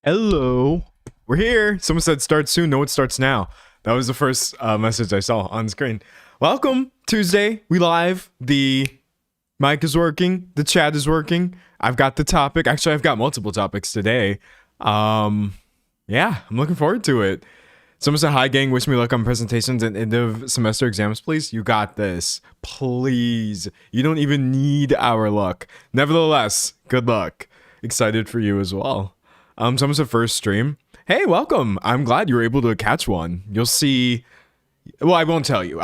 Hello, we're here. Someone said start soon. No, it starts now. That was the first message I saw on screen. Welcome, Tuesday. We live. The mic is working. The chat is working. I've got the topic. Actually, I've got multiple topics today. Yeah, I'm looking forward to it. Someone said, hi, gang. Wish me luck on presentations and end of semester exams, please. You got this. Please. You don't even need our luck. Nevertheless, good luck. Excited for you as well. Someone said first stream. Hey, welcome. I'm glad you were able to catch one. You'll see. Well, I won't tell you.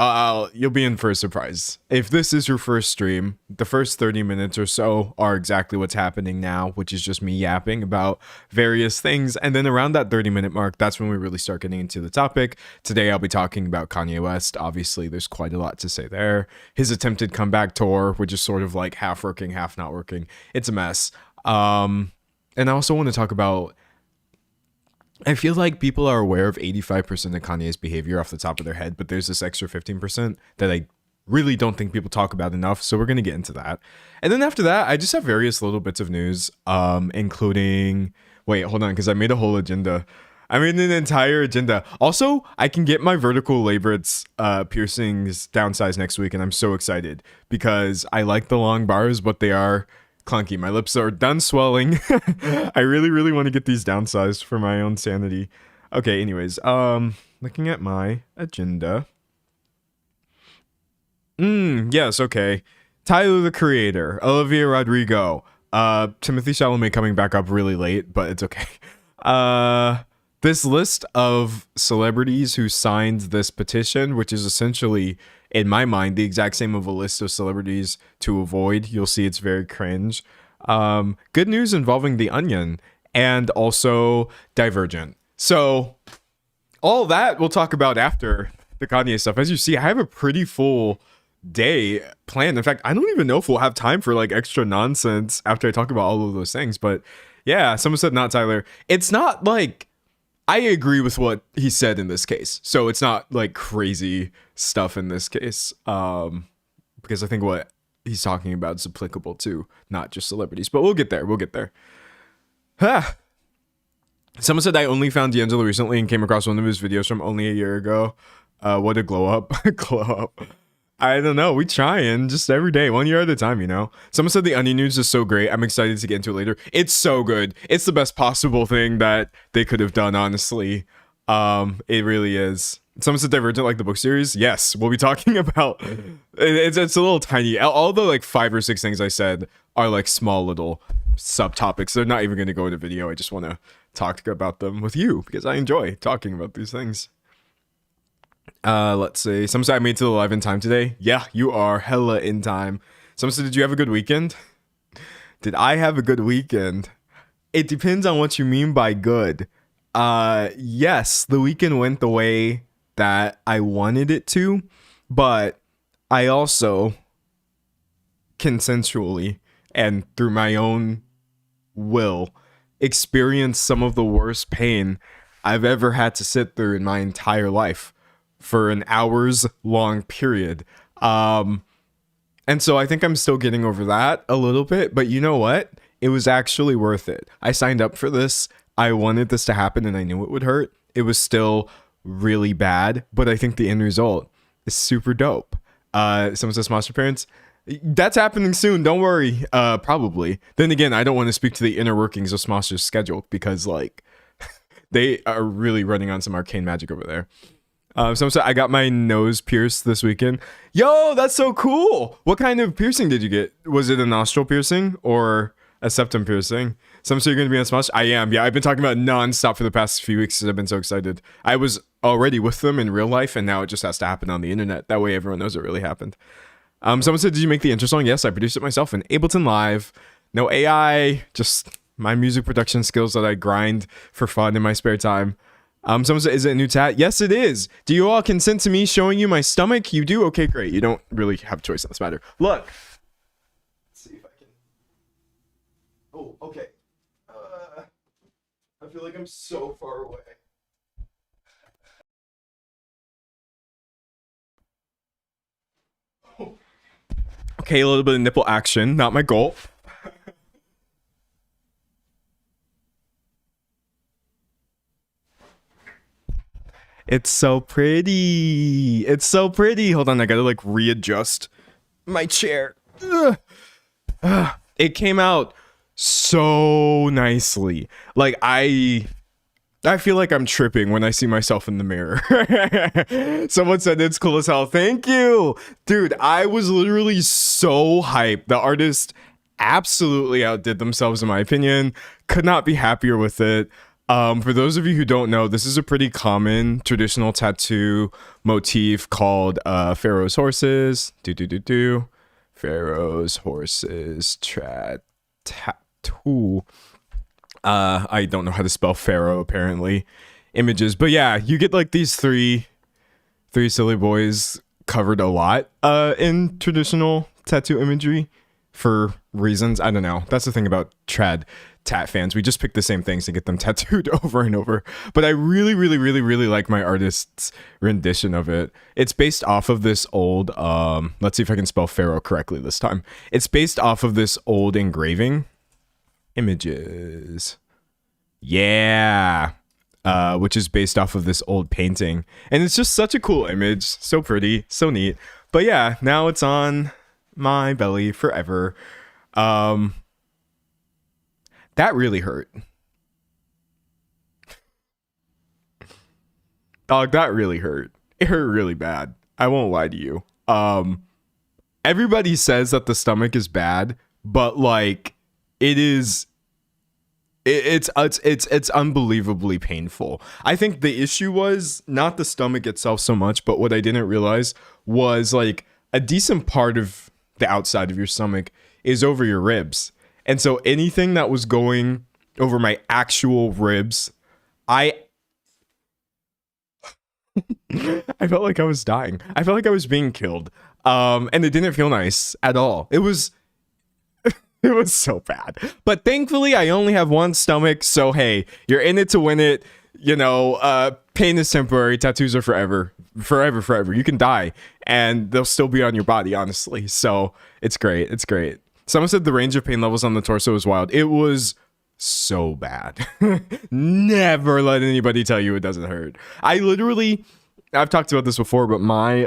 You'll be in for a surprise. If this is your first stream, the first 30 minutes or so are exactly what's happening now, which is just me yapping about various things. And then around that 30-minute mark, that's when we really start getting into the topic. Today, I'll be talking about Kanye West. Obviously, there's quite a lot to say there. His attempted comeback tour, which is sort of like half working, half not working. It's a mess. And I also want to talk about, I feel like people are aware of 85% of Kanye's behavior off the top of their head, but there's this extra 15% that I really don't think people talk about enough. So we're going to get into that. And then after that, I just have various little bits of news, including, wait, hold on, because I made a whole agenda. I made an entire agenda. Also, I can get my vertical labrets piercings downsized next week, and I'm so excited because I like the long bars, but they are clunky. My lips are done swelling. I really want to get these downsized for my own sanity. Okay, anyways, looking at my agenda. Yes, okay. Tyler the Creator, Olivia Rodrigo, Timothy Chalamet coming back up really late, but it's okay. This list of celebrities who signed this petition, which is essentially, in my mind, the exact same of a list of celebrities to avoid. You'll see it's very cringe. Good news involving The Onion and also Divergent. So all that we'll talk about after the Kanye stuff. As you see, I have a pretty full day planned. In fact, I don't even know if we'll have time for like extra nonsense after I talk about all of those things. But yeah, someone said not Tyler. It's not like, I agree with what he said in this case. So it's not like crazy stuff in this case. Because I think what he's talking about is applicable to not just celebrities. But we'll get there. We'll get there. Someone said I only found D'Angelo recently and came across one of his videos from only a year ago. What a glow up. Glow up. I don't know. We trying just every day, 1 year at a time, you know? Someone said the Onion news is so great. I'm excited to get into it later. It's so good. It's the best possible thing that they could have done, honestly. It really is. Someone said Divergent like the book series. Yes, we'll be talking about it's a little tiny. All the like 5 or 6 things I said are like small little subtopics. They're not even going to go into video. I just want to talk about them with you because I enjoy talking about these things. Let's see. Someone said I made it to the live in time today. Yeah, you are hella in time. Someone said, did you have a good weekend? Did I have a good weekend? It depends on what you mean by good. Yes, the weekend went the way that I wanted it to, but I also consensually and through my own will experienced some of the worst pain I've ever had to sit through in my entire life for an hours long period. And so I think I'm still getting over that a little bit, but you know what? It was actually worth it. I signed up for this. I wanted this to happen and I knew it would hurt. It was still really bad, but I think the end result is super dope. Someone says Monster Parents. That's happening soon. Don't worry. Probably. Then again, I don't want to speak to the inner workings of Smosh's schedule because like They are really running on some arcane magic over there. So I got my nose pierced this weekend. Yo, that's so cool. What kind of piercing did you get? Was it a nostril piercing or a septum piercing? Some say you're going to be on Smosh. I am. Yeah, I've been talking about nonstop for the past few weeks because I've been so excited. I was already with them in real life, and now it just has to happen on the internet. That way everyone knows it really happened. Someone said, did you make the intro song? Yes, I produced it myself in Ableton Live. No AI, just my music production skills that I grind for fun in my spare time. Someone said, is it a new tat? Yes, it is. Do you all consent to me showing you my stomach? You do? Okay, great. You don't really have a choice on this matter. Look. Let's see if I can. Oh, okay. I feel like I'm so far away. Okay, a little bit of nipple action. Not my goal. It's so pretty. It's so pretty. Hold on, I gotta like readjust my chair. Ugh. It came out so nicely. Like I feel like I'm tripping when I see myself in the mirror. Someone said it's cool as hell. Thank you. Dude, I was literally so hyped. The artist absolutely outdid themselves in my opinion. Could not be happier with it. For those of you who don't know, this is a pretty common traditional tattoo motif called Pharaoh's horses. Pharaoh's horses tattoo. I don't know how to spell Pharaoh apparently. Images, but yeah, you get like these three silly boys covered a lot in traditional tattoo imagery for reasons. I don't know. That's the thing about trad tat fans. We just pick the same things to get them tattooed over and over. But I really like my artist's rendition of it. It's based off of this old, let's see if I can spell Pharaoh correctly this time. It's based off of this old engraving. Images. Yeah. Which is based off of this old painting. And it's just such a cool image. So pretty, so neat. But yeah, now it's on my belly forever. That really hurt. Dog, that really hurt. It hurt really bad. I won't lie to you. Everybody says that the stomach is bad, but like it's unbelievably painful. I think the issue was not the stomach itself so much, but what I didn't realize was like a decent part of the outside of your stomach is over your ribs. And so anything that was going over my actual ribs, I felt like I was dying. I felt like I was being killed. And it didn't feel nice at all. It was so bad. But thankfully, I only have one stomach. So, hey, you're in it to win it. You know, pain is temporary. Tattoos are forever. Forever. You can die and they'll still be on your body, honestly. So it's great. It's great. Someone said the range of pain levels on the torso was wild. It was so bad. Never let anybody tell you it doesn't hurt. I've talked about this before, but my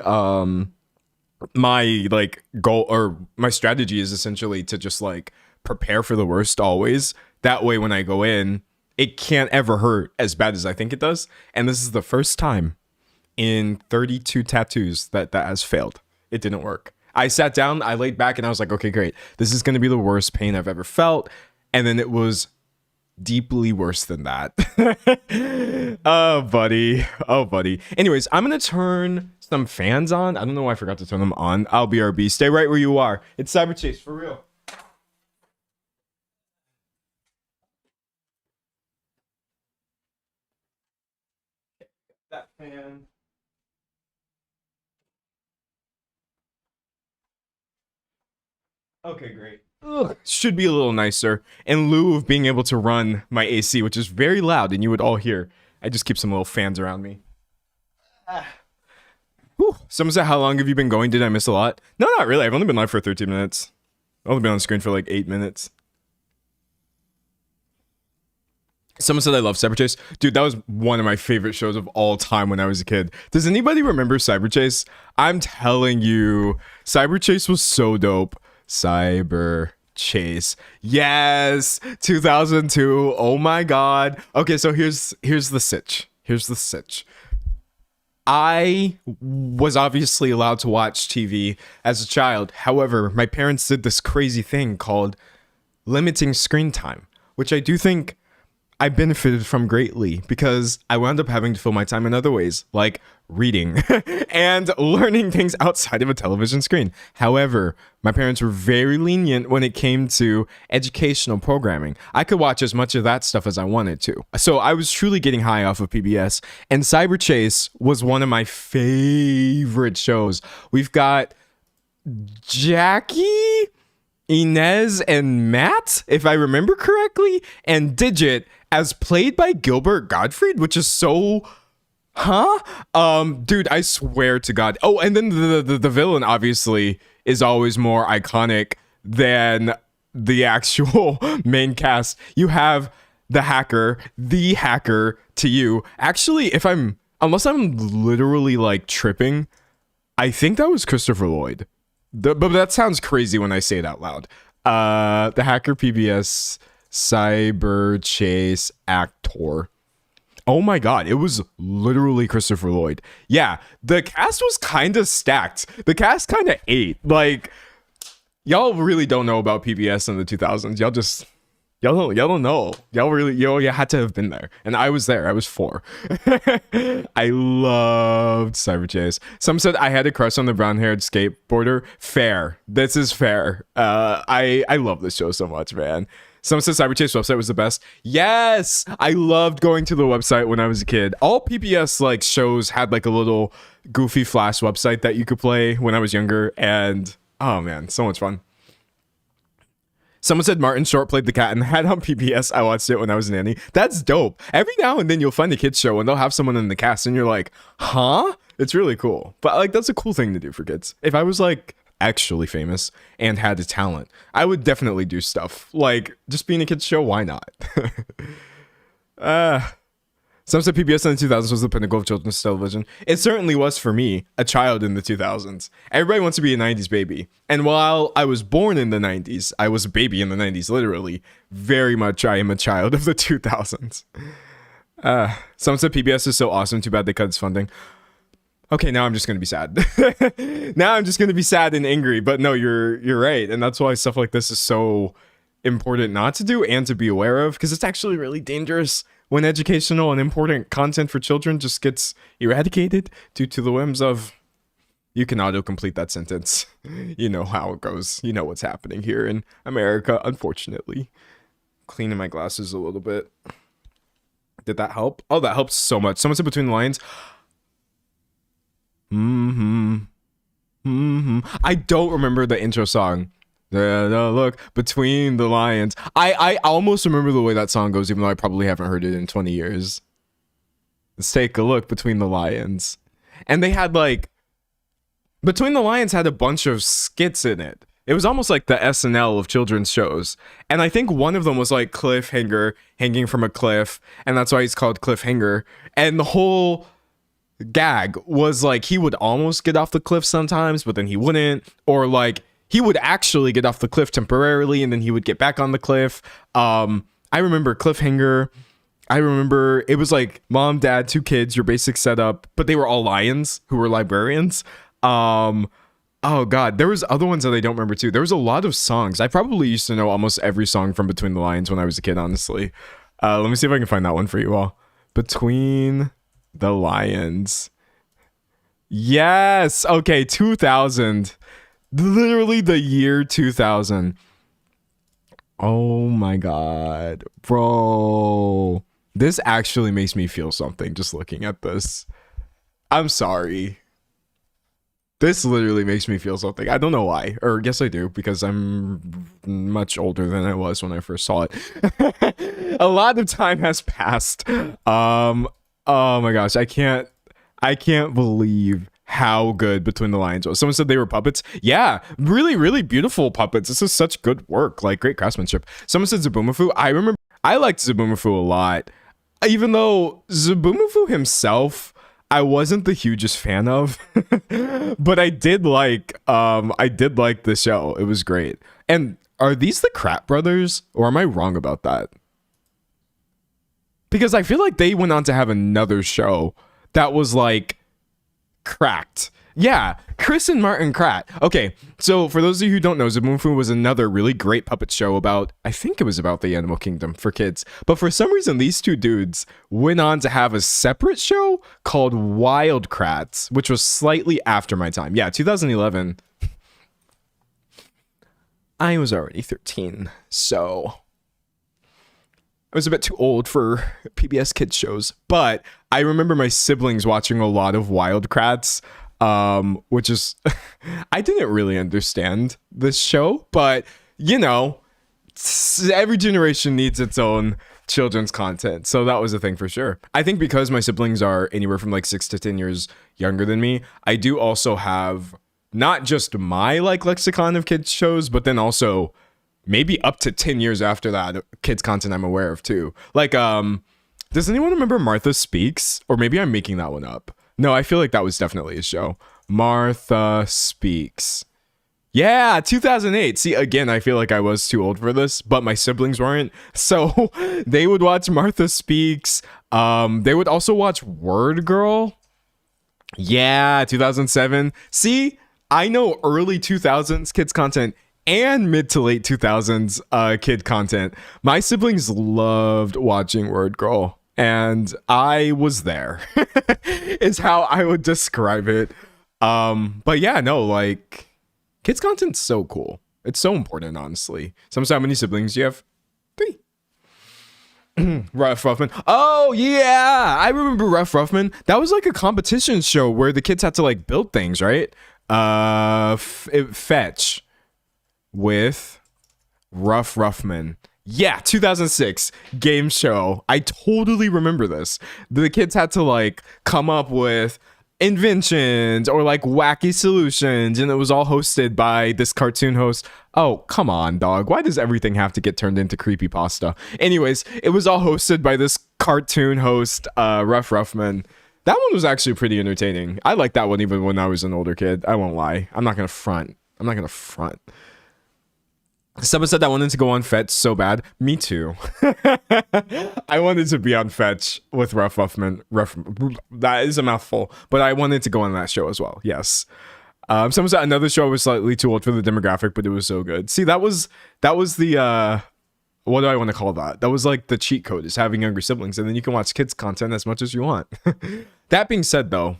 like goal or my strategy is essentially to just like prepare for the worst always. That way when I go in, it can't ever hurt as bad as I think it does. And this is the first time in 32 tattoos that has failed. It didn't work. I sat down, I laid back, and I was like, okay, great. This is going to be the worst pain I've ever felt. And then it was deeply worse than that. Oh, buddy. Anyways, I'm going to turn some fans on. I don't know why I forgot to turn them on. I'll BRB. Stay right where you are. It's Cyber Chase, for real. That fan. Okay, great. Ugh, should be a little nicer. In lieu of being able to run my AC, which is very loud and you would all hear, I just keep some little fans around me. Someone said, how long have you been going? Did I miss a lot? No, not really. I've only been live for 13 minutes. I've only been on screen for like 8 minutes. Someone said I love Cyber Chase. Dude, that was one of my favorite shows of all time when I was a kid. Does anybody remember Cyber Chase? I'm telling you, Cyber Chase was so dope. Cyber Chase. Yes, 2002. Oh my god. Okay, so here's the sitch. Here's the sitch. I was obviously allowed to watch TV as a child. However, my parents did this crazy thing called limiting screen time, which I do think I benefited from greatly because I wound up having to fill my time in other ways, like reading and learning things outside of a television screen. However, my parents were very lenient when it came to educational programming. I could watch as much of that stuff as I wanted to. So I was truly getting high off of PBS, and Cyber Chase was one of my favorite shows. We've got Jackie, Inez, and Matt, if I remember correctly, and Digit as played by Gilbert Gottfried, which is so dude, I swear to God. Oh, and then the villain obviously is always more iconic than the actual main cast. You have the hacker to you. Actually, unless I'm literally like tripping, I think that was Christopher Lloyd. But that sounds crazy when I say it out loud. The hacker PBS Cyber Chase actor. Oh my god, it was literally Christopher Lloyd. Yeah, the cast was kind of stacked. The cast kind of ate. Like, y'all really don't know about PBS in the 2000s. Y'all don't know. You had to have been there. And I was there. I was 4. I loved Cyber Chase. Some said I had a crush on the brown-haired skateboarder. Fair. This is fair. I love this show so much, man. Some said Cyber Chase website was the best. Yes, I loved going to the website when I was a kid. All PBS like shows had like a little goofy flash website that you could play when I was younger, and oh man, so much fun. Someone said Martin Short played the cat in the hat on PBS. I watched it when I was a nanny. That's dope. Every now and then you'll find a kids show and they'll have someone in the cast and you're like, huh? It's really cool. But like that's a cool thing to do for kids. If I was like actually famous and had a talent, I would definitely do stuff like just being a kids show. Why not? Some said PBS in the 2000s was the pinnacle of children's television. It certainly was for me, a child in the 2000s. Everybody wants to be a 90s baby. And while I was born in the 90s, I was a baby in the 90s, literally. Very much I am a child of the 2000s. Some said PBS is so awesome, too bad they cut its funding. Okay, now I'm just gonna be sad. Now I'm just gonna be sad and angry. But no, you're right, and that's why stuff like this is so important not to do and to be aware of, because it's actually really dangerous when educational and important content for children just gets eradicated due to the whims of. You can autocomplete that sentence. You know how it goes. You know what's happening here in America, unfortunately. Cleaning my glasses a little bit. Did that help? Oh, that helps so much. Someone said Between the Lines. I don't remember the intro song. Look between the lions. I almost remember the way that song goes, even though I probably haven't heard it in 20 years. Let's take a look between the lions. And they had like Between the Lions had a bunch of skits in it. It was almost like the SNL of children's shows. And I think one of them was like Cliffhanger, hanging from a cliff, and that's why he's called Cliffhanger. And the whole gag was like he would almost get off the cliff sometimes, but then he wouldn't, or like he would actually get off the cliff temporarily and then he would get back on the cliff. I remember Cliffhanger. I remember it was like mom, dad, 2 kids, your basic setup, but they were all lions who were librarians. Oh god, there was other ones that I don't remember too. There was a lot of songs. I probably used to know almost every song from Between the Lions when I was a kid, honestly. Let me see if I can find that one for you all. Between the Lions. Yes. Okay, 2000. Literally the year 2000. Oh my god, bro. This actually makes me feel something just looking at this. I'm sorry. This literally makes me feel something. I don't know why. Or yes, I do, because I'm much older than I was when I first saw it. A lot of time has passed. Oh my gosh, I can't believe how good Between the Lions was. Someone said they were puppets. Yeah, really, really beautiful puppets. This is such good work, like great craftsmanship. Someone said Zaboomafoo. I remember I liked Zaboomafoo a lot, even though Zaboomafoo himself I wasn't the hugest fan of, but I did like the show. It was great. And Are these the Kratt brothers, or am I wrong about that? Because I feel like they went on to have another show that was like Cracked. Yeah, Chris and Martin Kratt. Okay, so for those of you who don't know, Zaboomfoo was another really great puppet show about, I think it was about the animal kingdom for kids. But for some reason, these two dudes went on to have a separate show called Wild Kratts, which was slightly after my time. Yeah, 2011. I was already 13, so I was a bit too old for PBS Kids shows. But I remember my siblings watching a lot of Wild Kratts. Which is I didn't really understand this show, but you know, every generation needs its own children's content, so that was a thing for sure. I think because my siblings are anywhere from like 6 to 10 years younger than me, I do also have not just my like lexicon of kids shows, but then also maybe up to 10 years after that kids content I'm aware of too. Like does anyone remember Martha Speaks? Or maybe I'm making that one up. No, I feel like that was definitely a show. Martha Speaks. Yeah, 2008. See, again, I feel like I was too old for this, but my siblings weren't. So they would watch Martha Speaks. They would also watch Word Girl. Yeah, 2007. See, I know early 2000s kids content and mid to late 2000s kid content. My siblings loved watching Word Girl. And I was there, is how I would describe it. But yeah, no, like, kids content's so cool. It's so important, honestly. How many siblings do you have? 3. Rough Ruffman. Oh, yeah. I remember Rough Ruffman. That was like a competition show where the kids had to like build things, right? Fetch with Rough Ruffman. Yeah, 2006 game show. I totally remember this. The kids had to like come up with inventions or like wacky solutions, and it was all hosted by this cartoon host. Oh, come on, dog. Why does everything have to get turned into creepypasta? Anyways, it was all hosted by this cartoon host, Rough Ruffman. That one was actually pretty entertaining. I liked that one even when I was an older kid. I won't lie. I'm not gonna front. Someone said that I wanted to go on Fetch so bad. Me too. I wanted to be on Fetch with Rough Ruffman. That is a mouthful, but I wanted to go on that show as well. Yes. Someone said another show was slightly too old for the demographic, but it was so good. See, that was the what do I want to call that? That was like the cheat code, is having younger siblings, and then you can watch kids content as much as you want. That being said, though,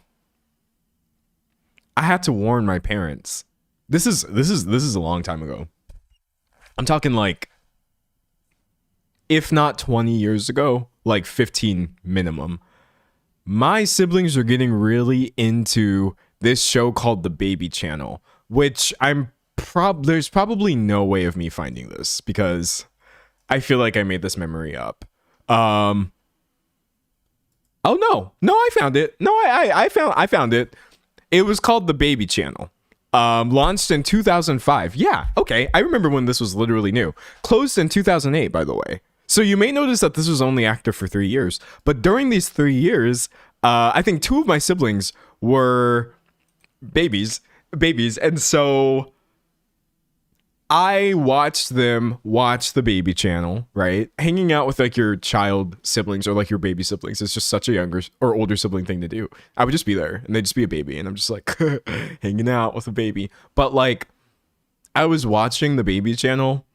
I had to warn my parents. This is a long time ago. I'm talking like, if not 20 years ago, like 15 minimum. My siblings are getting really into this show called The Baby Channel, which there's probably no way of me finding this because I feel like I made this memory up. Oh no, I found it. No, I found it. It was called The Baby Channel. Launched in 2005. Yeah, okay. I remember when this was literally new. Closed in 2008, by the way. So you may notice that this was only active for 3 years. But during these 3 years, I think 2 of my siblings were babies. And so I watched them watch the Baby Channel, right? Hanging out with like your child siblings or like your baby siblings is just such a younger or older sibling thing to do. I would just be there and they'd just be a baby and I'm just like hanging out with a baby. But like I was watching the Baby Channel,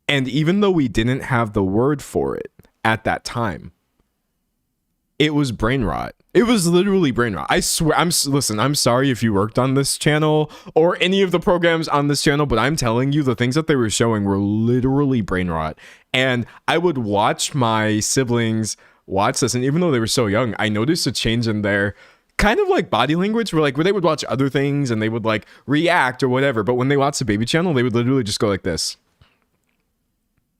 and even though we didn't have the word for it at that time, it was brain rot. It was literally brain rot. I swear. Listen, I'm sorry if you worked on this channel or any of the programs on this channel, but I'm telling you, the things that they were showing were literally brain rot. And I would watch my siblings watch this, and even though they were so young, I noticed a change in their kind of like body language, where they would watch other things and they would like react or whatever. But when they watched the Baby Channel, they would literally just go like this.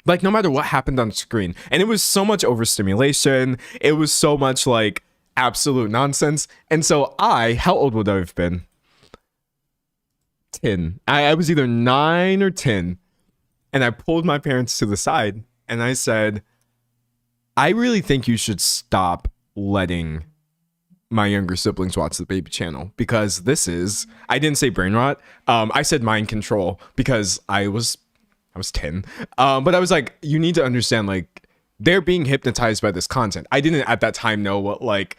Like no matter what happened on screen. And it was so much overstimulation. It was so much like absolute nonsense. And so how old would I have been? 10. I was either 9 or 10. And I pulled my parents to the side and I said, I really think you should stop letting my younger siblings watch the Baby Channel, because this is, I didn't say brain rot. I said mind control, because I was I was 10. But I was like, you need to understand, like, they're being hypnotized by this content. I didn't at that time know what, like,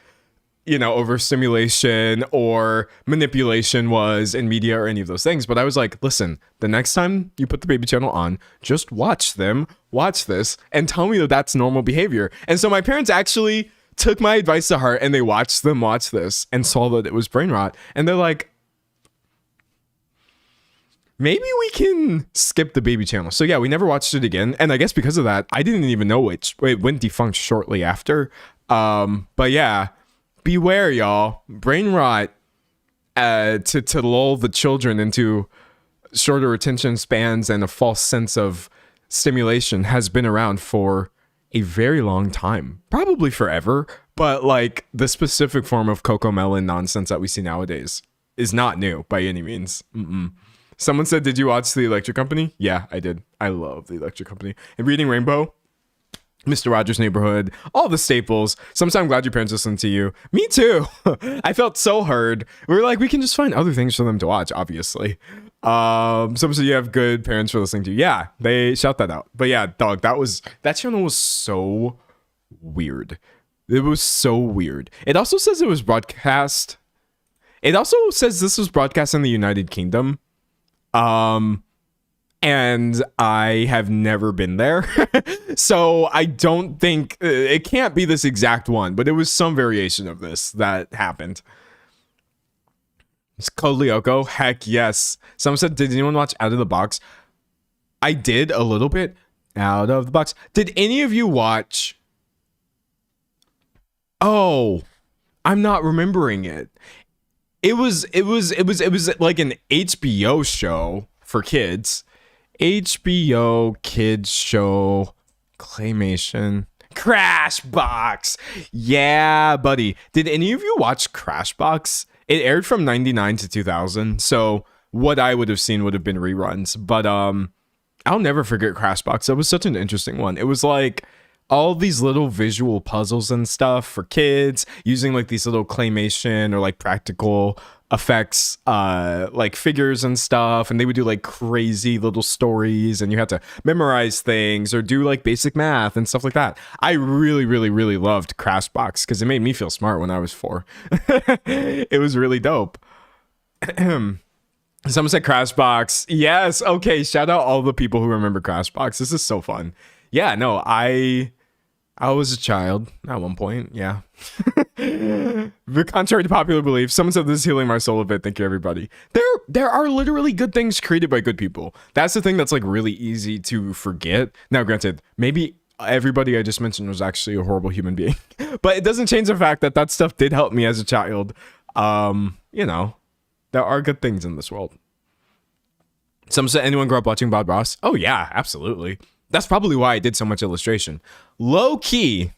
overstimulation or manipulation was in media or any of those things. But I was like, listen, the next time you put the baby channel on, just watch this, and tell me that that's normal behavior. And so my parents actually took my advice to heart, and they watched them watch this and saw that it was brain rot. And they're like, maybe we can skip the baby channel. So yeah, we never watched it again. And I guess because of that, I didn't even know it went defunct shortly after. But yeah, beware, y'all. Brain rot to lull the children into shorter attention spans and a false sense of stimulation has been around for a very long time, probably forever. But like the specific form of Cocomelon nonsense that we see nowadays is not new by any means. Someone said, did you watch The Electric Company? Yeah, I did. I love The Electric Company. And Reading Rainbow, Mr. Rogers' Neighborhood, all the staples. Sometimes I'm glad your parents listen to you. Me too. I felt so heard. We were like, we can just find other things for them to watch, obviously. Someone said you have good parents for listening to you. Yeah, they shout that out. But yeah, dog, that channel was so weird. It was so weird. It also says it was broadcast. It also says this was broadcast in the United Kingdom. And I have never been there. So I don't think it can't be this exact one, but it was some variation of this that happened. It's Code Lyoko. Heck yes. Someone said, did anyone watch Out of the Box? I did a little bit. Out of the Box. Did any of you watch? Oh, I'm not remembering it. It was like an HBO show for kids. HBO kids show claymation. Crashbox. Yeah, buddy. Did any of you watch Crashbox? It aired from 99 to 2000. So what I would have seen would have been reruns. But I'll never forget Crashbox. That was such an interesting one. It was like all these little visual puzzles and stuff for kids using like these little claymation or like practical effects, like figures and stuff. And they would do like crazy little stories and you had to memorize things or do like basic math and stuff like that. I really, really, really loved Crashbox because it made me feel smart when I was 4. It was really dope. Someone said Crashbox. Yes. Okay. Shout out all the people who remember Crashbox. This is so fun. Yeah, no, I was a child at one point, yeah. But contrary to popular belief, someone said this is healing my soul a bit. Thank you, everybody. There are literally good things created by good people. That's the thing that's like really easy to forget. Now, granted, maybe everybody I just mentioned was actually a horrible human being. But it doesn't change the fact that that stuff did help me as a child. You know, there are good things in this world. Someone said, anyone grow up watching Bob Ross? Oh, yeah, absolutely. That's probably why I did so much illustration. Low key,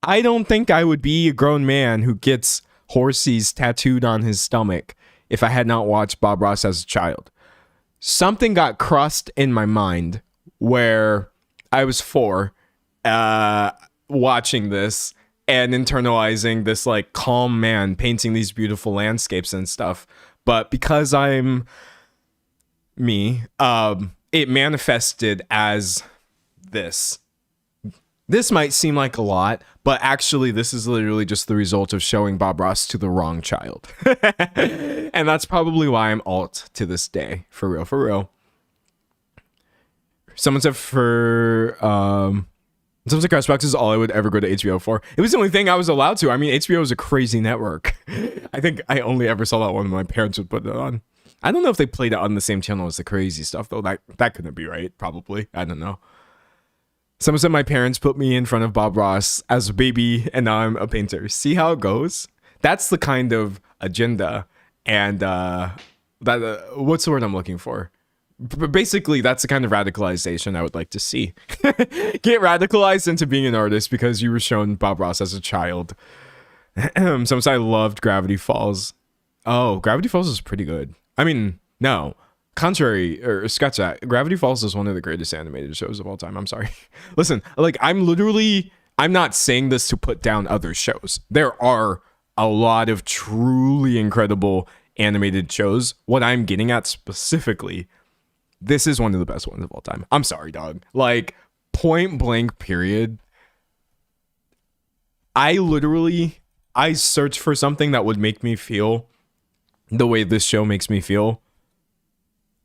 I don't think I would be a grown man who gets horsies tattooed on his stomach if I had not watched Bob Ross as a child. Something got crossed in my mind where I was 4 watching this and internalizing this like calm man painting these beautiful landscapes and stuff. But because I'm me, it manifested as this. This might seem like a lot, but actually this is literally just the result of showing Bob Ross to the wrong child. And that's probably why I'm alt to this day. For real, for real. Someone said Crashbox is all I would ever go to HBO for. It was the only thing I was allowed to. I mean, HBO is a crazy network. I think I only ever saw that one when my parents would put it on. I don't know if they played it on the same channel as the crazy stuff, though. That couldn't be right, probably. I don't know. Someone said my parents put me in front of Bob Ross as a baby, and now I'm a painter. See how it goes? That's the kind of agenda and what's the word I'm looking for? Basically, that's the kind of radicalization I would like to see. Get radicalized into being an artist because you were shown Bob Ross as a child. Someone said I loved Gravity Falls. Oh, Gravity Falls is pretty good. I mean, no. Contrary, or scratch that. Gravity Falls is one of the greatest animated shows of all time. I'm sorry. Listen, like, I'm not saying this to put down other shows. There are a lot of truly incredible animated shows. What I'm getting at specifically this is one of the best ones of all time. I'm sorry, dog. Like, point blank, period. I search for something that would make me feel the way this show makes me feel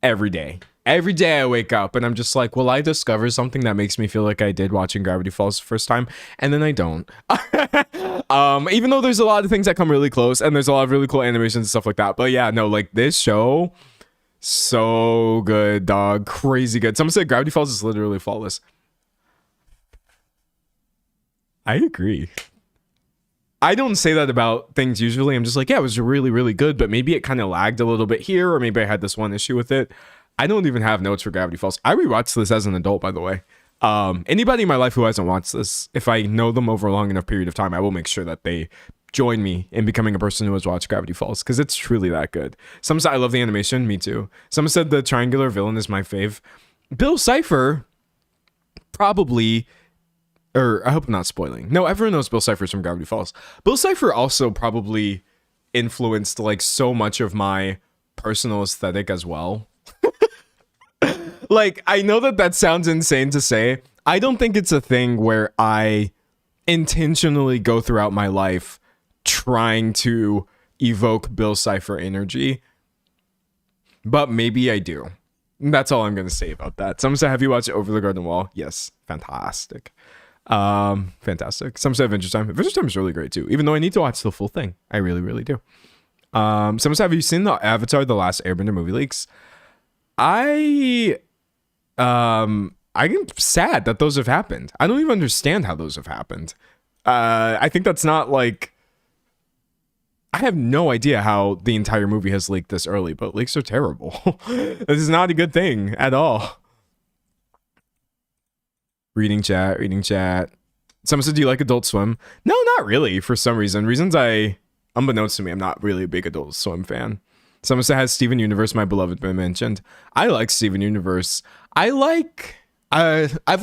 every day. Every day I wake up and I'm just like, will I discover something that makes me feel like I did watching Gravity Falls the first time? And then I don't. Even though there's a lot of things that come really close and there's a lot of really cool animations and stuff like that. But yeah, no, like this show, so good, dog. Crazy good. Someone said Gravity Falls is literally flawless. I agree. I don't say that about things usually. I'm just like, yeah, it was really, really good, but maybe it kind of lagged a little bit here, or maybe I had this one issue with it. I don't even have notes for Gravity Falls. I rewatched this as an adult, by the way. Anybody in my life who hasn't watched this, if I know them over a long enough period of time, I will make sure that they join me in becoming a person who has watched Gravity Falls, because it's truly that good. Someone said, I love the animation. Me too. Someone said the triangular villain is my fave. Bill Cipher probably... Or I hope I'm not spoiling. No, everyone knows Bill Cipher's from Gravity Falls. Bill Cipher also probably influenced like so much of my personal aesthetic as well. Like, I know that sounds insane to say. I don't think it's a thing where I intentionally go throughout my life trying to evoke Bill Cipher energy. But maybe I do. That's all I'm going to say about that. Someone said, have you watched Over the Garden Wall? Yes. Fantastic. Fantastic. Some said Adventure Time. Adventure Time is really great too, even though I need to watch the full thing. I really, really do. Someone said, have you seen the Avatar The Last Airbender movie leaks? I'm sad that those have happened. I don't even understand how those have happened. I think that's not like, I have no idea how the entire movie has leaked this early, but leaks are terrible. This is not a good thing at all. Reading chat. Someone said, do you like Adult Swim? No, not really, for some reason. Unbeknownst to me, I'm not really a big Adult Swim fan. Someone said, has Steven Universe, my beloved, been mentioned? I like Steven Universe. I've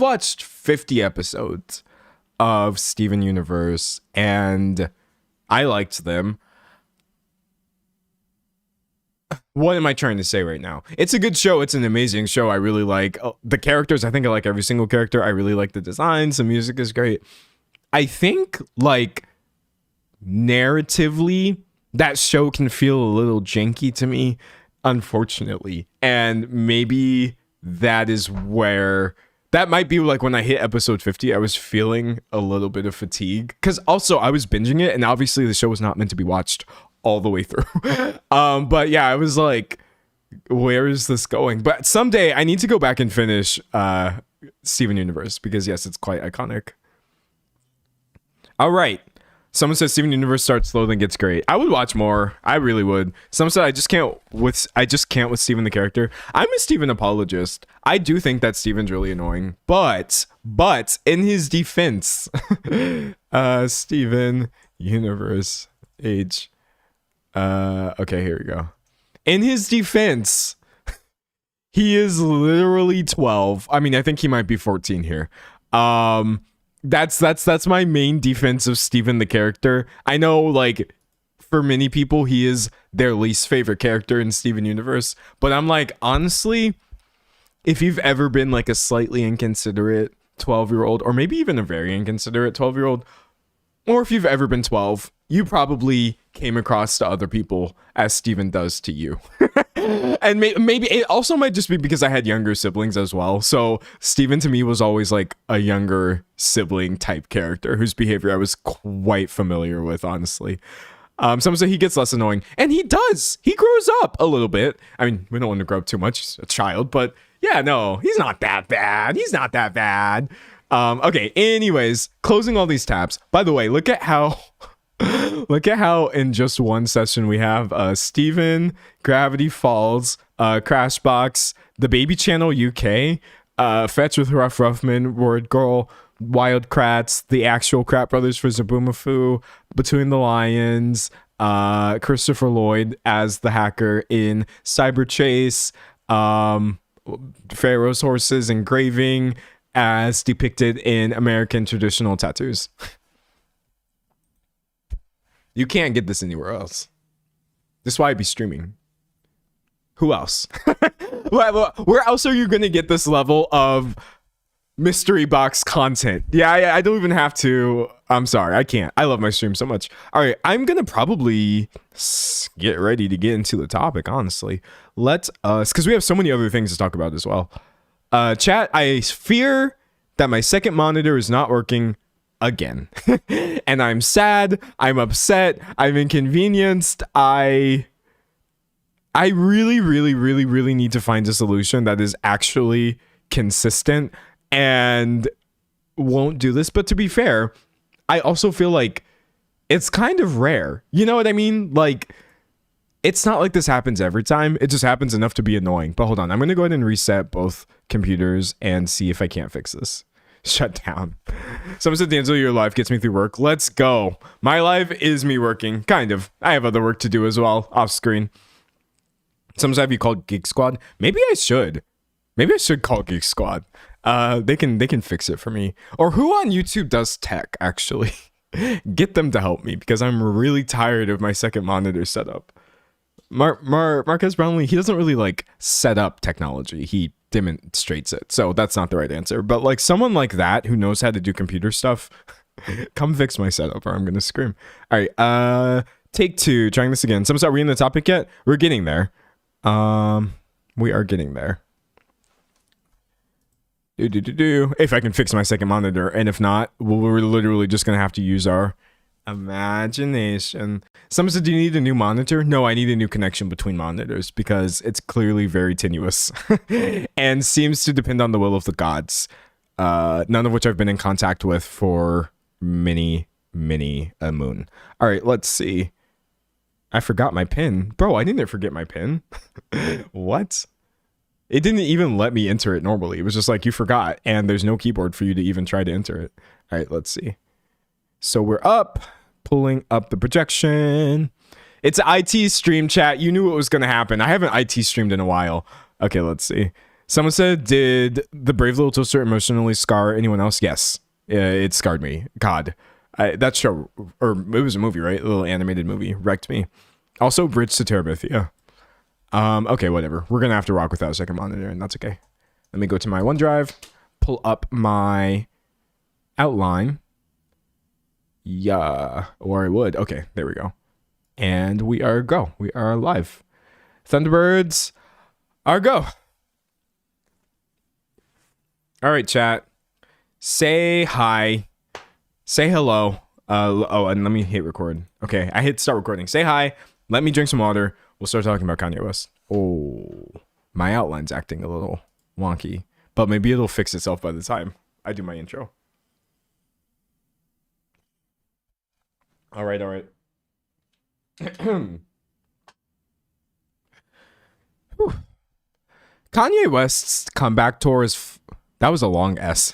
watched 50 episodes of Steven Universe, and I liked them. What am I trying to say right now? It's a good show. It's an amazing show. I really like the characters. I think I like every single character. I really like the designs. The music is great. I think, like, narratively, that show can feel a little janky to me, unfortunately. And maybe that is where... That might be like when I hit episode 50, I was feeling a little bit of fatigue. Because also, I was binging it, and obviously the show was not meant to be watched all the way through. But yeah, I was like, where is this going? But someday I need to go back and finish Steven Universe, because yes, it's quite iconic. All right. Someone says Steven Universe starts slow then gets great. I would watch more. I really would. Someone said I just can't with Steven the character. I'm a Steven apologist. I do think that Steven's really annoying. But in his defense, Steven Universe age. Okay, here we go. In his defense, he is literally 12. I mean, I think he might be 14 here. That's my main defense of Steven the character. I know, like, for many people, he is their least favorite character in Steven Universe. But I'm like, honestly, if you've ever been like a slightly inconsiderate 12-year-old, or maybe even a very inconsiderate 12-year-old, or if you've ever been 12, you probably came across to other people as Steven does to you. And maybe it also might just be because I had younger siblings as well. So Steven to me was always like a younger sibling type character whose behavior I was quite familiar with, honestly. Someone said he gets less annoying, and he does. He grows up a little bit. I mean, we don't want to grow up too much. He's a child, but yeah, no, he's not that bad. He's not that bad. Okay, anyways, closing all these tabs. By the way, look at how in just one session we have Steven, Gravity Falls, Crashbox, the Baby Channel UK, Fetch with Ruff Ruffman, Word Girl, Wild Kratts, the actual Krat Brothers for Zaboomafoo, Between the Lions, Christopher Lloyd as the hacker in Cyber Chase, Pharaoh's Horses Engraving as depicted in American Traditional Tattoos. You can't get this anywhere else. This is why I'd be streaming. Who else? Where else are you gonna get this level of mystery box content? Yeah, I don't even have to. I'm sorry, I can't. I love my stream so much. All right, I'm gonna probably get ready to get into the topic. Honestly, let us, because we have so many other things to talk about as well. Chat, I fear that my second monitor is not working again, and I'm sad. I'm upset. I'm inconvenienced. I really, really, really, really need to find a solution that is actually consistent and won't do this. But to be fair, I also feel like it's kind of rare. You know what I mean? Like, it's not like this happens every time. It just happens enough to be annoying. But hold on. I'm going to go ahead and reset both computers and see if I can't fix this. Shut down. Someone said, D'Angelo, your life gets me through work. Let's go. My life is me working. Kind of. I have other work to do as well, off screen. Someone said, have you called Geek Squad? Maybe I should. Maybe I should call Geek Squad. They can fix it for me. Or who on YouTube does tech, actually? Get them to help me, because I'm really tired of my second monitor setup. Marquez Brownlee, he doesn't really like set up technology. He demonstrates it. So that's not the right answer. But like someone like that who knows how to do computer stuff, come fix my setup or I'm going to scream. All right. Take two. Trying this again. Someone said, are we in the topic yet? We're getting there. We are getting there. If I can fix my second monitor, and if not, we're literally just gonna have to use our imagination. Someone said, do you need a new monitor? No, I need a new connection between monitors because it's clearly very tenuous and seems to depend on the will of the gods, none of which I've been in contact with for many a moon. All right, let's see. I forgot my pin. Bro, I didn't forget my pin. What? It didn't even let me enter it normally. It was just like, you forgot, and there's no keyboard for you to even try to enter it. All right, let's see. So we're up, pulling up the projection. It's IT stream, chat. You knew what was going to happen. I haven't IT streamed in a while. Okay, let's see. Someone said, did the Brave Little Toaster emotionally scar anyone else? Yes, it scarred me. God, that show, or it was a movie, right? A little animated movie, wrecked me. Also, Bridge to Terabithia. Okay, whatever. We're gonna have to rock without a second monitor, and that's okay. Let me go to my OneDrive, pull up my outline. Yeah, or I would. Okay, there we go. And we are go. We are live. Thunderbirds are go. All right, chat. Say hi. Say hello. Oh, and let me hit record. Okay, I hit start recording. Say hi. Let me drink some water. We'll start talking about Kanye West. Oh, my outline's acting a little wonky, but maybe it'll fix itself by the time I do my intro. All right. Kanye West's comeback tour is... That was a long S.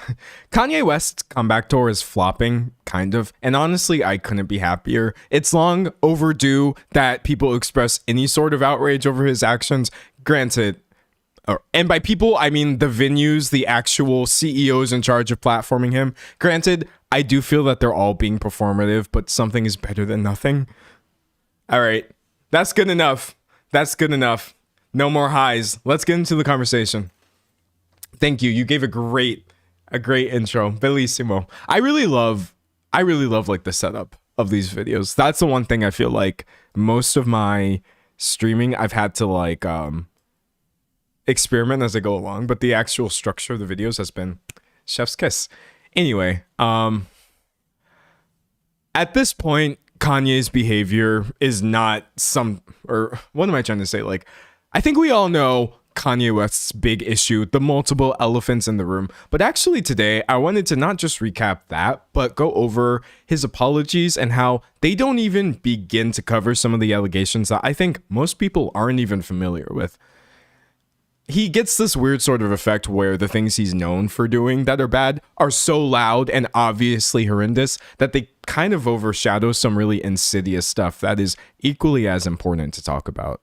Kanye West's comeback tour is flopping, kind of. And honestly, I couldn't be happier. It's long overdue that people express any sort of outrage over his actions. Granted, and by people, I mean the venues, the actual CEOs in charge of platforming him. Granted, I do feel that they're all being performative, but something is better than nothing. All right. That's good enough. That's good enough. No more highs. Let's get into the conversation. Thank you. You gave a great intro. Bellissimo. I really love like the setup of these videos. That's the one thing I feel like most of my streaming I've had to like experiment as I go along, but the actual structure of the videos has been chef's kiss. Anyway, at this point, Kanye's behavior is not or what am I trying to say? Like, I think we all know Kanye West's big issue, the multiple elephants in the room. But actually today, I wanted to not just recap that, but go over his apologies and how they don't even begin to cover some of the allegations that I think most people aren't even familiar with. He gets this weird sort of effect where the things he's known for doing that are bad are so loud and obviously horrendous that they kind of overshadow some really insidious stuff that is equally as important to talk about.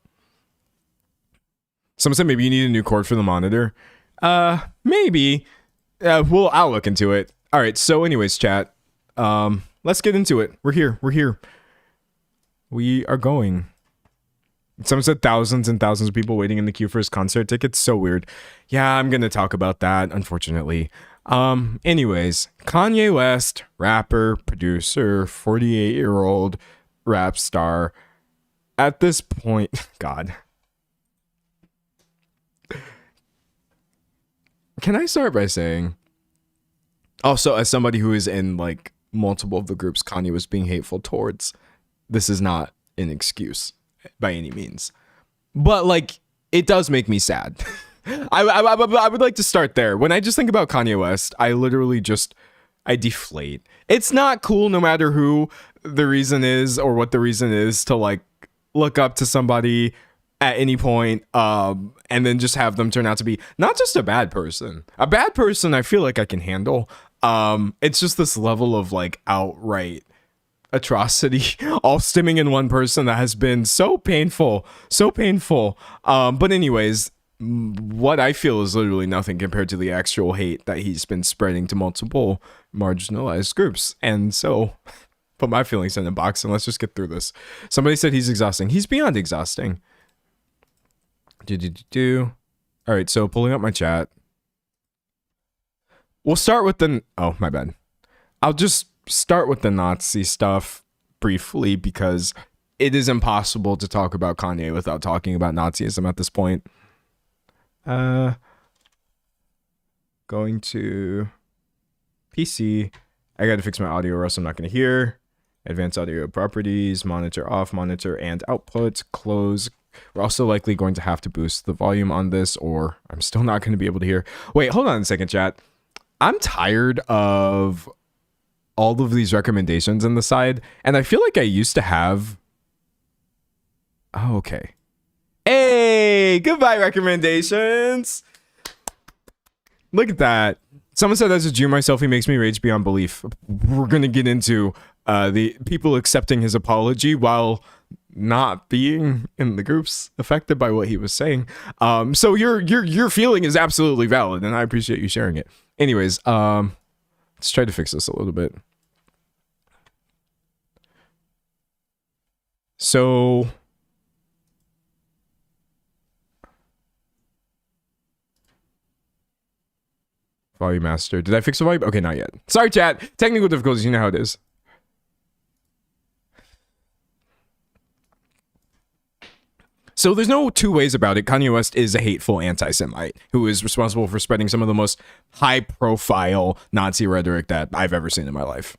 Someone said maybe you need a new cord for the monitor. Maybe. I'll look into it. All right. So anyways, chat, let's get into it. We're here. We are going. Someone said thousands and thousands of people waiting in the queue for his concert tickets. So weird. Yeah, I'm gonna talk about that, unfortunately. Anyways, Kanye West, rapper, producer, 48-year-old rap star. At this point, God. Can I start by saying, also, as somebody who is in like multiple of the groups Kanye was being hateful towards, this is not an excuse by any means. But like, it does make me sad. I would like to start there. When I just think about Kanye West, I literally just, I deflate. It's not cool no matter who the reason is or what the reason is to like look up to somebody at any point, and then just have them turn out to be not just a bad person. A bad person I feel like I can handle. It's just this level of like outright atrocity all stemming in one person that has been so painful. But anyways, what I feel is literally nothing compared to the actual hate that he's been spreading to multiple marginalized groups. And so put my feelings in a box and let's just get through this. Somebody said he's exhausting. He's beyond exhausting. All right, so pulling up my chat. We'll start with the, oh, my bad. I'll just start with the Nazi stuff briefly because it is impossible to talk about Kanye without talking about Nazism at this point. Going to PC. I gotta fix my audio or else I'm not gonna hear. Advanced audio properties, monitor off, monitor and output, close. We're also likely going to have to boost the volume on this or I'm still not going to be able to hear. Wait, hold on a second, chat. I'm tired of all of these recommendations on the side, and I feel like I used to have... Oh, okay. Hey, goodbye recommendations. Look at that. Someone said as a Jew myself, he makes me rage beyond belief. We're going to get into the people accepting his apology while not being in the groups affected by what he was saying. So your feeling is absolutely valid, and I appreciate you sharing it. Anyways, let's try to fix this a little bit. So volume master. Did I fix the volume? Okay, not yet. Sorry, chat. Technical difficulties. You know how it is. So there's no two ways about it. Kanye West is a hateful anti-Semite who is responsible for spreading some of the most high-profile Nazi rhetoric that I've ever seen in my life.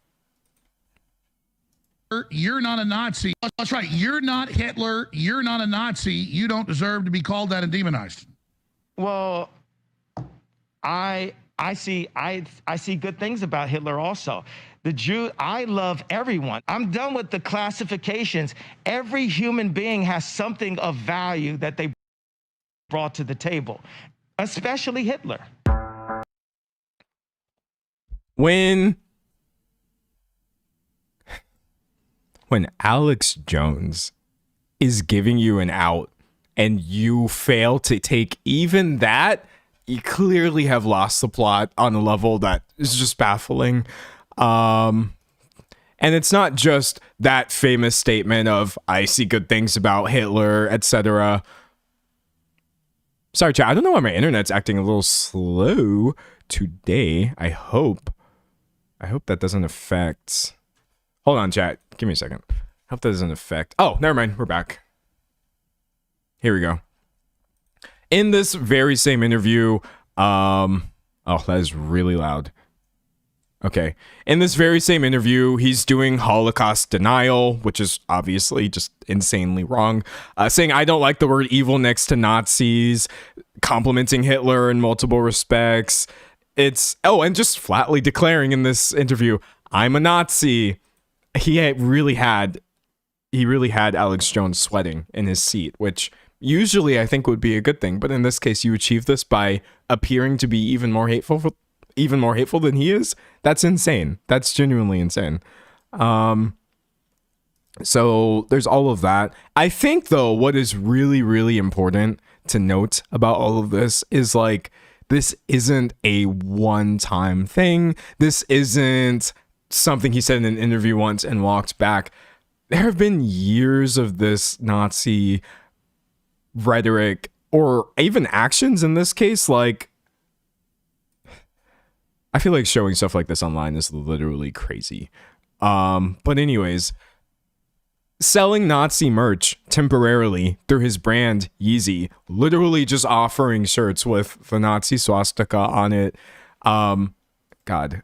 You're not a Nazi. That's right. You're not Hitler. You're not a Nazi. You don't deserve to be called that and demonized. Well, I see good things about Hitler also. The Jew, I love everyone. I'm done with the classifications. Every human being has something of value that they brought to the table, especially Hitler. When Alex Jones is giving you an out and you fail to take even that, you clearly have lost the plot on a level that is just baffling. And it's not just that famous statement of I see good things about Hitler, etc. Sorry, chat. I don't know why my internet's acting a little slow today. I hope that doesn't affect. Hold on, chat. Give me a second. Hope that doesn't affect. Oh, never mind. We're back. Here we go. In this very same interview, oh, that is really loud. Okay. In this very same interview, he's doing Holocaust denial, which is obviously just insanely wrong. Saying, I don't like the word evil next to Nazis, complimenting Hitler in multiple respects. And just flatly declaring in this interview, I'm a Nazi. He really had Alex Jones sweating in his seat, which usually I think would be a good thing. But in this case, you achieve this by appearing to be even more hateful than he is. That's insane. That's genuinely insane. So there's all of that. I think though, what is really, really important to note about all of this is like, this isn't a one-time thing. This isn't something he said in an interview once and walked back. There have been years of this Nazi rhetoric or even actions in this case. Like, I feel like showing stuff like this online is literally crazy. But anyways, selling Nazi merch temporarily through his brand Yeezy, literally just offering shirts with the Nazi swastika on it. God,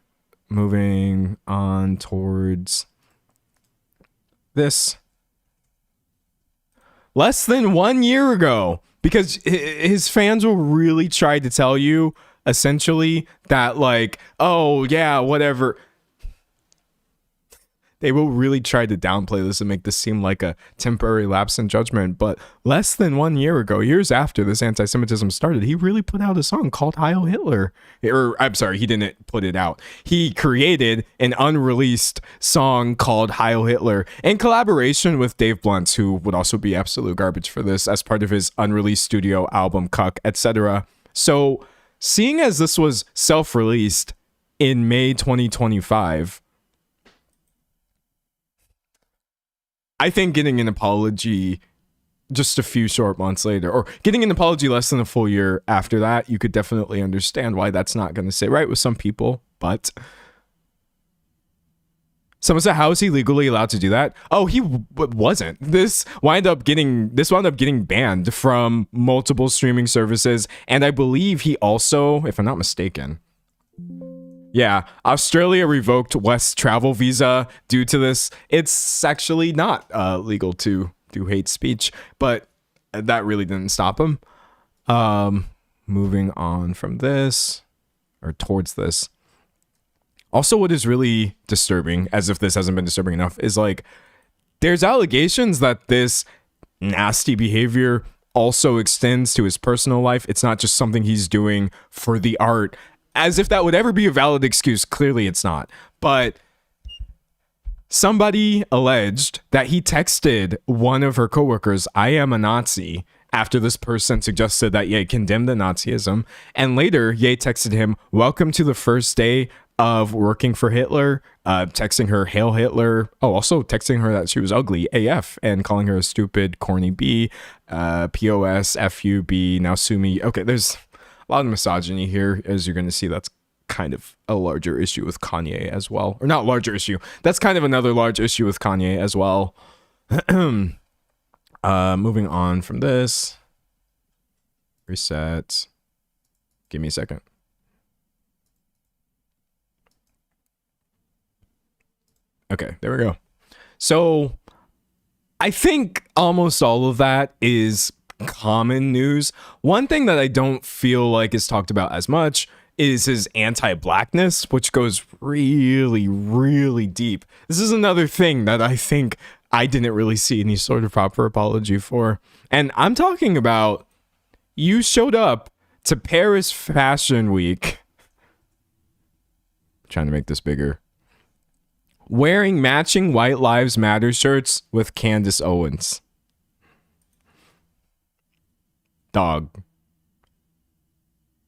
moving on towards this. Less than 1 year ago, because his fans will really try to tell you essentially that, like, oh yeah, whatever. They will really try to downplay this and make this seem like a temporary lapse in judgment. But less than 1 year ago, years after this anti-Semitism started, he really put out a song called Heil Hitler. Or, I'm sorry, he didn't put it out. He created an unreleased song called Heil Hitler in collaboration with Dave Blunt, who would also be absolute garbage for this, as part of his unreleased studio album, Cuck, etc. So, seeing as this was self-released in May 2025, I think getting an apology just a few short months later, or getting an apology less than a full year after that, you could definitely understand why that's not going to sit right with some people. But someone said, how is he legally allowed to do that? Oh, he wasn't. This wound up getting banned from multiple streaming services, and I believe he also, if I'm not mistaken, yeah, Australia revoked West's travel visa due to this. It's actually not legal to do hate speech, but that really didn't stop him. Moving on from this, or towards this. Also, what is really disturbing, as if this hasn't been disturbing enough, is like, there's allegations that this nasty behavior also extends to his personal life. It's not just something he's doing for the art. As if that would ever be a valid excuse. Clearly it's not. But somebody alleged that he texted one of her coworkers, "I am a Nazi," after this person suggested that Ye condemned the Nazism. And later, Ye texted him, "Welcome to the first day of working for Hitler," texting her, "Hail Hitler." Oh, also texting her that she was ugly AF and calling her a stupid, corny B, POS, FUB, now sue me. Okay, there's a lot of misogyny here, as you're going to see. That's kind of a larger issue with Kanye as well. Or not larger issue. That's kind of another large issue with Kanye as well. Moving on from this. Reset. Give me a second. Okay, there we go. So I think almost all of that is common news. One thing that I don't feel like is talked about as much is his anti-blackness, which goes really, really deep. This is another thing that I think I didn't really see any sort of proper apology for. And I'm talking about, you showed up to Paris Fashion Week, trying to make this bigger, wearing matching White Lives Matter shirts with Candace Owens. Dog.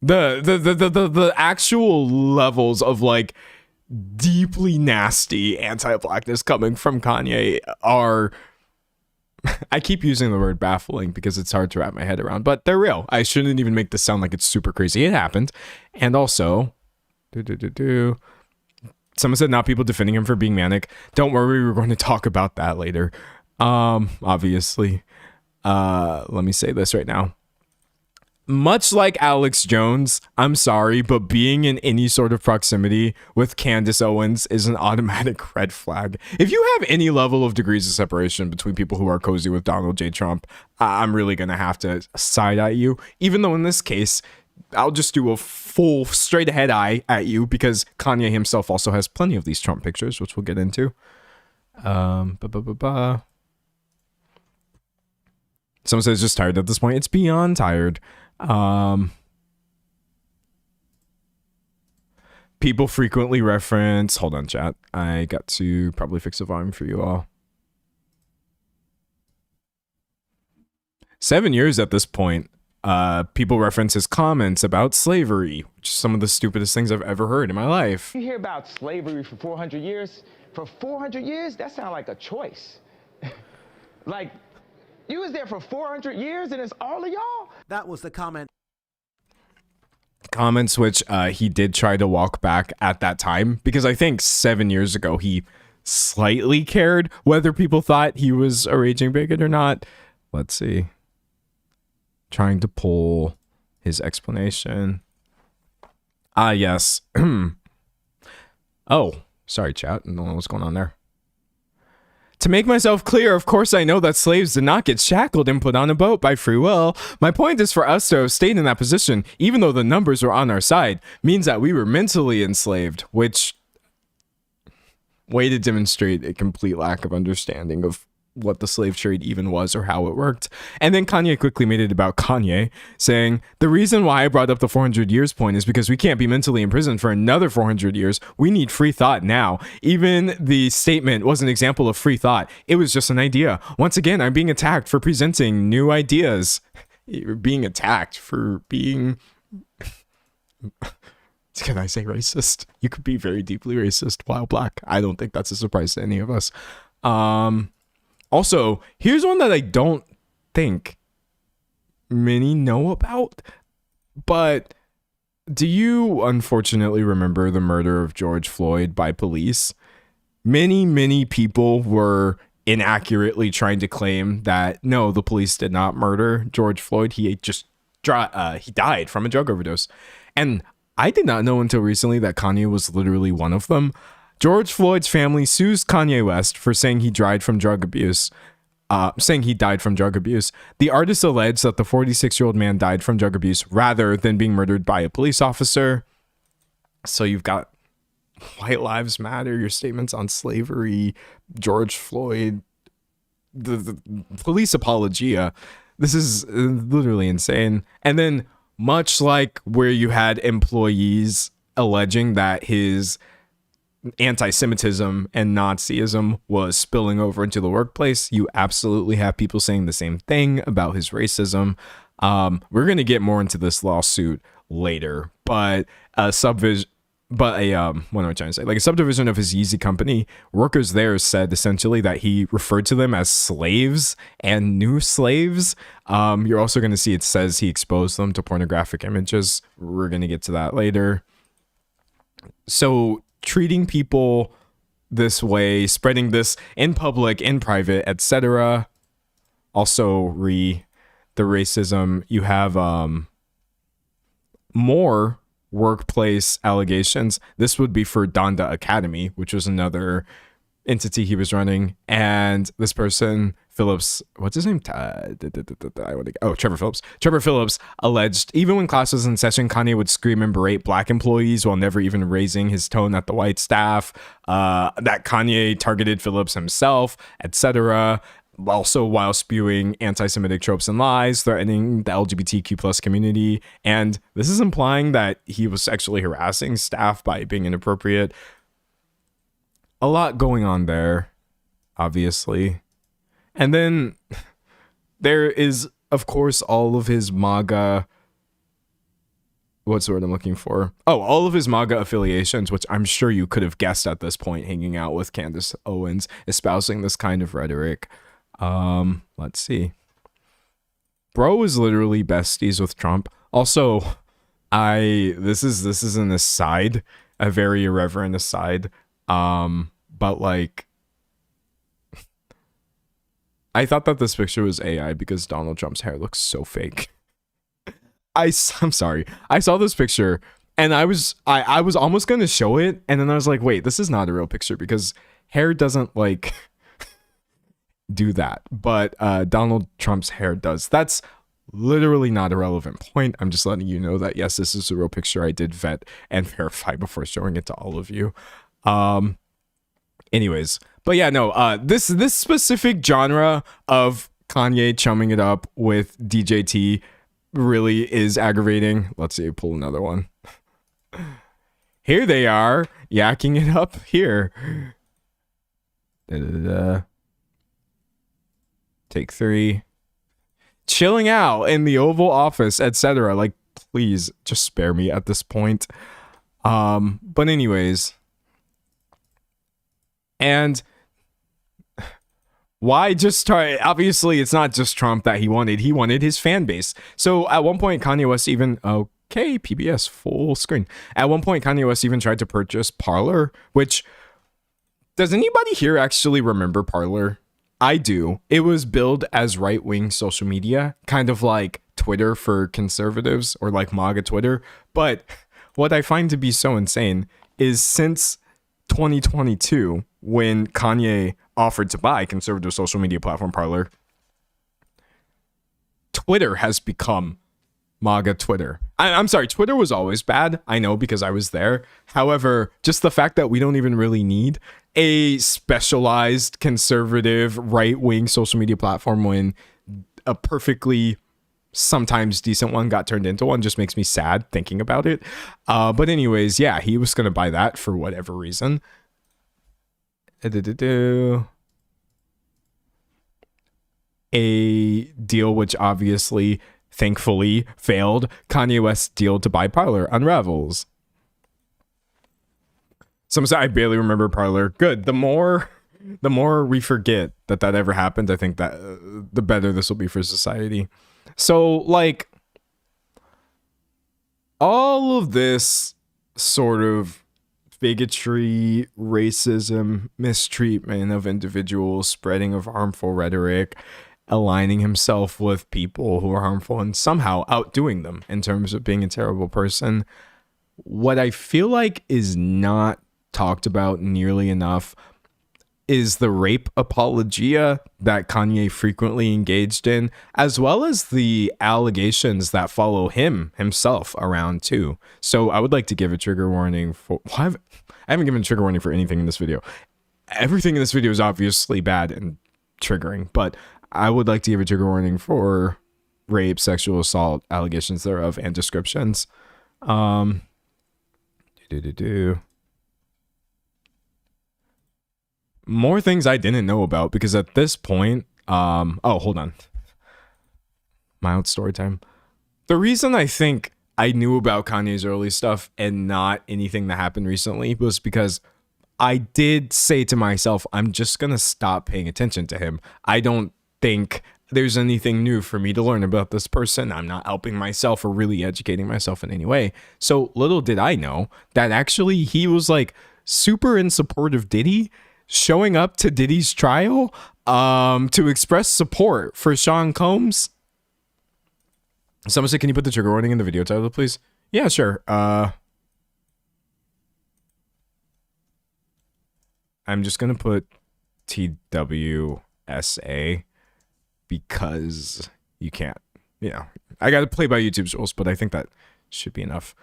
The actual levels of like deeply nasty anti-blackness coming from Kanye are, I keep using the word baffling because it's hard to wrap my head around, but they're real. I shouldn't even make this sound like it's super crazy. It happened. And also, someone said not people defending him for being manic. Don't worry, we're going to talk about that later. Obviously. Let me say this right now. Much like Alex Jones, I'm sorry, but being in any sort of proximity with Candace Owens is an automatic red flag. If you have any level of degrees of separation between people who are cozy with Donald J. Trump, I'm really going to have to side eye you. Even though in this case, I'll just do a full straight ahead eye at you because Kanye himself also has plenty of these Trump pictures, which we'll get into. Someone says just tired at this point. It's beyond tired. People frequently reference, hold on chat, I got to probably fix the volume for you all. 7 years at this point. People reference his comments about slavery, which is some of the stupidest things I've ever heard in my life. You hear about slavery for 400 years? For 400 years, that sounds like a choice. Like, You was there for 400 years and it's all of y'all? That was the comment. Comments which he did try to walk back at that time, because I think 7 years ago he slightly cared whether people thought he was a raging bigot or not. Let's see. Trying to pull his explanation. Yes. Oh, sorry, chat. I don't know what's going on there. To make myself clear, of course I know that slaves did not get shackled and put on a boat by free will. My point is for us to have stayed in that position, even though the numbers were on our side, means that we were mentally enslaved, which way to demonstrate a complete lack of understanding of what the slave trade even was or how it worked. And then Kanye quickly made it about Kanye, saying, the reason why I brought up the 400 years point is because we can't be mentally imprisoned for another 400 years. We need free thought now. Even the statement was an example of free thought. It was just an idea. Once again, I'm being attacked for presenting new ideas. You're being attacked for being... Can I say racist? You could be very deeply racist while black. I don't think that's a surprise to any of us. Also, here's one that I don't think many know about, but do you unfortunately remember the murder of George Floyd by police? Many people were inaccurately trying to claim that, no, the police did not murder George Floyd. He just he died from a drug overdose. And I did not know until recently that Kanye was literally one of them. George Floyd's family sues Kanye West for saying he died from drug abuse. The artist alleged that the 46-year-old man died from drug abuse rather than being murdered by a police officer. So you've got White Lives Matter, your statements on slavery, George Floyd, the police apologia. This is literally insane. And then much like where you had employees alleging that his anti-Semitism and Nazism was spilling over into the workplace, you absolutely have people saying the same thing about his racism. We're going to get more into this lawsuit later, but what am I trying to say? Like a subdivision of his Yeezy company, workers there said essentially that he referred to them as slaves and new slaves. You're also going to see it says he exposed them to pornographic images. We're going to get to that later. So treating people this way, spreading this in public, in private, etc. Also, the racism. You have more workplace allegations. This would be for Donda Academy, which was another entity he was running, and this person Phillips, what's his name? Trevor Phillips. Trevor Phillips alleged even when class was in session, Kanye would scream and berate black employees while never even raising his tone at the white staff. That Kanye targeted Phillips himself, etc. Also, while spewing anti-Semitic tropes and lies, threatening the LGBTQ plus community, and this is implying that he was sexually harassing staff by being inappropriate. A lot going on there, obviously. And then there is, of course, all of his MAGA. What's the word I'm looking for? Oh, all of his MAGA affiliations, which I'm sure you could have guessed at this point, hanging out with Candace Owens, espousing this kind of rhetoric. Let's see. Bro is literally besties with Trump. Also, this is an aside, a very irreverent aside. But like, I thought that this picture was AI because Donald Trump's hair looks so fake. I'm sorry. I saw this picture and I was almost going to show it. And then I was like, wait, this is not a real picture because hair doesn't like do that. But Donald Trump's hair does. That's literally not a relevant point. I'm just letting you know that, yes, this is a real picture. I did vet and verify before showing it to all of you. Anyways, but yeah, no, this specific genre of Kanye chumming it up with DJT really is aggravating. Let's see, pull another one. Here they are, yakking it up here. Take 3. Chilling out in the Oval Office, etc. Like, please, just spare me at this point. But anyways. And Why just try? Obviously, it's not just Trump that he wanted. He wanted his fan base. So at one point, Kanye West even, okay, PBS full screen. At one point, Kanye West even tried to purchase Parler, which, does anybody here actually remember Parler? I do. It was billed as right-wing social media, kind of like Twitter for conservatives, or like MAGA Twitter. But what I find to be so insane is since 2022, when Kanye offered to buy conservative social media platform Parler, Twitter has become MAGA Twitter. I'm sorry, Twitter was always bad. I know, because I was there. However, just the fact that we don't even really need a specialized conservative right-wing social media platform when a perfectly sometimes decent one got turned into one just makes me sad thinking about it. But anyways, yeah, he was going to buy that for whatever reason. A deal which obviously, thankfully, failed. Kanye West's deal to buy Parler unravels. Some say I barely remember Parler. Good. The more we forget that ever happened, I think that the better this will be for society. So, like, all of this sort of bigotry, racism, mistreatment of individuals, spreading of harmful rhetoric, aligning himself with people who are harmful and somehow outdoing them in terms of being a terrible person. What I feel like is not talked about nearly enough is the rape apologia that Kanye frequently engaged in, as well as the allegations that follow himself around too. So I would like to give a trigger warning for, I haven't given a trigger warning for anything in this video. Everything in this video is obviously bad and triggering, but I would like to give a trigger warning for rape, sexual assault, allegations thereof, and descriptions. More things I didn't know about, because at this point, oh, hold on. Mild story time. The reason I think I knew about Kanye's early stuff and not anything that happened recently was because I did say to myself, I'm just going to stop paying attention to him. I don't think there's anything new for me to learn about this person. I'm not helping myself or really educating myself in any way. So little did I know that actually he was like super in support of Diddy, showing up to Diddy's trial to express support for Sean Combs. Someone said, can you put the trigger warning in the video title, please? Yeah, sure. I'm just going to put TWSA because you can't, I got to play by YouTube's rules, but I think that should be enough.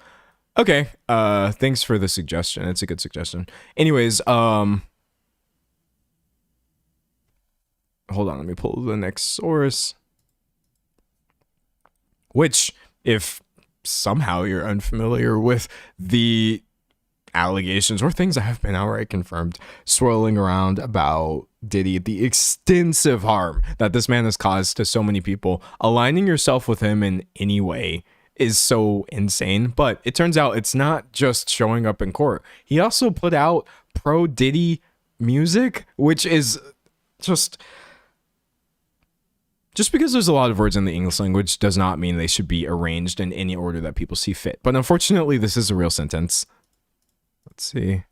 Okay. Thanks for the suggestion. It's a good suggestion. Anyways, hold on, let me pull the next source. Which, if somehow you're unfamiliar with the allegations or things that have been outright confirmed swirling around about Diddy, the extensive harm that this man has caused to so many people, aligning yourself with him in any way is so insane. But it turns out it's not just showing up in court. He also put out pro Diddy music, which is just because there's a lot of words in the English language does not mean they should be arranged in any order that people see fit. But unfortunately, this is a real sentence. Let's see.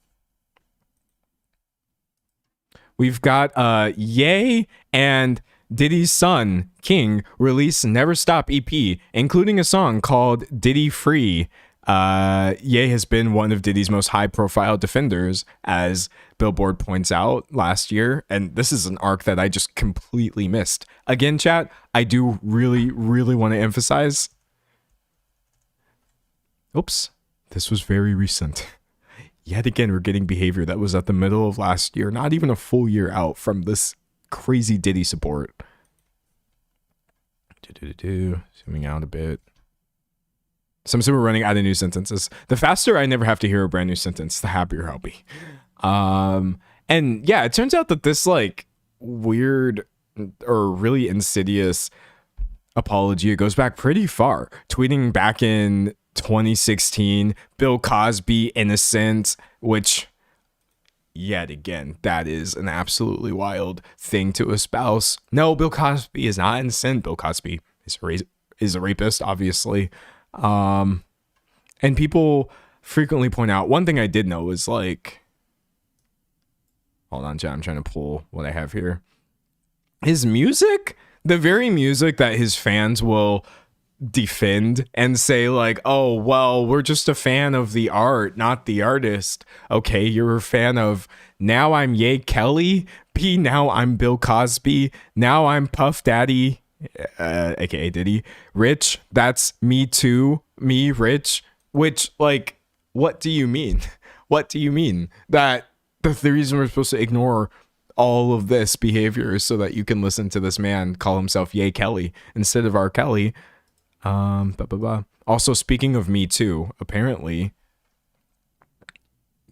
We've got Ye and Diddy's son, King, release Never Stop EP, including a song called Diddy Free. Ye has been one of Diddy's most high-profile defenders, as Billboard points out last year, and this is an arc that I just completely missed. Again, chat, I do really, really want to emphasize. Oops, this was very recent. Yet again, we're getting behavior that was at the middle of last year, not even a full year out from this crazy Diddy support. Zooming out a bit. Some we're running out of new sentences. The faster I never have to hear a brand new sentence, the happier I'll be. And yeah, it turns out that this like weird or really insidious apology goes back pretty far. Tweeting back in 2016, Bill Cosby innocent, which yet again. That is an absolutely wild thing to espouse. No, Bill Cosby is not innocent. Bill Cosby is a rapist, obviously. And people frequently point out, one thing I did know was like, hold on, John, I'm trying to pull what I have here. His music, the very music that his fans will defend and say like, oh, well, we're just a fan of the art, not the artist. Okay, you're a fan of now I'm Ye Kelly, B, now I'm Bill Cosby, now I'm Puff Daddy, aka Diddy, Rich, that's me too, me, Rich, which, like, what do you mean? What do you mean? That the reason we're supposed to ignore all of this behavior is so that you can listen to this man call himself Ye Kelly instead of R. Kelly. Blah, blah, blah. Also, speaking of Me Too, apparently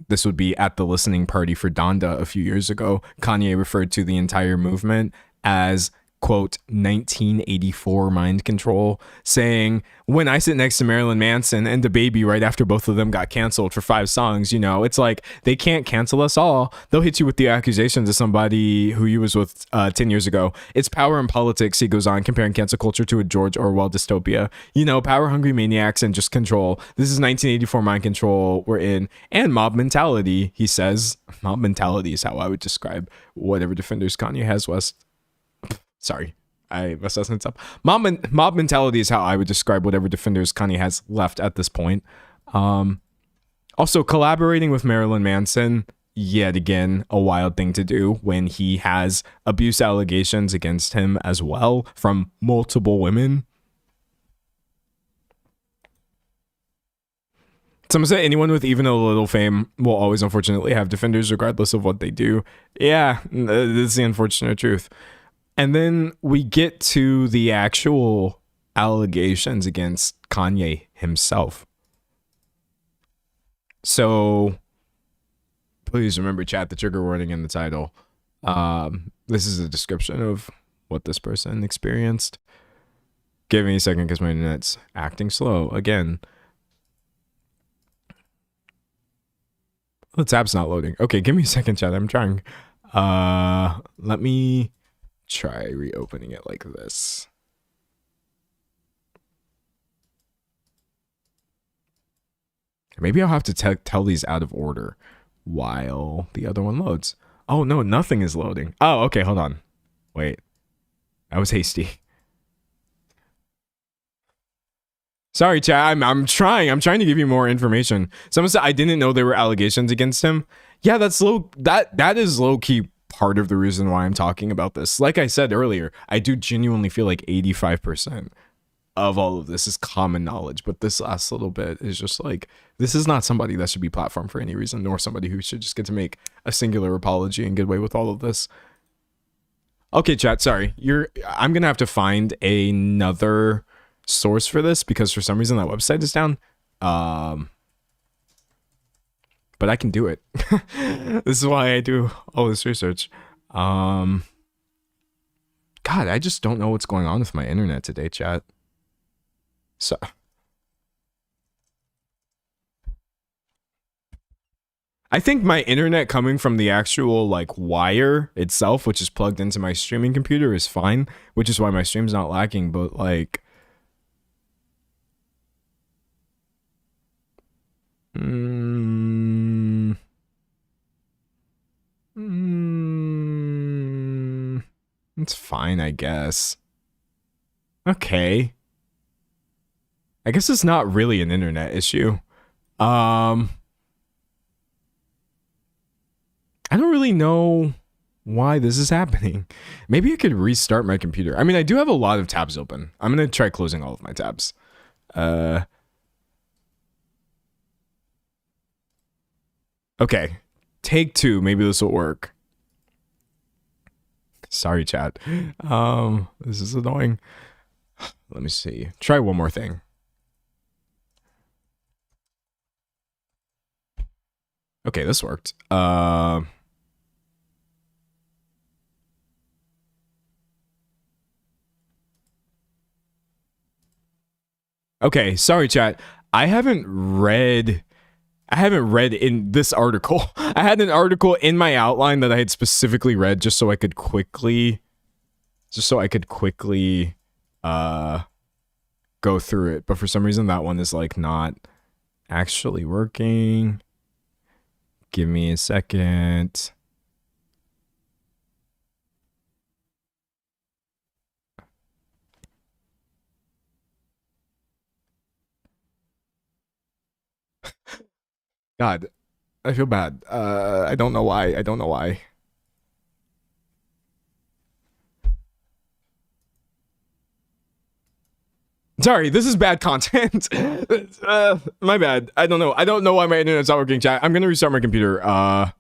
this would be at the listening party for Donda a few years ago. Kanye referred to the entire movement as, quote, 1984 mind control, saying, when I sit next to Marilyn Manson and DaBaby right after both of them got canceled for 5 songs, you know, it's like, they can't cancel us all. They'll hit you with the accusations of somebody who you was with 10 years ago. It's power and politics, he goes on, comparing cancel culture to a George Orwell dystopia. You know, power-hungry maniacs and just control. This is 1984 mind control we're in. And mob mentality, he says. Mob mentality is how I would describe whatever defenders Kanye has, West. Sorry, I messed that sentence up. Mob mentality is how I would describe whatever defenders Kanye has left at this point. Also, collaborating with Marilyn Manson, yet again, a wild thing to do when he has abuse allegations against him as well from multiple women. Someone said anyone with even a little fame will always unfortunately have defenders regardless of what they do. Yeah, this is the unfortunate truth. And then we get to the actual allegations against Kanye himself. So please remember, chat, the trigger warning in the title. This is a description of what this person experienced. Give me a second because my internet's acting slow again. The tab's not loading. Okay, give me a second, chat. I'm trying. Let me try reopening it like this. Maybe I'll have to tell these out of order while the other one loads. Oh no, nothing is loading. Oh, okay, hold on. Wait. I was hasty. Sorry, chat. I'm trying to give you more information. Someone said I didn't know there were allegations against him. Yeah, that's low. That is low key part of the reason why I'm talking about this. Like I said earlier, I do genuinely feel like 85% of all of this is common knowledge, but this last little bit is just like, this is not somebody that should be platformed for any reason, nor somebody who should just get to make a singular apology and get away with all of this. Okay, chat, sorry. I'm gonna have to find another source for this because for some reason that website is down. But I can do it. This is why I do all this research. God, I just don't know what's going on with my internet today, chat. So I think my internet coming from the actual like wire itself, which is plugged into my streaming computer, is fine, which is why my stream's not lacking, but like it's fine, I guess. Okay. I guess it's not really an internet issue. I don't really know why this is happening. Maybe I could restart my computer. I mean, I do have a lot of tabs open. I'm going to try closing all of my tabs. Okay. Take 2. Maybe this will work. Sorry, chat. This is annoying. Let me see. Try one more thing. Okay, this worked. Okay, sorry, chat. I haven't read I haven't read in this article. I had an article in my outline that I had specifically read just so I could quickly go through it. But for some reason that one is like not actually working. Give me a second. God, I feel bad. I don't know why. I don't know why. Sorry, this is bad content. My bad. I don't know. I don't know why my internet's not working, chat. I'm gonna restart my computer.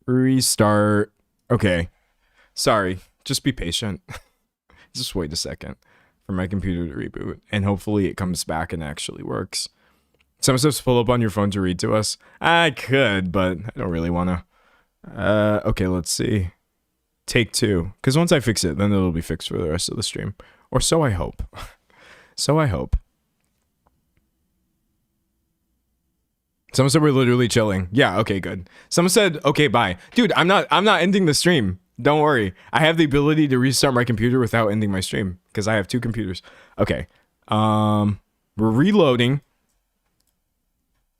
Restart. Okay. Sorry. Just be patient. Just wait a second for my computer to reboot, and hopefully it comes back and actually works. Someone says pull up on your phone to read to us. I could, but I don't really want to. Okay, let's see. Take 2. Because once I fix it, then it'll be fixed for the rest of the stream. Or so I hope. So I hope. Someone said we're literally chilling. Yeah, okay, good. Someone said, okay, bye. Dude, I'm not ending the stream. Don't worry. I have the ability to restart my computer without ending my stream. Because I have 2 computers. Okay. We're reloading.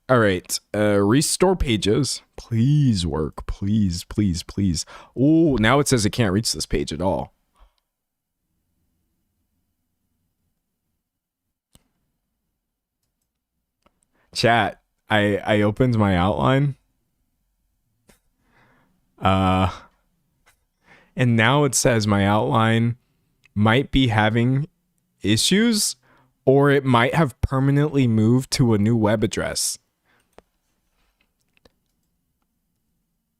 All right, restore pages. Please work, please, please, please. Oh, now it says it can't reach this page at all. Chat, I opened my outline. And now it says my outline might be having issues, or it might have permanently moved to a new web address.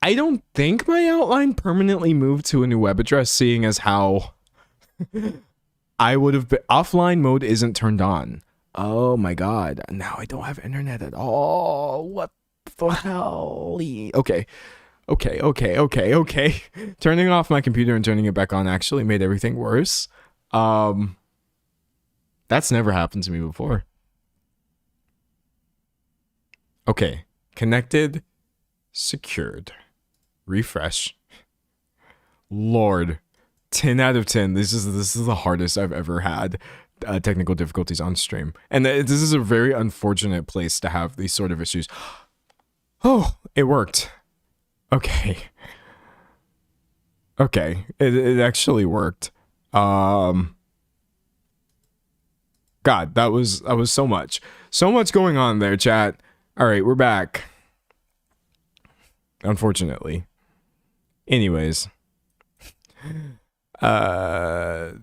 I don't think my outline permanently moved to a new web address, seeing as how I would have been offline mode isn't turned on. Oh my god. Now I don't have internet at all. What the hell? Okay. Okay. Turning off my computer and turning it back on actually made everything worse. That's never happened to me before. Okay. Connected. Secured. Refresh. Lord, 10 out of 10. This is the hardest I've ever had technical difficulties on stream, and this is a very unfortunate place to have these sort of issues. Oh, it worked. Okay, it actually worked. God, that was so much going on there, chat. All right, we're back. Unfortunately. Anyways, if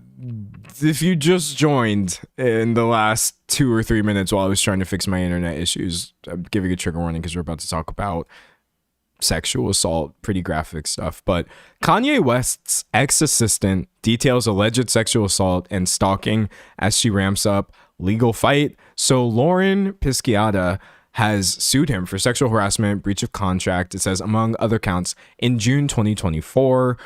you just joined in the last 2 or 3 minutes while I was trying to fix my internet issues, I'm giving a trigger warning because we're about to talk about sexual assault, pretty graphic stuff. But Kanye West's ex-assistant details alleged sexual assault and stalking as she ramps up legal fight. So Lauren Pisciata has sued him for sexual harassment, breach of contract, it says, among other counts, in June 2024,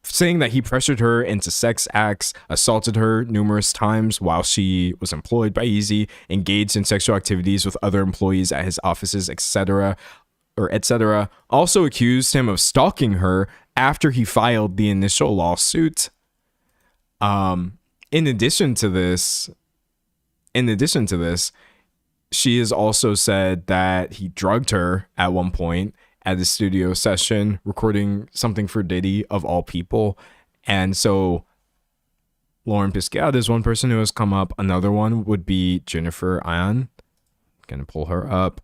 saying that he pressured her into sex acts, assaulted her numerous times while she was employed by Easy, engaged in sexual activities with other employees at his offices, etc. Also accused him of stalking her after he filed the initial lawsuit. In addition to this, she has also said that he drugged her at one point at the studio session, recording something for Diddy, of all people. And so Lauren Pisciata is one person who has come up. Another one would be Jennifer Ion. Gonna pull her up.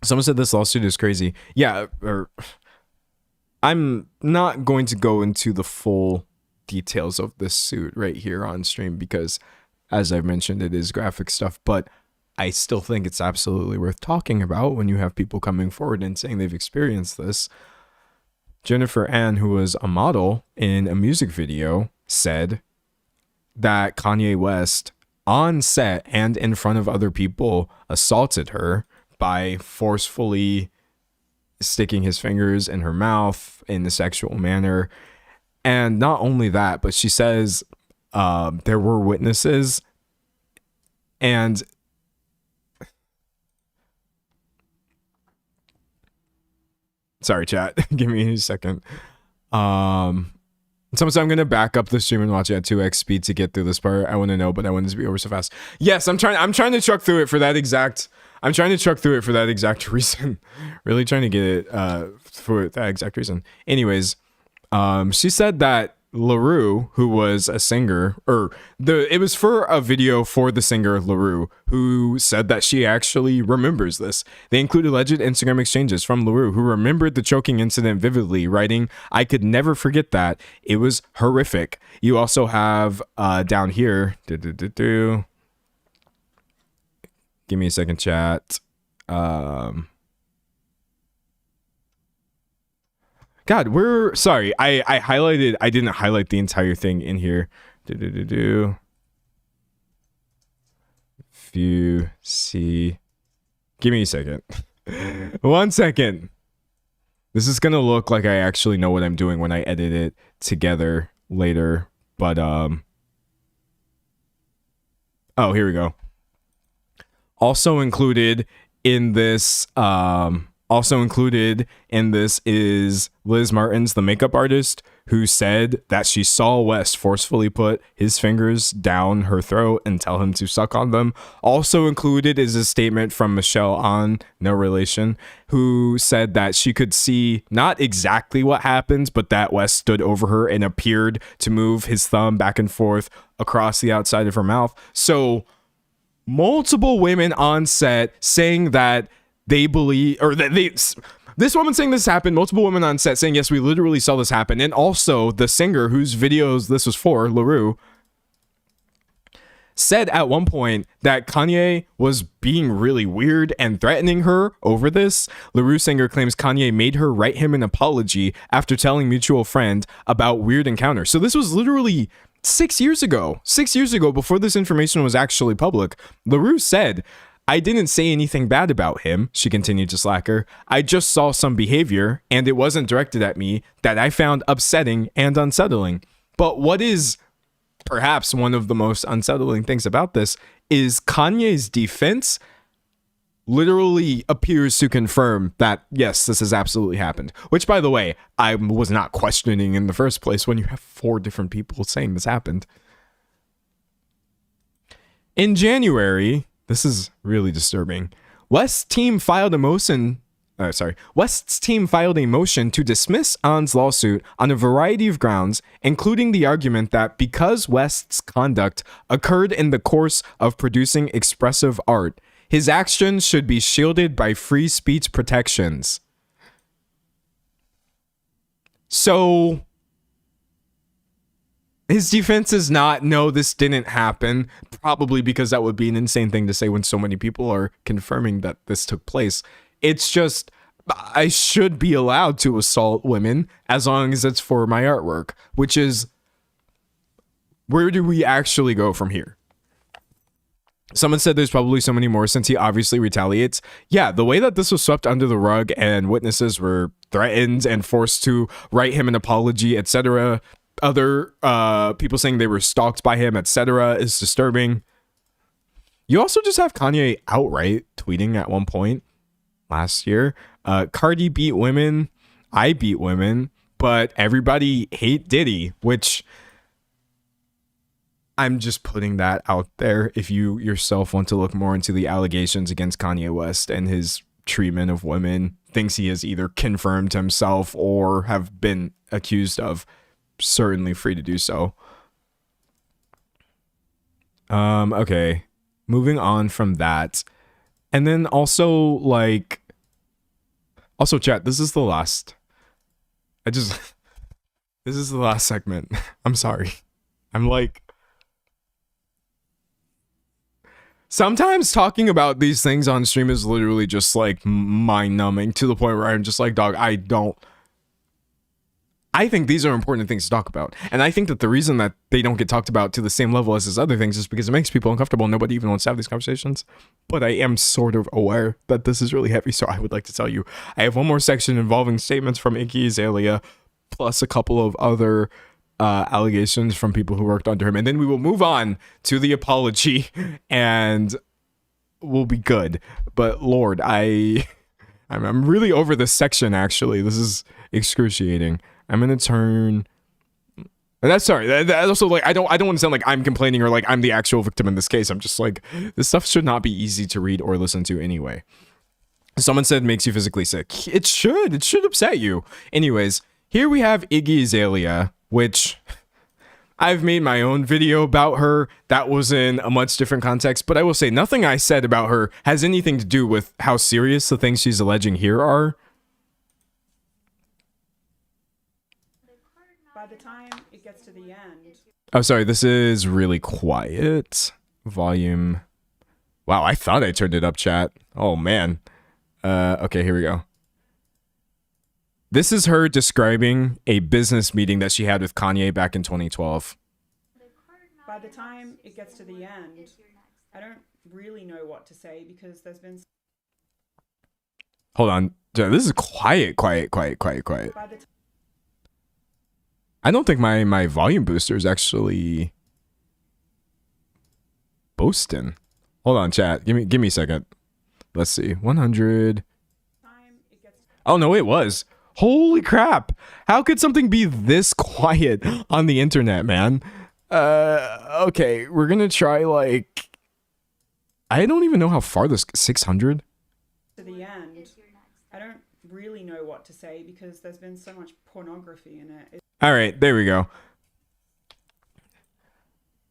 Someone said this lawsuit is crazy. Yeah, I'm not going to go into the full details of this suit right here on stream because, as I've mentioned, it is graphic stuff, but I still think it's absolutely worth talking about when you have people coming forward and saying they've experienced this. Jennifer Ann, who was a model in a music video, said that Kanye West, on set and in front of other people, assaulted her by forcefully sticking his fingers in her mouth in a sexual manner. And not only that, but she says there were witnesses, and Sorry, chat. Give me a second. Someone said I'm gonna back up the stream and watch it at 2x speed to get through this part. I want to know, but I want this to be over so fast. Yes, I'm trying to truck through it for that exact. I'm trying to truck through it for that exact reason. Really trying to get it for that exact reason. Anyways, she said that LaRue, who was a singer, it was for a video for the singer LaRue, who said that she actually remembers this. They include alleged Instagram exchanges from LaRue, who remembered the choking incident vividly, writing, "I could never forget that. It was horrific." You also have down here, give me a second, chat. God, we're sorry. I highlighted. I didn't highlight the entire thing in here. If you see, give me a second. 1 second. This is gonna look like I actually know what I'm doing when I edit it together later. But oh, here we go. Also included in this is Liz Martins, the makeup artist, who said that she saw West forcefully put his fingers down her throat and tell him to suck on them. Also included is a statement from Michelle On, no relation, who said that she could see not exactly what happens, but that West stood over her and appeared to move his thumb back and forth across the outside of her mouth. So multiple women on set saying that they believe, or that this woman saying this happened, multiple women on set saying, yes, we literally saw this happen. And also the singer whose videos this was for, LaRue, said at one point that Kanye was being really weird and threatening her over this. LaRue singer claims Kanye made her write him an apology after telling mutual friend about weird encounter. So this was literally 6 years ago. 6 years ago, before this information was actually public. LaRue said, "I didn't say anything bad about him," she continued to slacker. "I just saw some behavior, and it wasn't directed at me, that I found upsetting and unsettling." But what is perhaps one of the most unsettling things about this is Kanye's defense literally appears to confirm that, yes, this has absolutely happened. Which, by the way, I was not questioning in the first place when you have 4 different people saying this happened. In January, this is really disturbing, West's team filed a motion to dismiss On's lawsuit on a variety of grounds, including the argument that because West's conduct occurred in the course of producing expressive art, his actions should be shielded by free speech protections. So his defense is not, no, this didn't happen, probably because that would be an insane thing to say when so many people are confirming that this took place. It's just, I should be allowed to assault women as long as it's for my artwork, which is, where do we actually go from here? Someone said there's probably so many more since he obviously retaliates. Yeah, the way that this was swept under the rug and witnesses were threatened and forced to write him an apology, etc., other people saying they were stalked by him, etc., is disturbing. You also just have Kanye outright tweeting at one point last year, Cardi beat women, I beat women, but everybody hate Diddy, which I'm just putting that out there. If you yourself want to look more into the allegations against Kanye West and his treatment of women, things he has either confirmed himself or have been accused of, certainly free to do so. Okay, moving on from that, and then also chat, this is the last segment. I'm sorry. Sometimes talking about these things on stream is literally just like mind numbing to the point where I'm just like, dog, I think these are important things to talk about. And I think that the reason that they don't get talked about to the same level as his other things is because it makes people uncomfortable and nobody even wants to have these conversations. But I am sort of aware that this is really heavy, so I would like to tell you. I have one more section involving statements from Iggy Azalea, plus a couple of other allegations from people who worked under him. And then we will move on to the apology and we'll be good. But Lord, I'm I'm really over this section, actually. This is excruciating. I'm gonna turn... That's sorry. That also, like, I don't want to sound like I'm complaining or like I'm the actual victim in this case. I'm just like, this stuff should not be easy to read or listen to anyway. Someone said makes you physically sick. It should upset you. Anyways, here we have Iggy Azalea, which I've made my own video about her. That was in a much different context, but I will say nothing I said about her has anything to do with how serious the things she's alleging here are. By the time it gets to the end. Oh, sorry, this is really quiet. Volume. Wow, I thought I turned it up, chat. Oh, man. Okay, here we go. This is her describing a business meeting that she had with Kanye back in 2012. By the time it gets to the end, I don't really know what to say because there's been... Hold on. This is quiet. By the I don't think my volume booster is actually boosting. Hold on, chat. Give me a second. Let's see. 100. Oh no, it was. Holy crap. How could something be this quiet on the internet, man? Okay, we're going to try like I don't even know how far this 600 to the end. I don't really know what to say because there's been so much pornography in it. All right, there we go.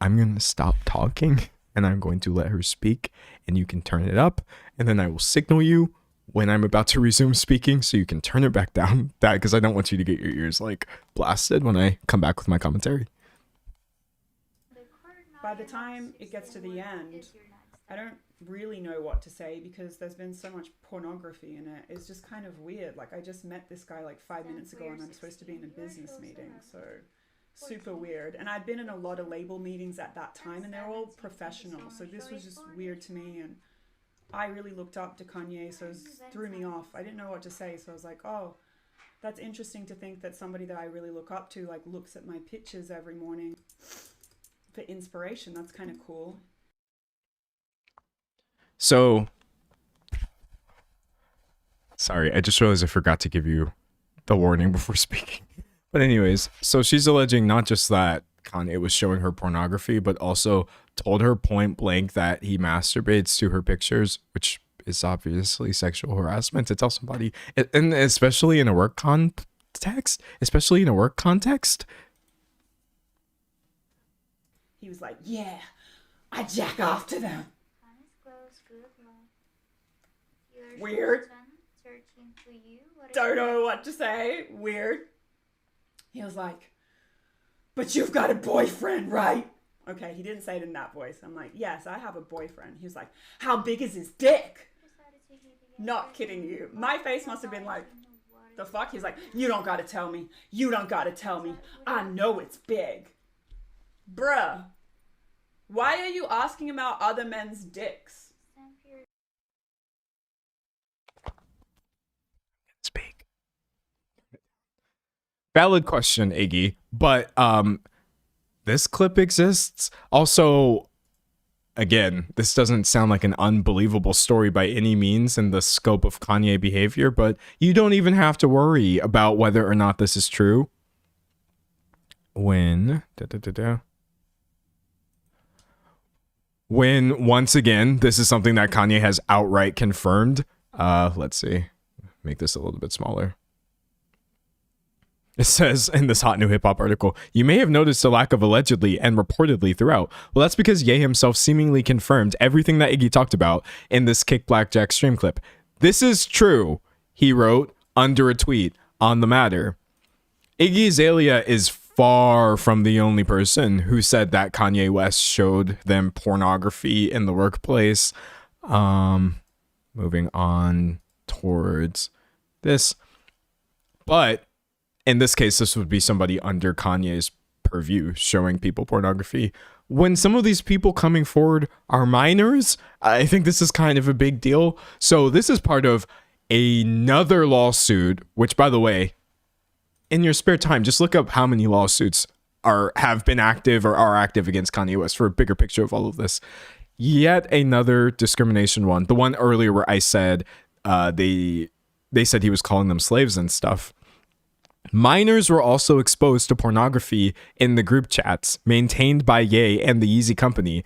I'm going to stop talking and I'm going to let her speak and you can turn it up and then I will signal you when I'm about to resume speaking so you can turn it back down. That because I don't want you to get your ears like blasted when I come back with my commentary. By the time it gets to the end, I don't really know what to say because there's been so much pornography in it. It's just kind of weird. Like I just met this guy like 5 minutes ago and I'm supposed to be in a business meeting. So super weird. And I'd been in a lot of label meetings at that time and they're all professional. So this was just weird to me and I really looked up to Kanye, so it threw me off. I didn't know what to say. So I was like, oh, that's interesting to think that somebody that I really look up to like looks at my pictures every morning for inspiration. That's kind of cool. So, sorry, I just realized I forgot to give you the warning before speaking. But anyways, so she's alleging not just that Kanye was showing her pornography, but also told her point blank that he masturbates to her pictures, which is obviously sexual harassment to tell somebody, and especially in a work context, He was like, yeah, I jack off to them. Weird. Don't know what to say. Weird. He was like, but you've got a boyfriend, right? Okay, he didn't say it in that voice. I'm like, yes, I have a boyfriend. He was like, how big is his dick? Not kidding you. My face must have been like, the fuck? He's like, you don't gotta tell me. You don't gotta tell me. I know it's big. Bruh. Why are you asking about other men's dicks? Speak. Valid question, Iggy, but this clip exists. Also, again, this doesn't sound like an unbelievable story by any means in the scope of Kanye behavior, but you don't even have to worry about whether or not this is true. When once again, this is something that Kanye has outright confirmed. Let's see. Make this a little bit smaller. It says in this hot new hip hop article, you may have noticed a lack of allegedly and reportedly throughout. Well, that's because Ye himself seemingly confirmed everything that Iggy talked about in this Kick Blackjack stream clip. This is true, he wrote under a tweet on the matter. Iggy Azalea is far from the only person who said that Kanye West showed them pornography in the workplace. Moving on towards this. But in this case, this would be somebody under Kanye's purview showing people pornography. When some of these people coming forward are minors, I think this is kind of a big deal. So this is part of another lawsuit, which, by the way, in your spare time, just look up how many lawsuits have been active or are active against Kanye West for a bigger picture of all of this. Yet another discrimination one. The one earlier where I said they they said he was calling them slaves and stuff. Minors were also exposed to pornography in the group chats maintained by Ye and the Yeezy Company,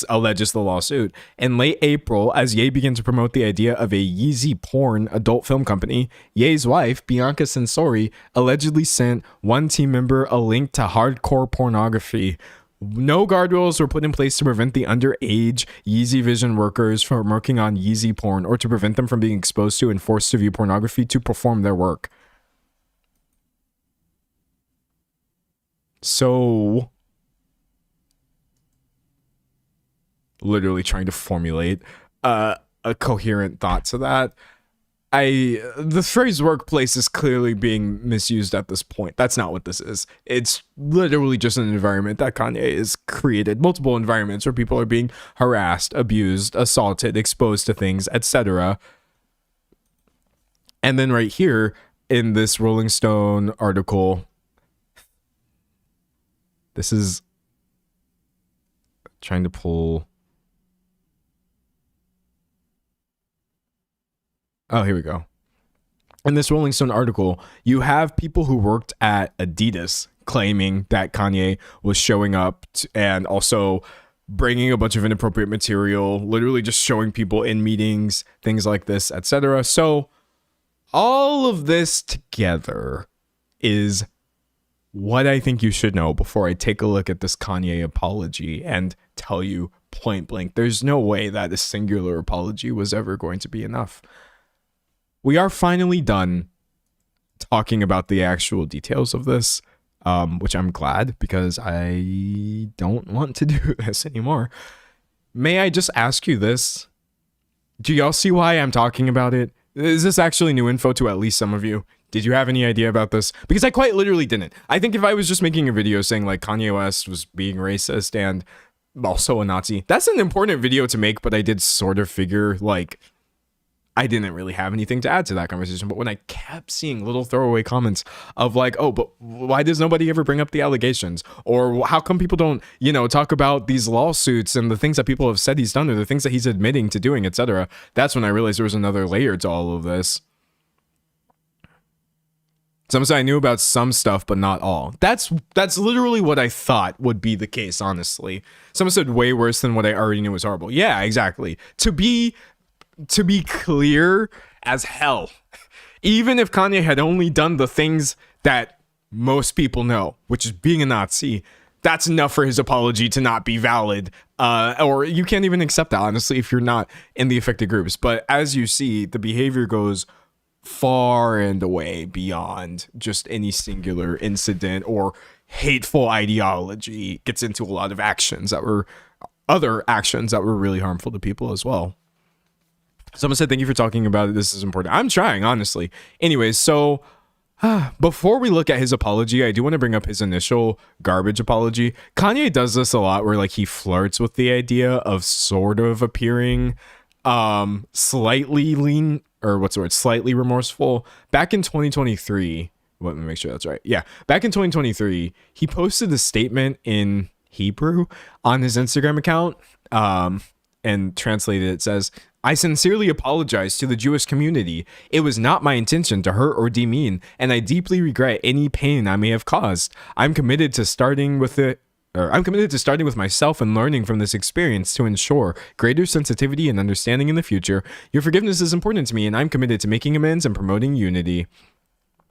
alleges the lawsuit. In late April, as Ye began to promote the idea of a Yeezy porn adult film company, Ye's wife, Bianca Sensori, allegedly sent one team member a link to hardcore pornography. No guardrails were put in place to prevent the underage Yeezy Vision workers from working on Yeezy porn or to prevent them from being exposed to and forced to view pornography to perform their work. So, literally trying to formulate a coherent thought to that. The phrase workplace is clearly being misused at this point. That's not what this is. It's literally just an environment that Kanye has created. Multiple environments where people are being harassed, abused, assaulted, exposed to things, etc. And then right here in this Rolling Stone article, this is trying to pull. Oh, here we go. In this Rolling Stone article, you have people who worked at Adidas claiming that Kanye was showing up and also bringing a bunch of inappropriate material, literally just showing people in meetings, things like this, etc. So all of this together is what I think you should know before I take a look at this Kanye apology and tell you point blank, there's no way that a singular apology was ever going to be enough. We are finally done talking about the actual details of this, which I'm glad because I don't want to do this anymore. May I just ask you this? Do y'all see why I'm talking about it? Is this actually new info to at least some of you? Did you have any idea about this? Because I quite literally didn't. I think if I was just making a video saying like Kanye West was being racist and also a Nazi, that's an important video to make, but I did sort of figure like I didn't really have anything to add to that conversation. But when I kept seeing little throwaway comments of like, oh, but why does nobody ever bring up the allegations? Or how come people don't, talk about these lawsuits and the things that people have said he's done or the things that he's admitting to doing, etc. That's when I realized there was another layer to all of this. Some say I knew about some stuff, but not all. That's literally what I thought would be the case, honestly. Someone said way worse than what I already knew was horrible. Yeah, exactly. To be clear as hell, even if Kanye had only done the things that most people know, which is being a Nazi, that's enough for his apology to not be valid. Or you can't even accept that, honestly, if you're not in the affected groups. But as you see, the behavior goes far and away beyond just any singular incident or hateful ideology. Gets into a lot of other actions that were really harmful to people as well. Someone said, thank you for talking about it. This is important. I'm trying, honestly. Anyways, so before we look at his apology, I do want to bring up his initial garbage apology. Kanye does this a lot where like he flirts with the idea of sort of appearing slightly slightly remorseful. Back in 2023, let me make sure that's right. Yeah, back in 2023, he posted a statement in Hebrew on his Instagram account, and translated it says, I sincerely apologize to the Jewish community. It was not my intention to hurt or demean, and I deeply regret any pain I may have caused. I'm committed to starting with myself and learning from this experience to ensure greater sensitivity and understanding in the future. Your forgiveness is important to me, and I'm committed to making amends and promoting unity.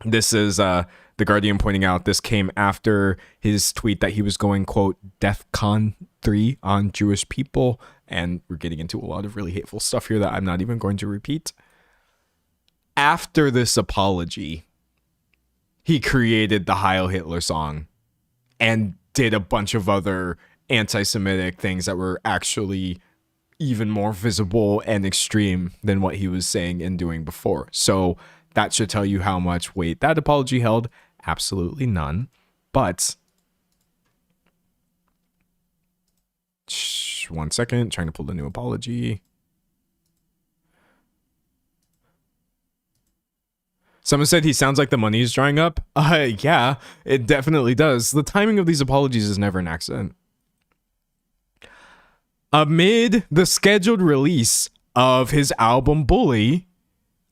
This is The Guardian pointing out this came after his tweet that he was going, quote, DEFCON 3 on Jewish people. And we're getting into a lot of really hateful stuff here that I'm not even going to repeat. After this apology, he created the Heil Hitler song and did a bunch of other anti-Semitic things that were actually even more visible and extreme than what he was saying and doing before. So that should tell you how much weight that apology held. Absolutely none. But 1 second, trying to pull the new apology. Someone said he sounds like the money is drying up. Yeah, it definitely does. The timing of these apologies is never an accident. Amid the scheduled release of his album Bully,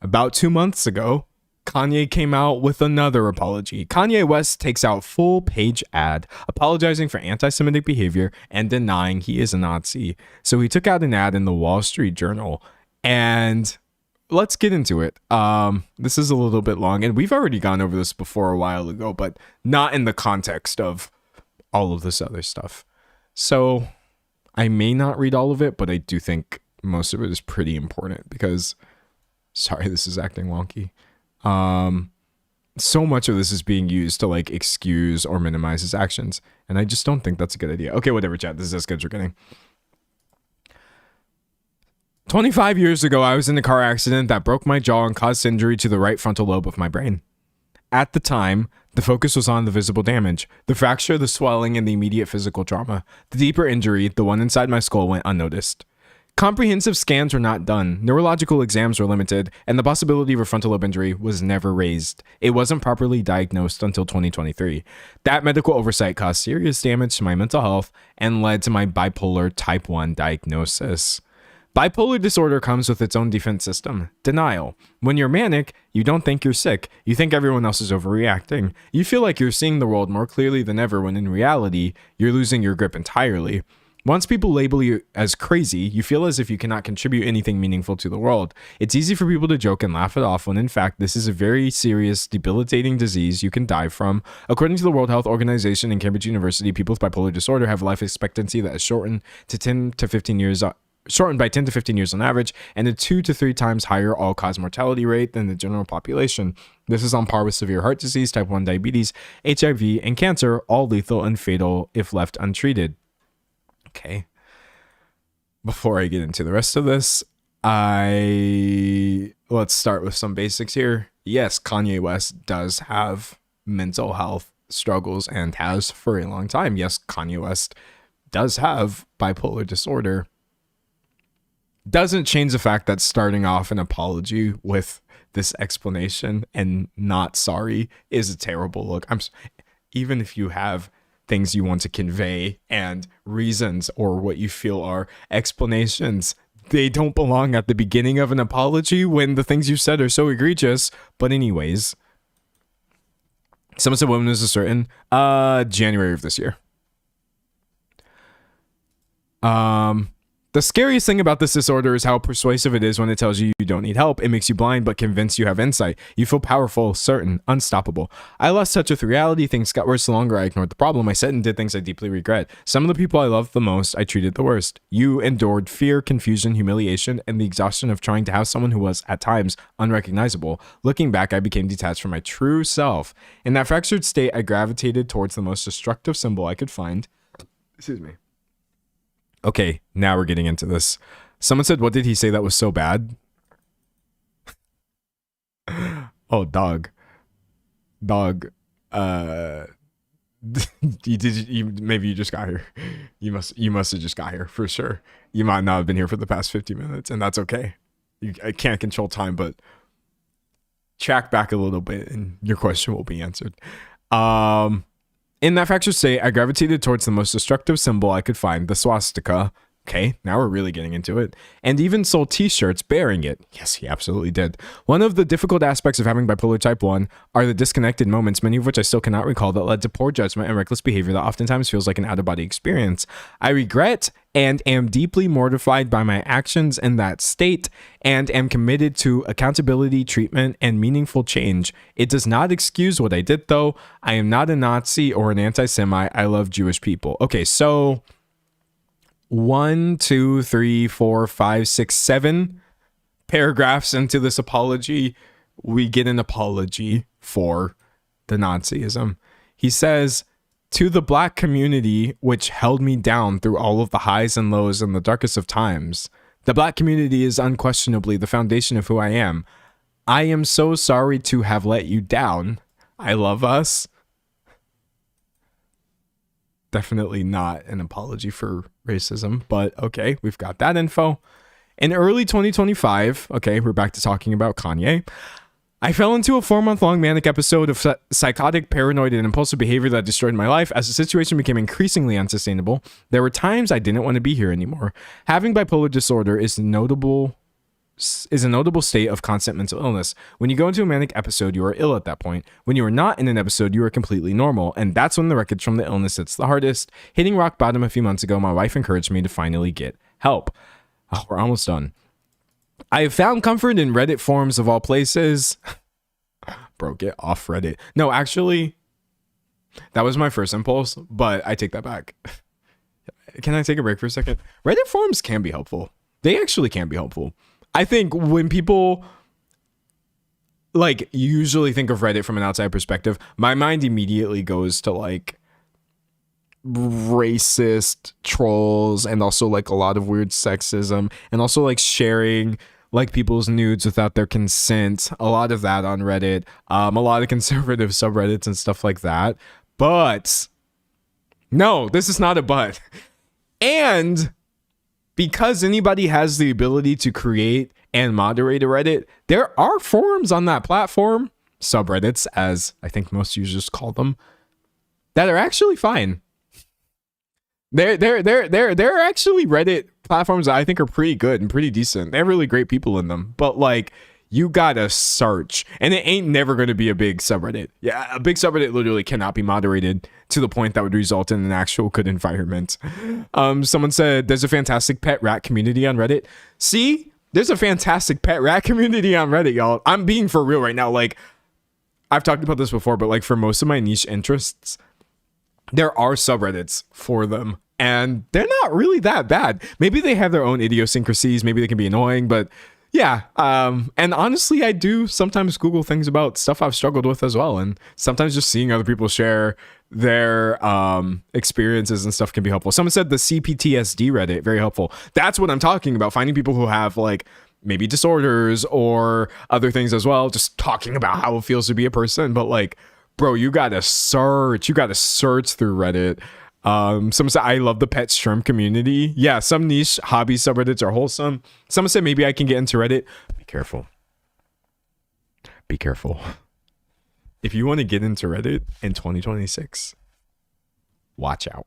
About 2 months ago, Kanye came out with another apology. Kanye West takes out full-page ad apologizing for anti-Semitic behavior and denying he is a Nazi. So he took out an ad in the Wall Street Journal, and let's get into it. This is a little bit long, and we've already gone over this before a while ago, but not in the context of all of this other stuff. So I may not read all of it, but I do think most of it is pretty important because, sorry, this is acting wonky. So much of this is being used to like excuse or minimize his actions, and I just don't think that's a good idea. Okay, whatever, chat. This is as good as we're getting. 25 years ago, I was in a car accident that broke my jaw and caused injury to the right frontal lobe of my brain. At the time, the focus was on the visible damage, the fracture, the swelling, and the immediate physical trauma. The deeper injury, the one inside my skull, went unnoticed. Comprehensive scans were not done, neurological exams were limited, and the possibility of a frontal lobe injury was never raised. It wasn't properly diagnosed until 2023. That medical oversight caused serious damage to my mental health and led to my bipolar type 1 diagnosis. Bipolar disorder comes with its own defense system, denial. When you're manic, you don't think you're sick. You think everyone else is overreacting. You feel like you're seeing the world more clearly than ever when in reality, you're losing your grip entirely. Once people label you as crazy, you feel as if you cannot contribute anything meaningful to the world. It's easy for people to joke and laugh it off when in fact this is a very serious, debilitating disease you can die from. According to the World Health Organization and Cambridge University, people with bipolar disorder have life expectancy that is shortened by 10 to 15 years on average, and a 2 to 3 times higher all-cause mortality rate than the general population. This is on par with severe heart disease, type 1 diabetes, HIV, and cancer, all lethal and fatal if left untreated. Okay. Before I get into the rest of this, let's start with some basics here. Yes, Kanye West does have mental health struggles and has for a long time. Yes, Kanye West does have bipolar disorder. Doesn't change the fact that starting off an apology with this explanation and not sorry is a terrible look. Even if you have things you want to convey and reasons or what you feel are explanations, they don't belong at the beginning of an apology when the things you said are so egregious. But anyways, someone said when was this certain? January of this year. The scariest thing about this disorder is how persuasive it is when it tells you you don't need help. It makes you blind, but convinced you have insight. You feel powerful, certain, unstoppable. I lost touch with reality. Things got worse the longer I ignored the problem. I said and did things I deeply regret. Some of the people I loved the most, I treated the worst. You endured fear, confusion, humiliation, and the exhaustion of trying to have someone who was, at times, unrecognizable. Looking back, I became detached from my true self. In that fractured state, I gravitated towards the most destructive symbol I could find. Excuse me. Okay, now we're getting into this. Someone said, what did he say that was so bad? Oh, dog. Maybe you just got here. You must have just got here for sure. You might not have been here for the past 50 minutes, and that's okay. I can't control time, but track back a little bit and your question will be answered. In that fractured state, I gravitated towards the most destructive symbol I could find, the swastika. Okay, now we're really getting into it. And even sold t-shirts bearing it. Yes, he absolutely did. One of the difficult aspects of having bipolar type 1 are the disconnected moments, many of which I still cannot recall, that led to poor judgment and reckless behavior that oftentimes feels like an out-of-body experience. I regret and am deeply mortified by my actions in that state and am committed to accountability, treatment, and meaningful change. It does not excuse what I did, though. I am not a Nazi or an anti-Semite. I love Jewish people. Okay, so 1, 2, 3, 4, 5, 6, 7 paragraphs into this apology, we get an apology for the Nazism. He says, to the black community, which held me down through all of the highs and lows and the darkest of times, the black community is unquestionably the foundation of who I am. I am so sorry to have let you down. I love us. Definitely not an apology for racism, but okay, we've got that info. In early 2025, okay, we're back to talking about Kanye. I fell into a 4-month-long manic episode of psychotic, paranoid, and impulsive behavior that destroyed my life. As the situation became increasingly unsustainable, there were times I didn't want to be here anymore. Having bipolar disorder is notable is a notable state of constant mental illness. When you go into a manic episode, you are ill at that point. When you are not in an episode, you are completely normal. And that's when the wreckage from the illness hits the hardest. Hitting rock bottom a few months ago, my wife encouraged me to finally get help. Oh, we're almost done. I have found comfort in Reddit forums of all places. Bro, get off Reddit. No, actually, that was my first impulse, but I take that back. Can I take a break for a second? Reddit forums can be helpful. They actually can be helpful. I think when people like usually think of Reddit from an outside perspective, my mind immediately goes to like racist trolls and also like a lot of weird sexism and also like sharing like people's nudes without their consent. A lot of that on Reddit. A lot of conservative subreddits and stuff like that. But no, this is not a but. And because anybody has the ability to create and moderate a Reddit, there are forums on that platform, subreddits, as I think most users call them, that are actually fine. They're actually Reddit platforms that I think are pretty good and pretty decent. They have really great people in them, but like you gotta search, and it ain't never going to be a big subreddit. Yeah, a big subreddit literally cannot be moderated to the point that would result in an actual good environment. Someone said there's a fantastic pet rat community on Reddit. See, there's a fantastic pet rat community on Reddit, y'all. I'm being for real right now. Like, I've talked about this before, but like for most of my niche interests, there are subreddits for them, and they're not really that bad. Maybe they have their own idiosyncrasies. Maybe they can be annoying, but yeah. And honestly, I do sometimes Google things about stuff I've struggled with as well. And sometimes just seeing other people share their experiences and stuff can be helpful. Someone said the CPTSD Reddit, very helpful. That's what I'm talking about. Finding people who have like maybe disorders or other things as well. Just talking about how it feels to be a person. But like, bro, you gotta search through Reddit. Someone said, I love the pet shrimp community. Yeah, some niche hobby subreddits are wholesome. Someone said, maybe I can get into Reddit. Be careful. Be careful. If you want to get into Reddit in 2026, watch out.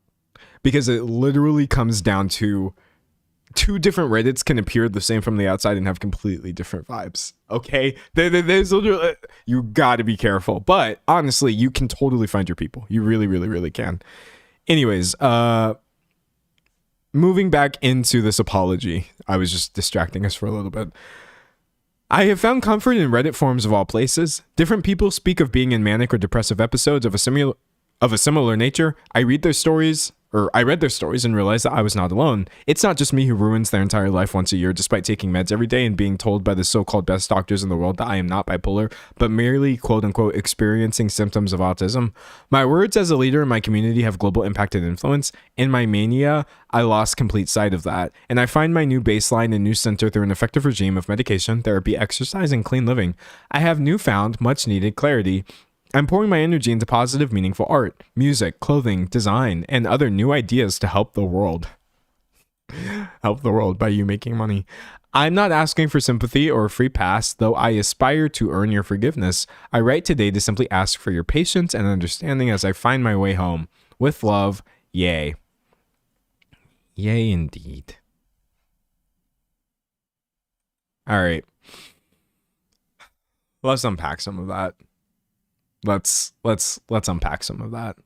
Because it literally comes down to two different Reddits can appear the same from the outside and have completely different vibes. Okay? There's literally, you gotta be careful. But honestly, you can totally find your people. You really, really, really can. Anyways, moving back into this apology, I was just distracting us for a little bit. I have found comfort in Reddit forums of all places. Different people speak of being in manic or depressive episodes of a similar nature. I read their stories, I read their stories and realized that I was not alone. It's not just me who ruins their entire life once a year despite taking meds every day and being told by the so-called best doctors in the world that I am not bipolar, but merely quote-unquote experiencing symptoms of autism. My words as a leader in my community have global impact and influence. In my mania, I lost complete sight of that, and I find my new baseline and new center through an effective regime of medication, therapy, exercise, and clean living. I have newfound, much-needed clarity. I'm pouring my energy into positive, meaningful art, music, clothing, design, and other new ideas to help the world. Help the world by you making money. I'm not asking for sympathy or a free pass, though I aspire to earn your forgiveness. I write today to simply ask for your patience and understanding as I find my way home. With love, yay. Yay indeed. All right. Let's unpack some of that. Let's unpack some of that.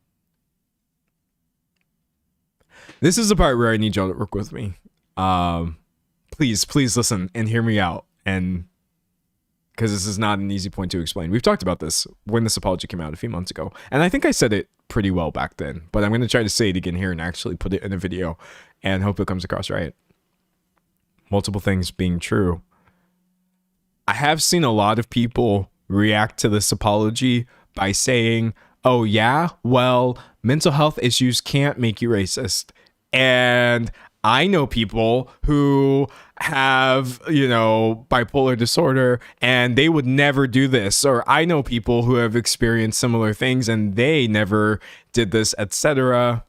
This is the part where I need y'all to work with me. Please listen and hear me out. And because this is not an easy point to explain. We've talked about this when this apology came out a few months ago. And I think I said it pretty well back then, but I'm going to try to say it again here and actually put it in a video and hope it comes across right. Multiple things being true. I have seen a lot of people react to this apology by saying, oh yeah, well, mental health issues can't make you racist. And I know people who have, bipolar disorder and they would never do this. Or I know people who have experienced similar things and they never did this, etc.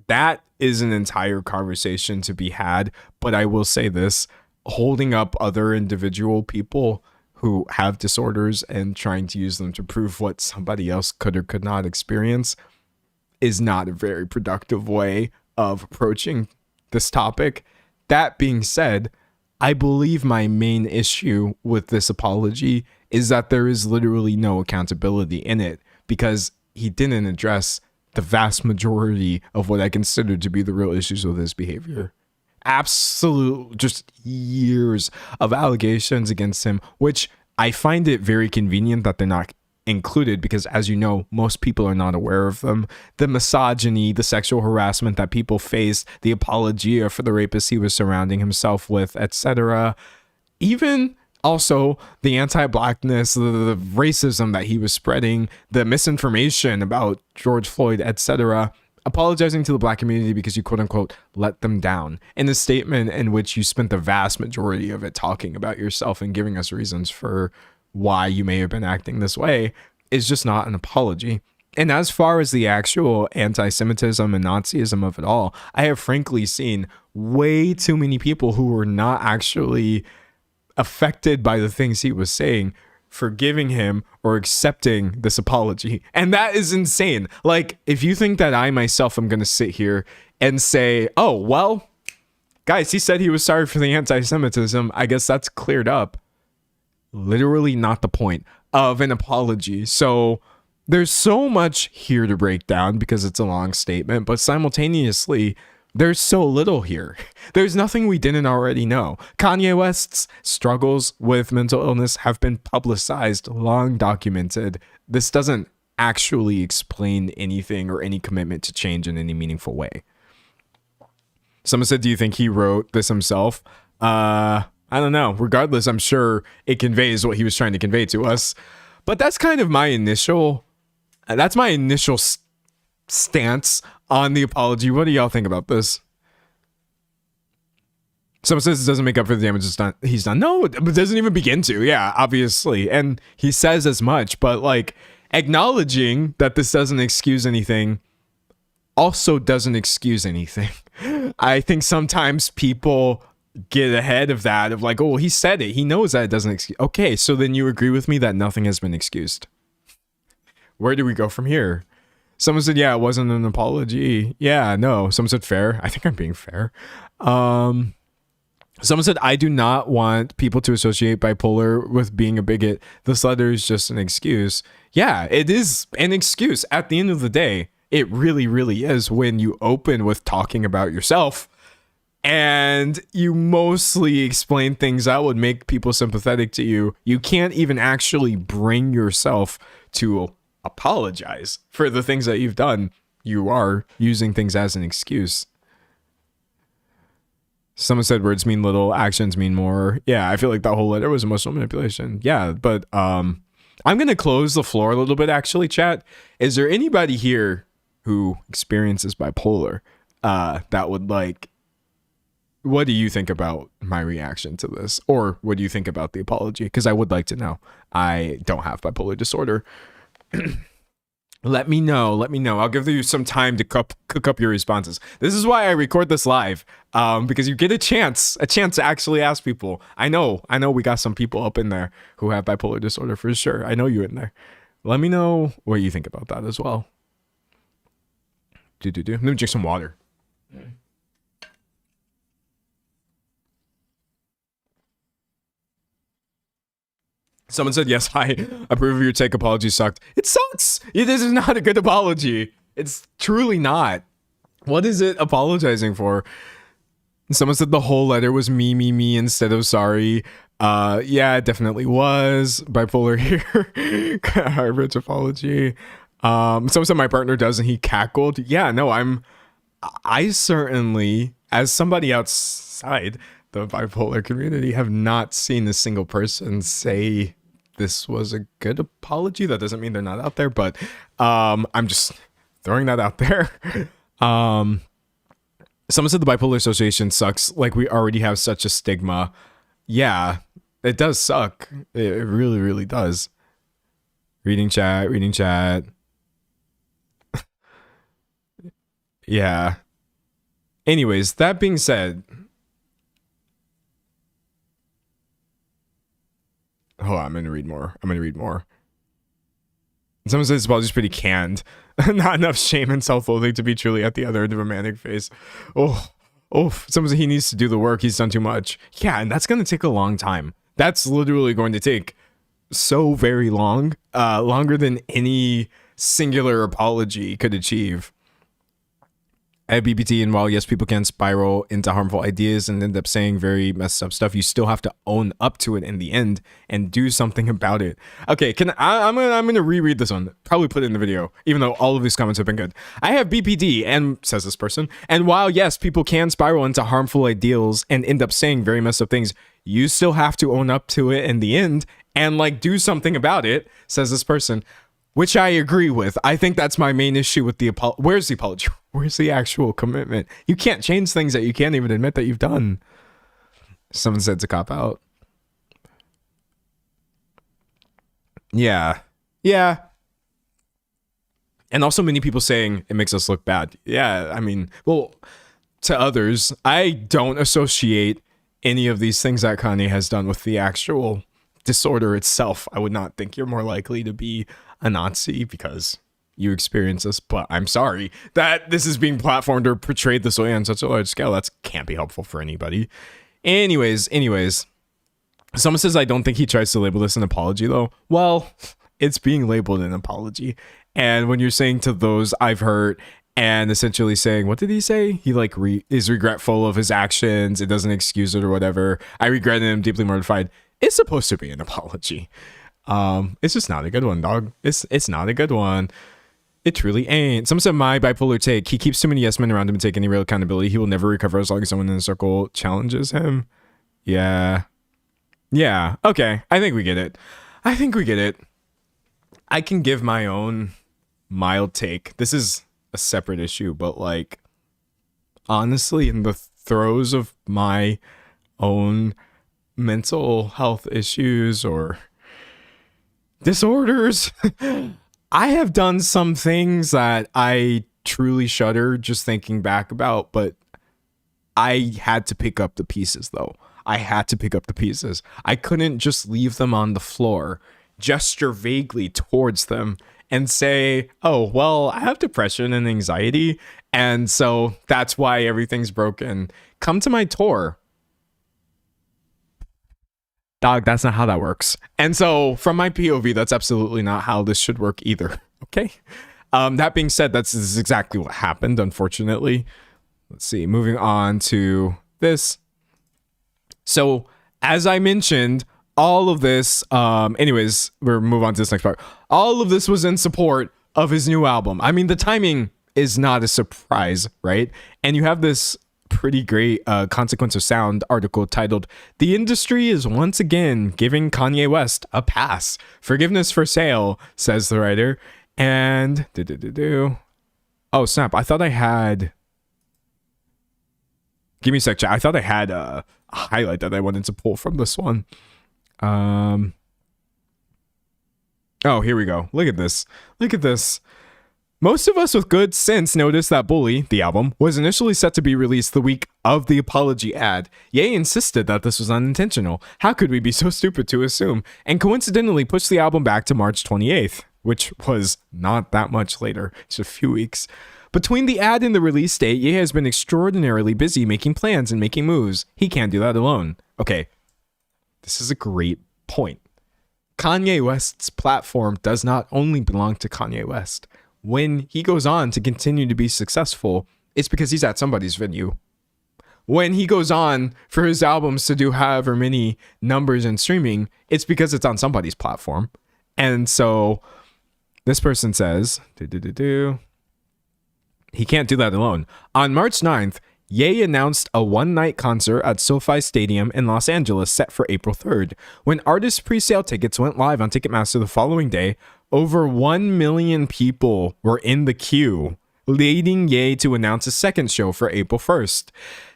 That is an entire conversation to be had. But I will say this, holding up other individual people who have disorders and trying to use them to prove what somebody else could or could not experience is not a very productive way of approaching this topic. That being said, I believe my main issue with this apology is that there is literally no accountability in it, because he didn't address the vast majority of what I consider to be the real issues with his behavior. Absolute, just years of allegations against him, which I find it very convenient that they're not included, because as you know, most people are not aware of them. The misogyny, the sexual harassment that people faced, the apologia for the rapists he was surrounding himself with, etc. Even also the anti-blackness, the racism that he was spreading, the misinformation about George Floyd, etc. Apologizing to the black community because you quote unquote let them down in a statement in which you spent the vast majority of it talking about yourself and giving us reasons for why you may have been acting this way is just not an apology. And as far as the actual anti-Semitism and Nazism of it all, I have frankly seen way too many people who were not actually affected by the things he was saying forgiving him or accepting this apology. And that is insane. Like, if you think that I myself am going to sit here and say, oh, well, guys, he said he was sorry for the anti-Semitism, I guess that's cleared up. Literally not the point of an apology. So there's so much here to break down because it's a long statement, but simultaneously, there's so little here. There's nothing we didn't already know. Kanye West's struggles with mental illness have been publicized, long documented. This doesn't actually explain anything or any commitment to change in any meaningful way. Someone said, do you think he wrote this himself? I don't know. Regardless, I'm sure it conveys what he was trying to convey to us. But that's kind of my initial stance on the apology. What do y'all think about this? Someone says it doesn't make up for the damage he's done. No, it doesn't even begin to. Yeah, obviously. And he says as much, but like acknowledging that this doesn't excuse anything also doesn't excuse anything. I think sometimes people get ahead of that, of like, oh, he said it. He knows that it doesn't excuse. Okay, so then you agree with me that nothing has been excused. Where do we go from here? Someone said, yeah, it wasn't an apology. Yeah, no. Someone said fair. I think I'm being fair. Someone said, I do not want people to associate bipolar with being a bigot. This letter is just an excuse. Yeah, it is an excuse. At the end of the day, it really, really is when you open with talking about yourself and you mostly explain things that would make people sympathetic to you. You can't even actually bring yourself to apologize for the things that you've done. You are using things as an excuse. Someone said words mean little, actions mean more. Yeah, I feel like that whole letter was emotional manipulation. Yeah, but I'm going to close the floor a little bit, actually, chat. Is there anybody here who experiences bipolar that would like, what do you think about my reaction to this? Or what do you think about the apology? Because I would like to know. I don't have bipolar disorder. Let me know. I'll give you some time to cook up your responses. This is why I record this live, because you get a chance to actually ask people. I know we got some people up in there who have bipolar disorder for sure. I know you in there. Let me know what you think about that as well. Let me drink some water. Someone said, yes, I approve of your take. Apology sucked. It sucks. This is not a good apology. It's truly not. What is it apologizing for? Someone said the whole letter was me instead of sorry. Yeah, it definitely was. Bipolar here. Rich apology. Someone said my partner does and he cackled. Yeah, no, I certainly, as somebody outside the bipolar community, have not seen a single person say this was a good apology. That doesn't mean they're not out there, but I'm just throwing that out there. Someone said the bipolar association sucks. Like, we already have such a stigma. Yeah, it does suck. It really, really does. Reading chat. Yeah. Anyways, that being said, hold on, I'm gonna read more. Someone says this apology is pretty canned. Not enough shame and self-loathing to be truly at the other end of a manic phase. Oh, Oof. Someone said he needs to do the work. He's done too much. Yeah, and that's going to take a long time. That's literally going to take so very long, longer than any singular apology could achieve. At BPT, and while yes, people can spiral into harmful ideas and end up saying very messed up stuff, you still have to own up to it in the end and do something about it. Okay, I'm gonna reread this one. Probably put it in the video, even though all of these comments have been good. I have BPD, and says this person, and while yes, people can spiral into harmful ideals and end up saying very messed up things, you still have to own up to it in the end and like do something about it, says this person. Which I agree with. I think that's my main issue with the apology. Where's the apology? Where's the actual commitment? You can't change things that you can't even admit that you've done. Someone said to cop out. Yeah. Yeah. And also many people saying it makes us look bad. Yeah, I mean, well, to others, I don't associate any of these things that Kanye has done with the actual disorder itself. I would not think you're more likely to be a Nazi because you experience this, but I'm sorry that this is being platformed or portrayed this way on such a large scale. That can't be helpful for anybody. Anyways, someone says I don't think he tries to label this an apology though. Well, it's being labeled an apology. And when you're saying to those I've hurt and essentially saying, what did he say? He like is regretful of his actions. It doesn't excuse it or whatever. I regret and I'm deeply mortified. It's supposed to be an apology. It's just not a good one, dog. It's not a good one. It truly ain't. Someone said my bipolar take. He keeps too many yes men around him to take any real accountability. He will never recover as long as someone in the circle challenges him. Yeah. Yeah. Okay. I think we get it. I can give my own mild take. This is a separate issue, but like, honestly, in the throes of my own mental health issues or disorders, I have done some things that I truly shudder just thinking back about, but I had to pick up the pieces though. I couldn't just leave them on the floor, gesture vaguely towards them and say, oh, well, I have depression and anxiety, and so that's why everything's broken. Come to my tour. Dog, that's not how that works. And so from my POV, that's absolutely not how this should work either. Okay. That being said, this is exactly what happened, unfortunately. Let's see, moving on to this. So as I mentioned, all of this, anyways, we'll move on to this next part. All of this was in support of his new album. I mean, the timing is not a surprise, right? And you have this pretty great Consequence of Sound article titled "The Industry is Once Again Giving Kanye West a Pass. Forgiveness for Sale," says the writer. And oh snap, I thought I had, give me a sec, chat. I thought I had a highlight that I wanted to pull from this one. Oh, here we go. Look at this. Most of us with good sense noticed that Bully, the album, was initially set to be released the week of the apology ad. Ye insisted that this was unintentional. How could we be so stupid to assume? And coincidentally pushed the album back to March 28th, which was not that much later, just a few weeks. Between the ad and the release date, Ye has been extraordinarily busy making plans and making moves. He can't do that alone. Okay, this is a great point. Kanye West's platform does not only belong to Kanye West. When he goes on to continue to be successful, it's because he's at somebody's venue. When he goes on for his albums to do however many numbers in streaming, it's because it's on somebody's platform. And so this person says, he can't do that alone. On March 9th, Ye announced a one-night concert at SoFi Stadium in Los Angeles set for April 3rd. When artist pre-sale tickets went live on Ticketmaster the following day, over 1 million people were in the queue, leading Ye to announce a second show for April 1st.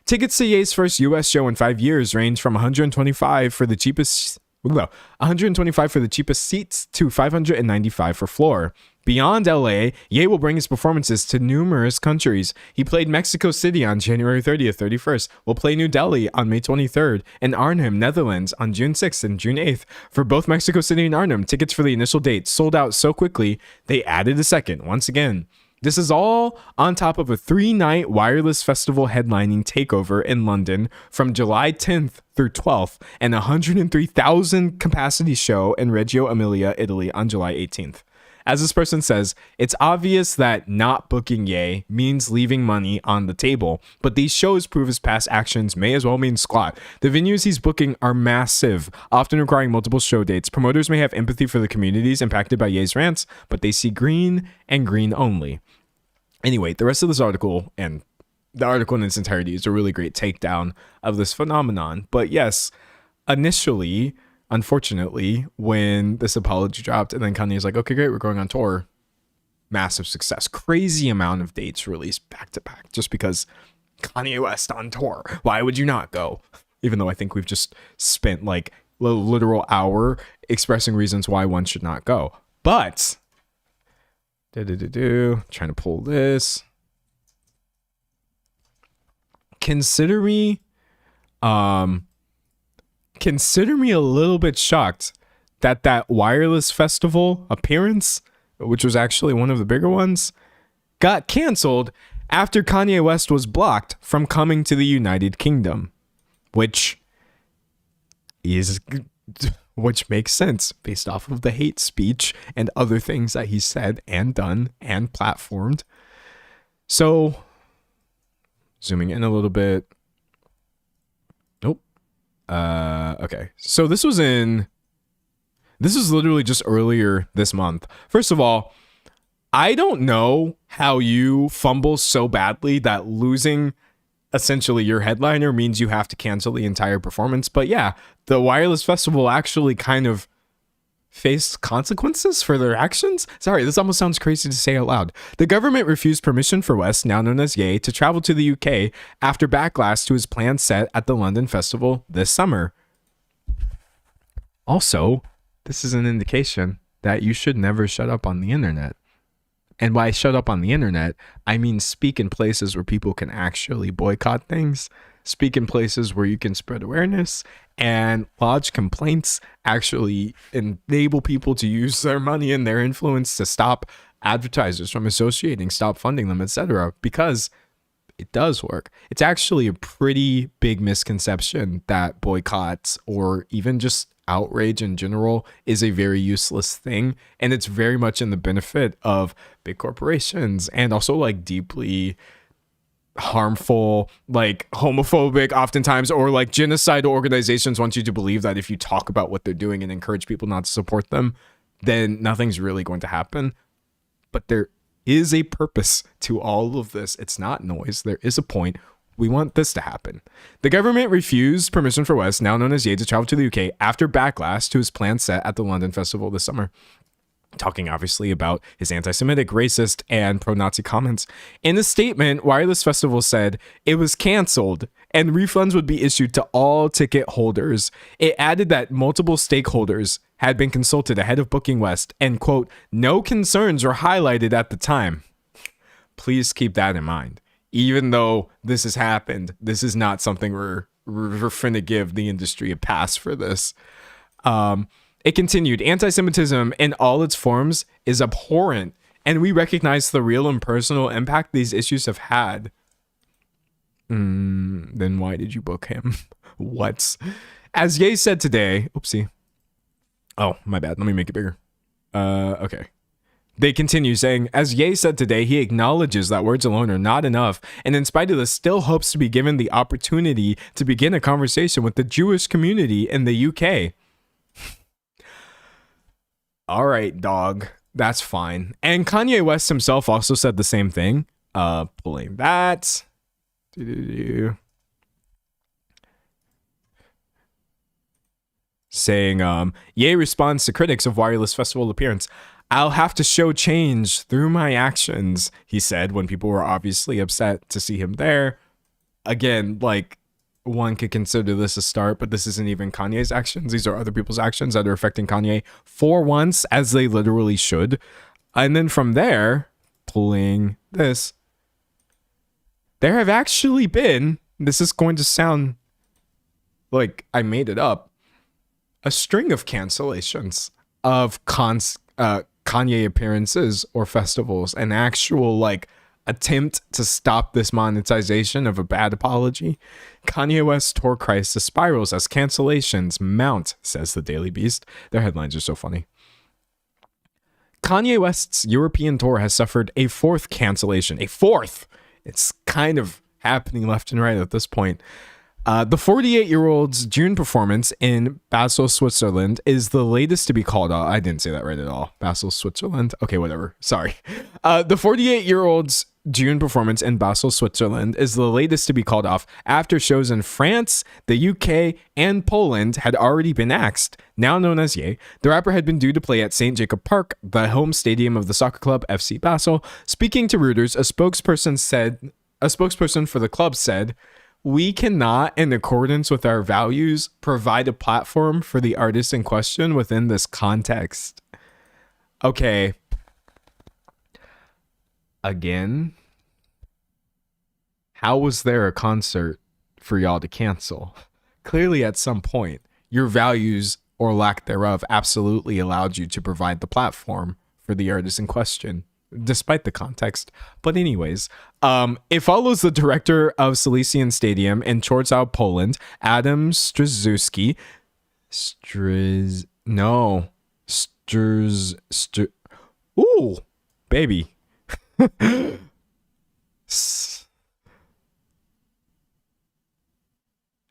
Tickets to Ye's first US show in 5 years range from $125 for the cheapest seats to $595 for floor. Beyond LA, Ye will bring his performances to numerous countries. He played Mexico City on January 30th, 31st, will play New Delhi on May 23rd, and Arnhem, Netherlands on June 6th and June 8th. For both Mexico City and Arnhem, tickets for the initial date sold out so quickly, they added a second once again. This is all on top of a 3-night wireless festival headlining takeover in London from July 10th through 12th and a 103,000 capacity show in Reggio Emilia, Italy on July 18th. As this person says, it's obvious that not booking Ye means leaving money on the table, but these shows prove his past actions may as well mean squat. The venues he's booking are massive, often requiring multiple show dates. Promoters may have empathy for the communities impacted by Ye's rants, but they see green and green only. Anyway, the rest of this article, and the article in its entirety, is a really great takedown of this phenomenon. But yes, initially, unfortunately, when this apology dropped and then Kanye's like, okay, great, we're going on tour. Massive success. Crazy amount of dates released back to back just because Kanye West on tour. Why would you not go? Even though I think we've just spent like a literal hour expressing reasons why one should not go. But, trying to pull this. Consider me a little bit shocked that wireless festival appearance, which was actually one of the bigger ones, got canceled after Kanye West was blocked from coming to the United Kingdom, which makes sense based off of the hate speech and other things that he said and done and platformed. So, zooming in a little bit. Okay, so this was literally just earlier this month. First of all, I don't know how you fumble so badly that losing essentially your headliner means you have to cancel the entire performance. But yeah, the wireless festival actually kind of faced consequences for their actions. Sorry, this almost sounds crazy to say out loud. The government refused permission for West, now known as Ye, to travel to the UK after backlash to his planned set at the London Festival this summer. Also, this is an indication that you should never shut up on the internet. And by shut up on the internet, I mean speak in places where people can actually boycott things, speak in places where you can spread awareness, and lodge complaints, actually enable people to use their money and their influence to stop advertisers from associating, stop funding them, etc. Because it does work. It's actually a pretty big misconception that boycotts or even just outrage in general is a very useless thing, and it's very much in the benefit of big corporations and also like deeply harmful, like homophobic oftentimes, or like genocidal organizations want you to believe that if you talk about what they're doing and encourage people not to support them, then nothing's really going to happen. But there is a purpose to all of this. It's not noise. There is a point. We want this to happen. The government refused permission for West, now known as Ye, to travel to the UK after backlash to his planned set at the London Festival this summer. Talking obviously about his anti-Semitic, racist, and pro-Nazi comments. In a statement, Wireless Festival said it was canceled and refunds would be issued to all ticket holders. It added that multiple stakeholders had been consulted ahead of booking West and, quote, no concerns were highlighted at the time. Please keep that in mind. Even though this has happened, this is not something we're finna give the industry a pass for this. It continued, anti-Semitism in all its forms is abhorrent, and we recognize the real and personal impact these issues have had. Then why did you book him? What? As Ye said today, oopsie. Oh, my bad. Let me make it bigger. Okay. They continue saying, as Ye said today, he acknowledges that words alone are not enough, and in spite of this, still hopes to be given the opportunity to begin a conversation with the Jewish community in the UK. All right, dog. That's fine. And Kanye West himself also said the same thing. Pulling that. Saying, Ye responds to critics of Wireless Festival appearance. I'll have to show change through my actions, he said when people were obviously upset to see him there. Again, like, one could consider this a start, but this isn't even Kanye's actions. These are other people's actions that are affecting Kanye for once, as they literally should. And then from there, pulling this, there have actually been, this is going to sound like I made it up, a string of cancellations of Kanye appearances or festivals, an actual like attempt to stop this monetization of a bad apology. Kanye West tour crisis spirals as cancellations mount, says the Daily Beast. Their headlines are so funny. Kanye West's European tour has suffered a fourth cancellation. A fourth! It's kind of happening left and right at this point. The 48-year-old's June performance in Basel, Switzerland is the latest to be called off. I didn't say that right at all. Basel, Switzerland? Okay, whatever. Sorry. The 48-year-old's June performance in Basel, Switzerland is the latest to be called off after shows in France, the UK, and Poland had already been axed. Now known as Ye, the rapper had been due to play at St. Jacob Park, the home stadium of the soccer club FC Basel. Speaking to Reuters, a spokesperson for the club said, "We cannot, in accordance with our values, provide a platform for the artist in question within this context." Okay. Again, how was there a concert for y'all to cancel? Clearly, at some point, your values or lack thereof absolutely allowed you to provide the platform for the artist in question, despite the context. But anyways, it follows the director of Silesian Stadium in Chorzów, Poland, Adam Strzyzewski. Ooh, baby.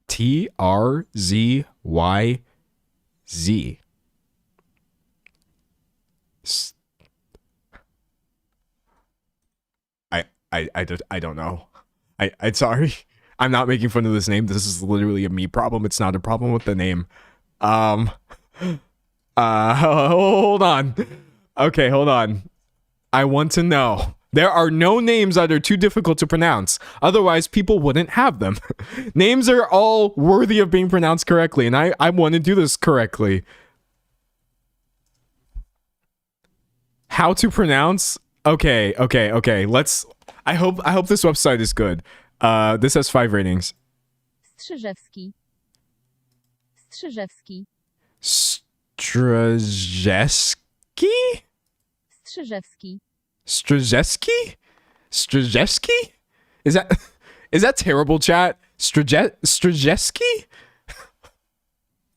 TRZYZ. I don't know. I'm sorry. I'm not making fun of this name. This is literally a me problem. It's not a problem with the name. Hold on. Okay, hold on. I want to know. There are no names that are too difficult to pronounce. Otherwise, people wouldn't have them. Names are all worthy of being pronounced correctly, and I want to do this correctly. How to pronounce? Okay. Let's. I hope this website is good. This has 5 ratings. Strzyzewski. Strzyzewski. Strzyzewski? Strzyzewski. Strzyzewski? Strzyzewski? Is that terrible, chat? Strzyzewski?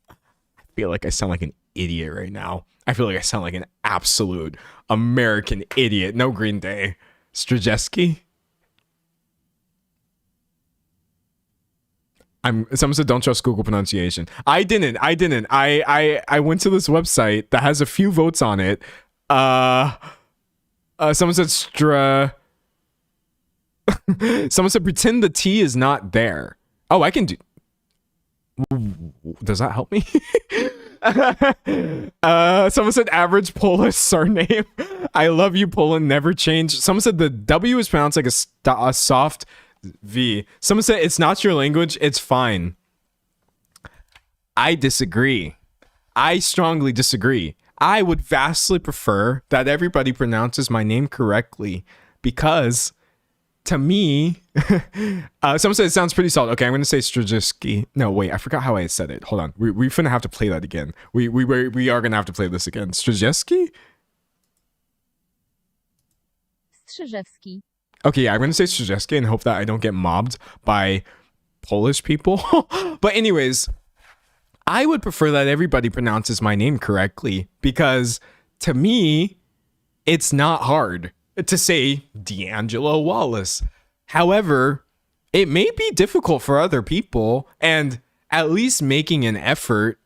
I feel like I sound like an idiot right now. I feel like I sound like an absolute American idiot. No Green Day. Strzyzewski? Someone said don't trust Google pronunciation. I didn't. I went to this website that has a few votes on it. Someone said someone said pretend the T is not there. Oh, I can do. Does that help me? Someone said average Polish surname. I love you, Poland. Never change. Someone said the W is pronounced like a soft V. Someone said it's not your language. It's fine. I disagree. I strongly disagree. I would vastly prefer that everybody pronounces my name correctly because, to me, someone said it sounds pretty solid. Okay, I'm going to say Strzyzewski. No, wait, I forgot how I said it. Hold on. We're going to have to play that again. We are going to have to play this again. Strzyzewski? Strzyzewski. Okay, yeah, I'm going to say Strzyzewski and hope that I don't get mobbed by Polish people. But anyways, I would prefer that everybody pronounces my name correctly because to me, it's not hard to say D'Angelo Wallace. However, it may be difficult for other people, and at least making an effort,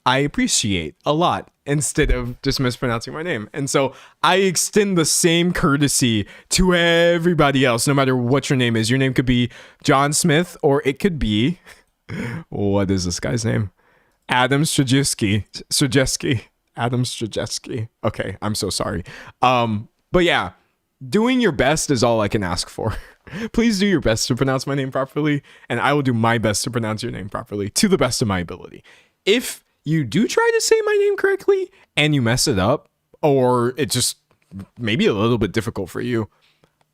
I appreciate a lot instead of just mispronouncing my name. And so I extend the same courtesy to everybody else, no matter what your name is. Your name could be John Smith, or it could be, what is this guy's name? Adam Strzyzewski. Adam Strzyzewski. Okay, I'm so sorry. But yeah, doing your best is all I can ask for. Please do your best to pronounce my name properly, and I will do my best to pronounce your name properly to the best of my ability. If you do try to say my name correctly and you mess it up, or it's just maybe a little bit difficult for you,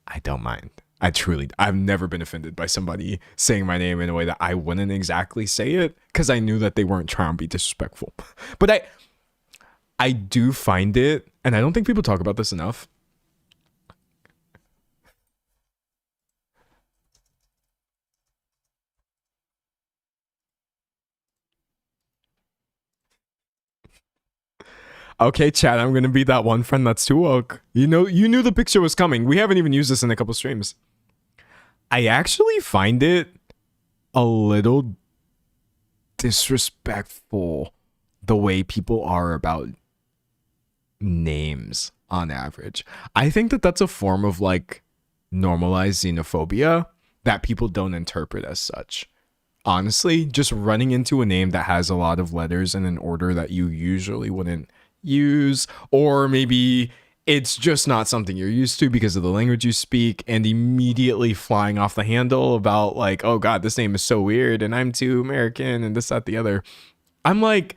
I don't mind. I've never been offended by somebody saying my name in a way that I wouldn't exactly say it because I knew that they weren't trying to be disrespectful. But I do find it, and I don't think people talk about this enough. Okay, chat, I'm gonna be that one friend that's too woke. You knew the picture was coming. We haven't even used this in a couple streams. I actually find it a little disrespectful the way people are about names on average. I think that that's a form of like normalized xenophobia that people don't interpret as such. Honestly, just running into a name that has a lot of letters in an order that you usually wouldn't use, or maybe it's just not something you're used to because of the language you speak, and immediately flying off the handle about like, oh god, this name is so weird and I'm too American and this, that, the other. I'm like,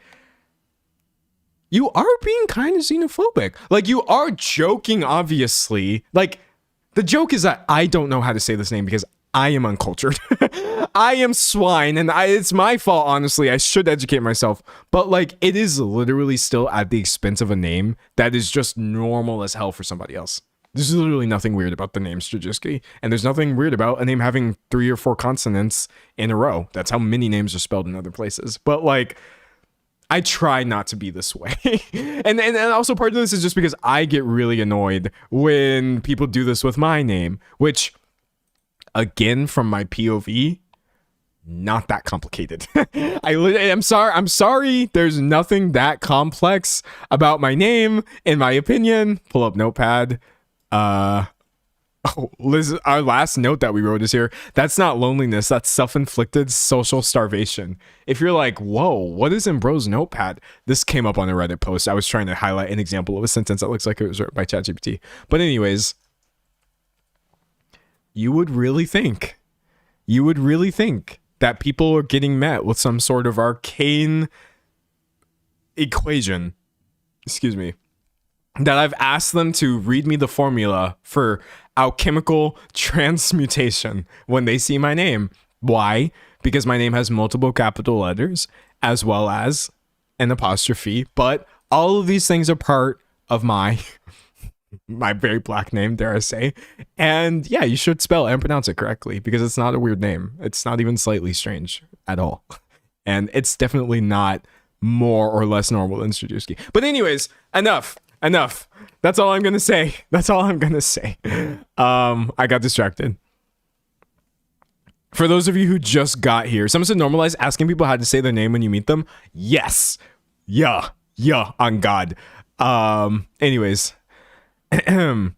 you are being kind of xenophobic. Like, you are joking, obviously. Like, the joke is that I don't know how to say this name because I am uncultured. I am swine, and it's my fault, honestly. I should educate myself. But, like, it is literally still at the expense of a name that is just normal as hell for somebody else. There's literally nothing weird about the name Straczynski, and there's nothing weird about a name having 3 or 4 consonants in a row. That's how many names are spelled in other places. But, like, I try not to be this way. and also part of this is just because I get really annoyed when people do this with my name, which, again, from my POV, not that complicated. I'm sorry. There's nothing that complex about my name, in my opinion. Pull up Notepad. Liz, our last note that we wrote is here. That's not loneliness. That's self-inflicted social starvation. If you're like, whoa, what is in bro's notepad? This came up on a Reddit post. I was trying to highlight an example of a sentence that looks like it was written by ChatGPT. But anyways, you would really think that people are getting met with some sort of arcane equation. Excuse me. That I've asked them to read me the formula for alchemical transmutation when they see my name. Why? Because my name has multiple capital letters as well as an apostrophe. But all of these things are part of my very black name, dare I say. And yeah, you should spell and pronounce it correctly because it's not a weird name. It's not even slightly strange at all. And it's definitely not more or less normal than Straczynski. But anyways, enough. That's all I'm gonna say. I got distracted. For those of you who just got here, someone said normalize asking people how to say their name when you meet them. Yes. Yeah, on God. Anyways. It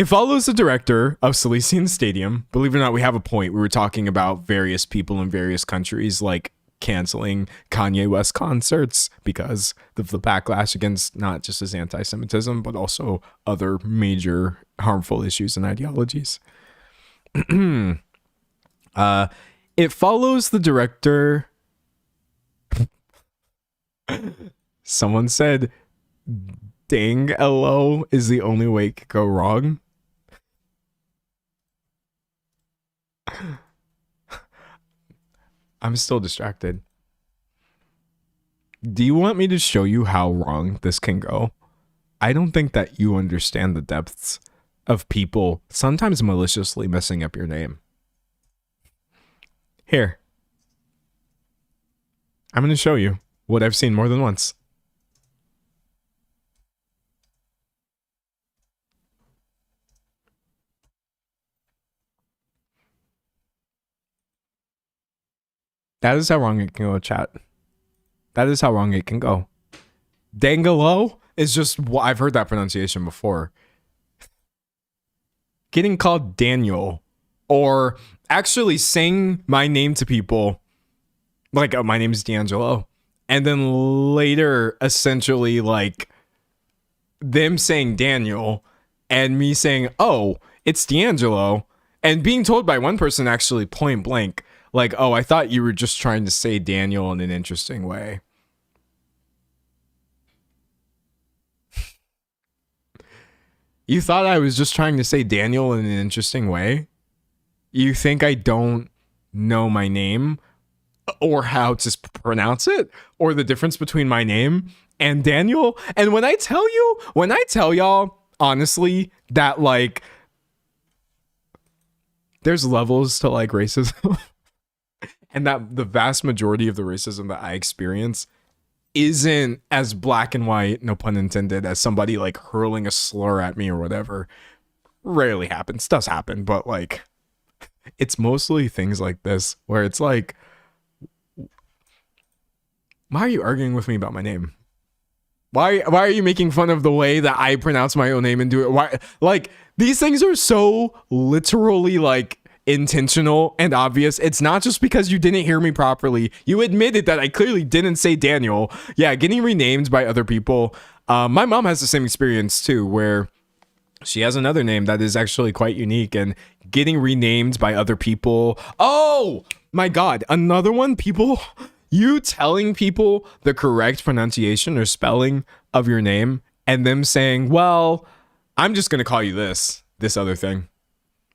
follows the director of Silesian Stadium. Believe it or not, we have a point. We were talking about various people in various countries, like canceling Kanye West concerts because of the backlash against not just his anti-Semitism, but also other major harmful issues and ideologies. It follows the director. Someone said, dang, LO is the only way it could go wrong. I'm still distracted. Do you want me to show you how wrong this can go? I don't think that you understand the depths of people sometimes maliciously messing up your name. Here. I'm going to show you what I've seen more than once. That is how wrong it can go, chat. That is how wrong it can go. Dangalo is just, I've heard that pronunciation before. Getting called Daniel, or actually saying my name to people, like, oh, my name is D'Angelo, and then later, essentially, like, them saying Daniel, and me saying, oh, it's D'Angelo, and being told by one person actually point blank, like, oh, I thought you were just trying to say Daniel in an interesting way. You thought I was just trying to say Daniel in an interesting way? You think I don't know my name or how to pronounce it or the difference between my name and Daniel. And when I tell y'all, honestly, that like there's levels to like racism and that the vast majority of the racism that I experience isn't as black and white, no pun intended, as somebody like hurling a slur at me or whatever. Rarely happens, does happen, but like it's mostly things like this where it's like, why are you arguing with me about my name? Why are you making fun of the way that I pronounce my own name and do it? Why, like, these things are so literally like intentional and obvious. It's not just because you didn't hear me properly. You admitted that I clearly didn't say Daniel. Yeah, getting renamed by other people. My mom has the same experience too, where she has another name that is actually quite unique, and getting renamed by other people. Oh my God, another one. People, you telling people the correct pronunciation or spelling of your name and them saying, well, I'm just going to call you this other thing.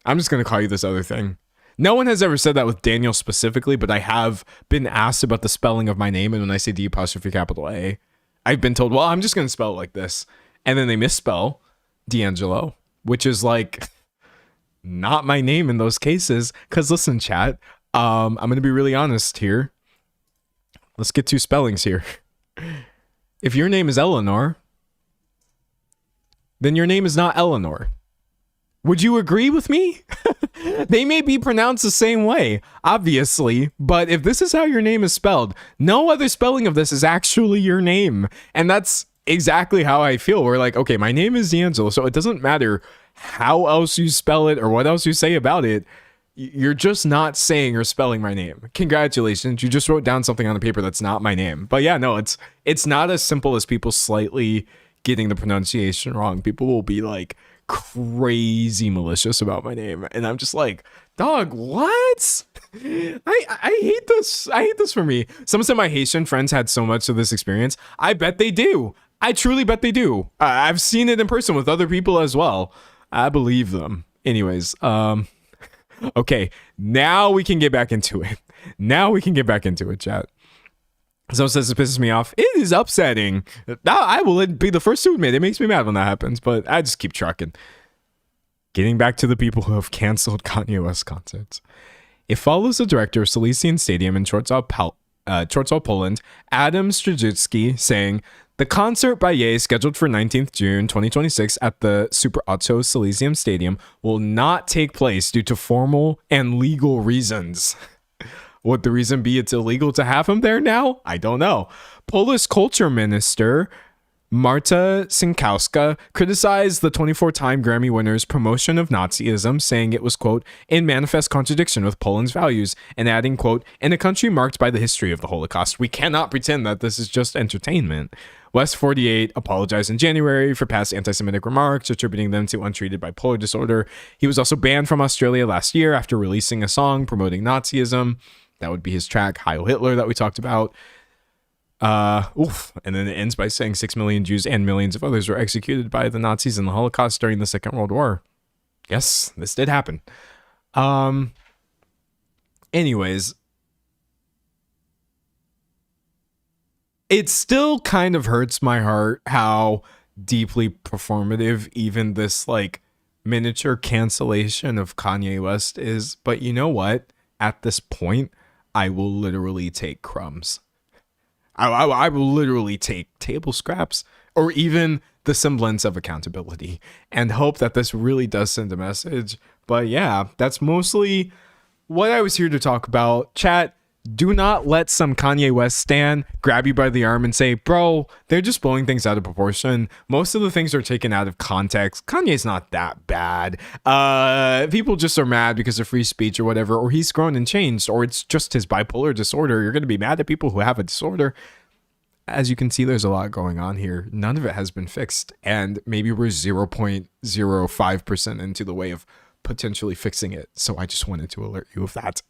I'm just going to call you this other thing. No one has ever said that with Daniel specifically, but I have been asked about the spelling of my name. And when I say D apostrophe capital A, I've been told, well, I'm just going to spell it like this. And then they misspell D'Angelo, which is like not my name in those cases. Because listen, chat, I'm going to be really honest here. Let's get two spellings here. If your name is Eleanor, then your name is not Eleanor. Would you agree with me? They may be pronounced the same way, obviously, but if this is how your name is spelled, no other spelling of this is actually your name. And that's exactly how I feel. We're like, okay, my name is D'Angelo, so it doesn't matter how else you spell it or what else you say about it. You're just not saying or spelling my name. Congratulations, you just wrote down something on the paper that's not my name. But yeah, no, it's not as simple as people slightly getting the pronunciation wrong. People will be like crazy malicious about my name, and I'm just like, dog, what? I hate this. I hate this for me. Someone said my Haitian friends had so much of this experience. I bet they do. I truly bet they do. I've seen it in person with other people as well. I believe them. Anyways, okay, now we can get back into it. Chat. Someone says it pisses me off. It is upsetting. I will be the first to admit it makes me mad when that happens, but I just keep trucking. Getting back to the people who have canceled Kanye West concerts. It follows the director of Silesian Stadium in Chorzów, Poland, Adam Strzycki, saying, the concert by Ye, scheduled for 19th June 2026 at the Super Otto Silesium Stadium, will not take place due to formal and legal reasons. Would the reason be it's illegal to have him there now? I don't know. Polish culture minister Marta Sinkowska criticized the 24-time Grammy winner's promotion of Nazism, saying it was, quote, in manifest contradiction with Poland's values, and adding, quote, in a country marked by the history of the Holocaust, we cannot pretend that this is just entertainment. West 48 apologized in January for past anti-Semitic remarks, attributing them to untreated bipolar disorder. He was also banned from Australia last year after releasing a song promoting Nazism. That would be his track, Heil Hitler, that we talked about. And then it ends by saying 6 million Jews and millions of others were executed by the Nazis in the Holocaust during the Second World War. Yes, this did happen. Anyways, it still kind of hurts my heart how deeply performative even this like miniature cancellation of Kanye West is. But you know what? At this point, I will literally take crumbs. I will literally take table scraps or even the semblance of accountability and hope that this really does send a message. But yeah, that's mostly what I was here to talk about. Chat, do not let some Kanye West stan grab you by the arm and say, bro, they're just blowing things out of proportion. Most of the things are taken out of context. Kanye's not that bad. People just are mad because of free speech or whatever, or he's grown and changed, or it's just his bipolar disorder. You're going to be mad at people who have a disorder. As you can see, there's a lot going on here. None of it has been fixed, and maybe we're 0.05% into the way of potentially fixing it. So I just wanted to alert you of that.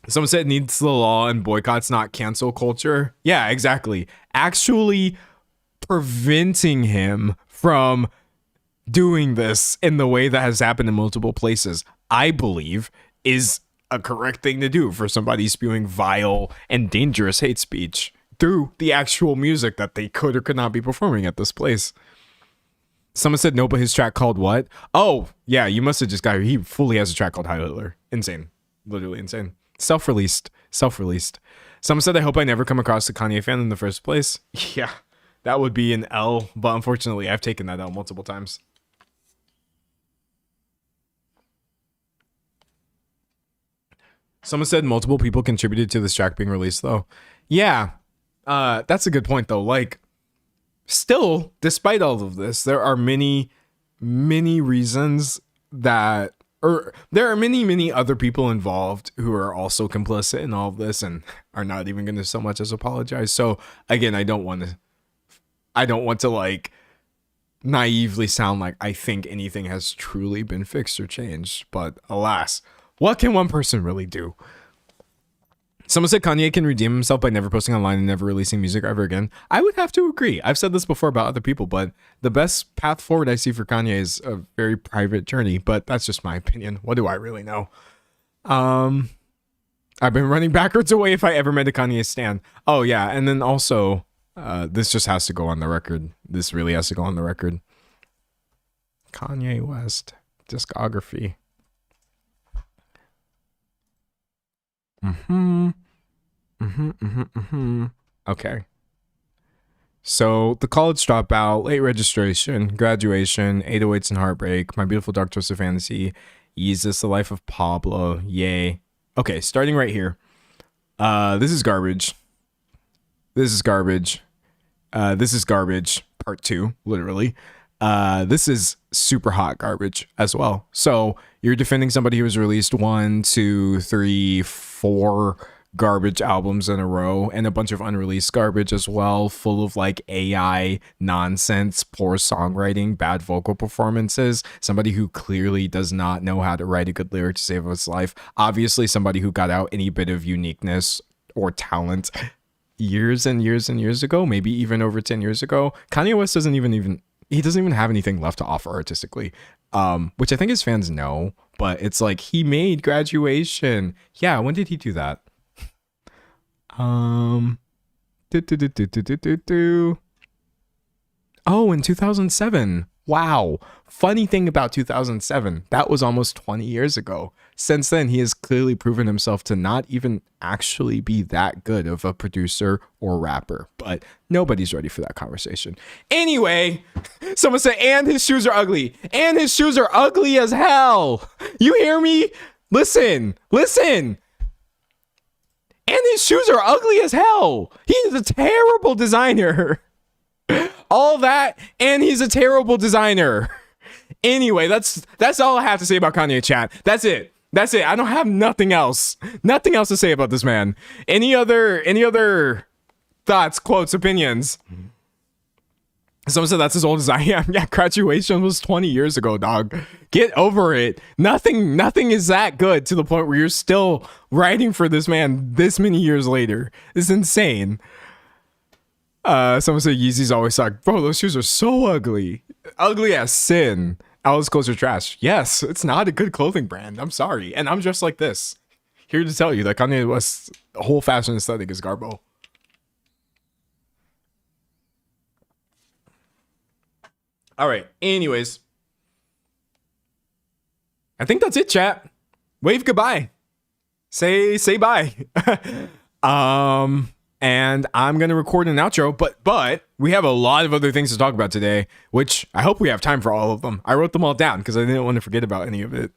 Someone said it needs the law and boycotts, not cancel culture. Yeah, exactly. Actually preventing him from doing this in the way that has happened in multiple places, I believe, is a correct thing to do for somebody spewing vile and dangerous hate speech. through the actual music that they could or could not be performing at this place. Someone said no, but his track called what? Oh, yeah, you must have just got, he fully has a track called Heil Hitler. Insane. Literally insane. Self-released. Someone said, I hope I never come across a Kanye fan in the first place. Yeah, that would be an L, but unfortunately, I've taken that L multiple times. Someone said multiple people contributed to this track being released, though. Yeah, that's a good point, though. Like, still, despite all of this, there are many reasons that, or there are many other people involved who are also complicit in all of this and are not even going to so much as apologize. So again, I don't want to like naively sound like I think anything has truly been fixed or changed, but alas, what can one person really do? Someone said Kanye can redeem himself by never posting online and never releasing music ever again. I would have to agree. I've said this before about other people, but the best path forward I see for Kanye is a very private journey, but that's just my opinion. What do I really know? I've been running backwards away if I ever met a Kanye stan. Oh yeah, and then also, this just has to go on the record. This really has to go on the record. Kanye West discography. Okay. So the college dropout, late registration, graduation, 808s and heartbreak, My Beautiful Dark Twisted Fantasy, Yeezus, The Life of Pablo, yay. Okay, starting right here. This is garbage. This is garbage. This is garbage. Part 2, literally. This is super hot garbage as well. So you're defending somebody who has released 1, 2, 3, 4 garbage albums in a row and a bunch of unreleased garbage as well, full of like AI nonsense, poor songwriting, bad vocal performances, somebody who clearly does not know how to write a good lyric to save his life, obviously somebody who got out any bit of uniqueness or talent years and years and years ago, maybe even over 10 years ago. Kanye West doesn't even have anything left to offer artistically, which I think his fans know, but it's like he made Graduation. Yeah, when did he do that? Oh, in 2007. Wow. Funny thing about 2007, that was almost 20 years ago. Since then, he has clearly proven himself to not even actually be that good of a producer or rapper, but nobody's ready for that conversation. Anyway, someone said, and his shoes are ugly. And his shoes are ugly as hell. You hear me? Listen. And his shoes are ugly as hell. He's a terrible designer. All that, and he's a terrible designer. Anyway, that's all I have to say about Kanye, chat. That's it. I don't have nothing else to say about this man. Any other thoughts, quotes, opinions? Someone said that's as old as I am. Yeah, Graduation was 20 years ago, dog. Get over it. Nothing is that good to the point where you're still writing for this man this many years later. It's insane. Someone said Yeezys always suck. Bro, those shoes are so ugly. Ugly as sin. Alice clothes are trash. Yes, it's not a good clothing brand. I'm sorry. And I'm dressed like this. Here to tell you that Kanye West's whole fashion aesthetic is garbo. All right. Anyways, I think that's it, chat. Wave goodbye. Say bye. And I'm going to record an outro, but we have a lot of other things to talk about today, which I hope we have time for all of them. I wrote them all down because I didn't want to forget about any of it.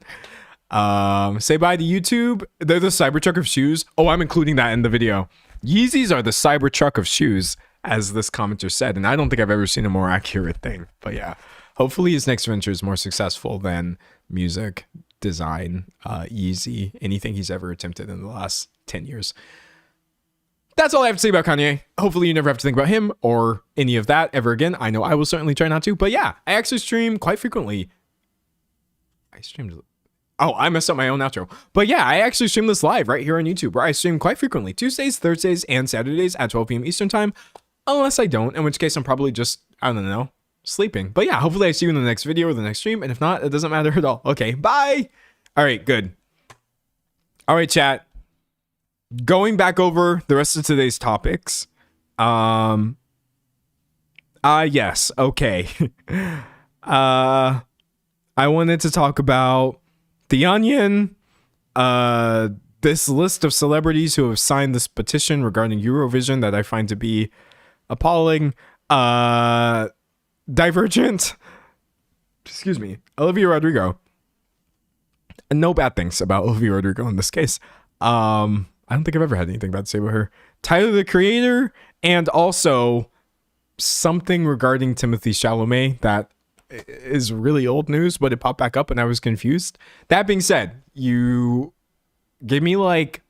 Say bye to YouTube. They're the Cybertruck of shoes. Oh, I'm including that in the video. Yeezys are the Cybertruck of shoes, as this commenter said, and I don't think I've ever seen a more accurate thing. But yeah, hopefully his next venture is more successful than music, design, Yeezy, anything he's ever attempted in the last 10 years. That's all I have to say about Kanye. Hopefully you never have to think about him or any of that ever again. I know I will certainly try not to, but yeah, I actually stream quite frequently. I messed up my own outro. But yeah, I actually stream this live right here on YouTube, where I stream quite frequently, Tuesdays, Thursdays, and Saturdays at 12 p.m. Eastern time. Unless I don't, in which case I'm probably just, I don't know, sleeping. But yeah, hopefully I see you in the next video or the next stream. And if not, it doesn't matter at all. Okay, bye. All right, good. All right, chat. Going back over the rest of today's topics, Yes, okay. I wanted to talk about The Onion, this list of celebrities who have signed this petition regarding Eurovision that I find to be appalling. Divergent, excuse me, Olivia Rodrigo. No bad things about Olivia Rodrigo in this case. I don't think I've ever had anything bad to say about her. Tyler, the Creator, and also something regarding Timothée Chalamet that is really old news, but it popped back up and I was confused. That being said, you give me like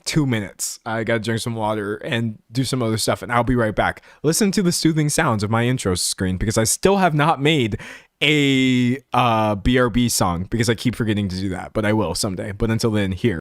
2 minutes. I gotta drink some water and do some other stuff, and I'll be right back. Listen to the soothing sounds of my intro screen because I still have not made a BRB song because I keep forgetting to do that, but I will someday. But until then, here.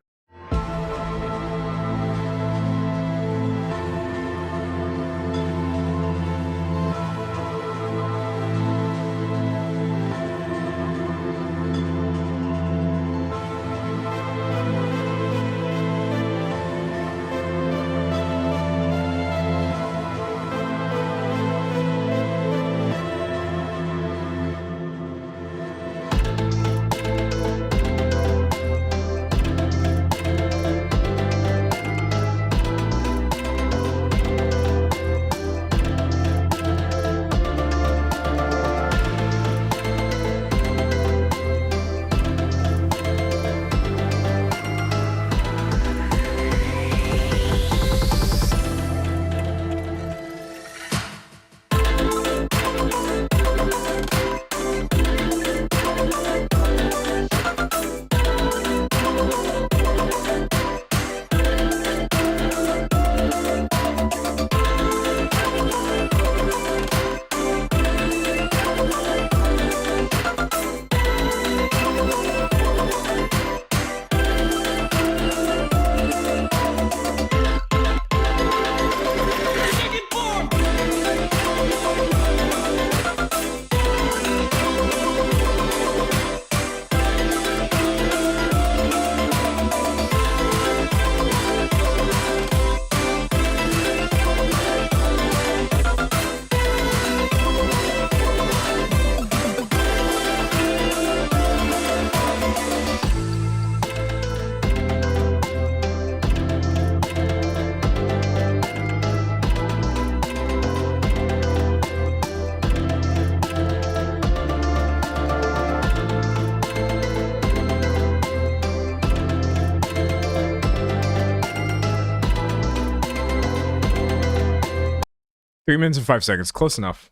Three minutes and 5 seconds. Close enough.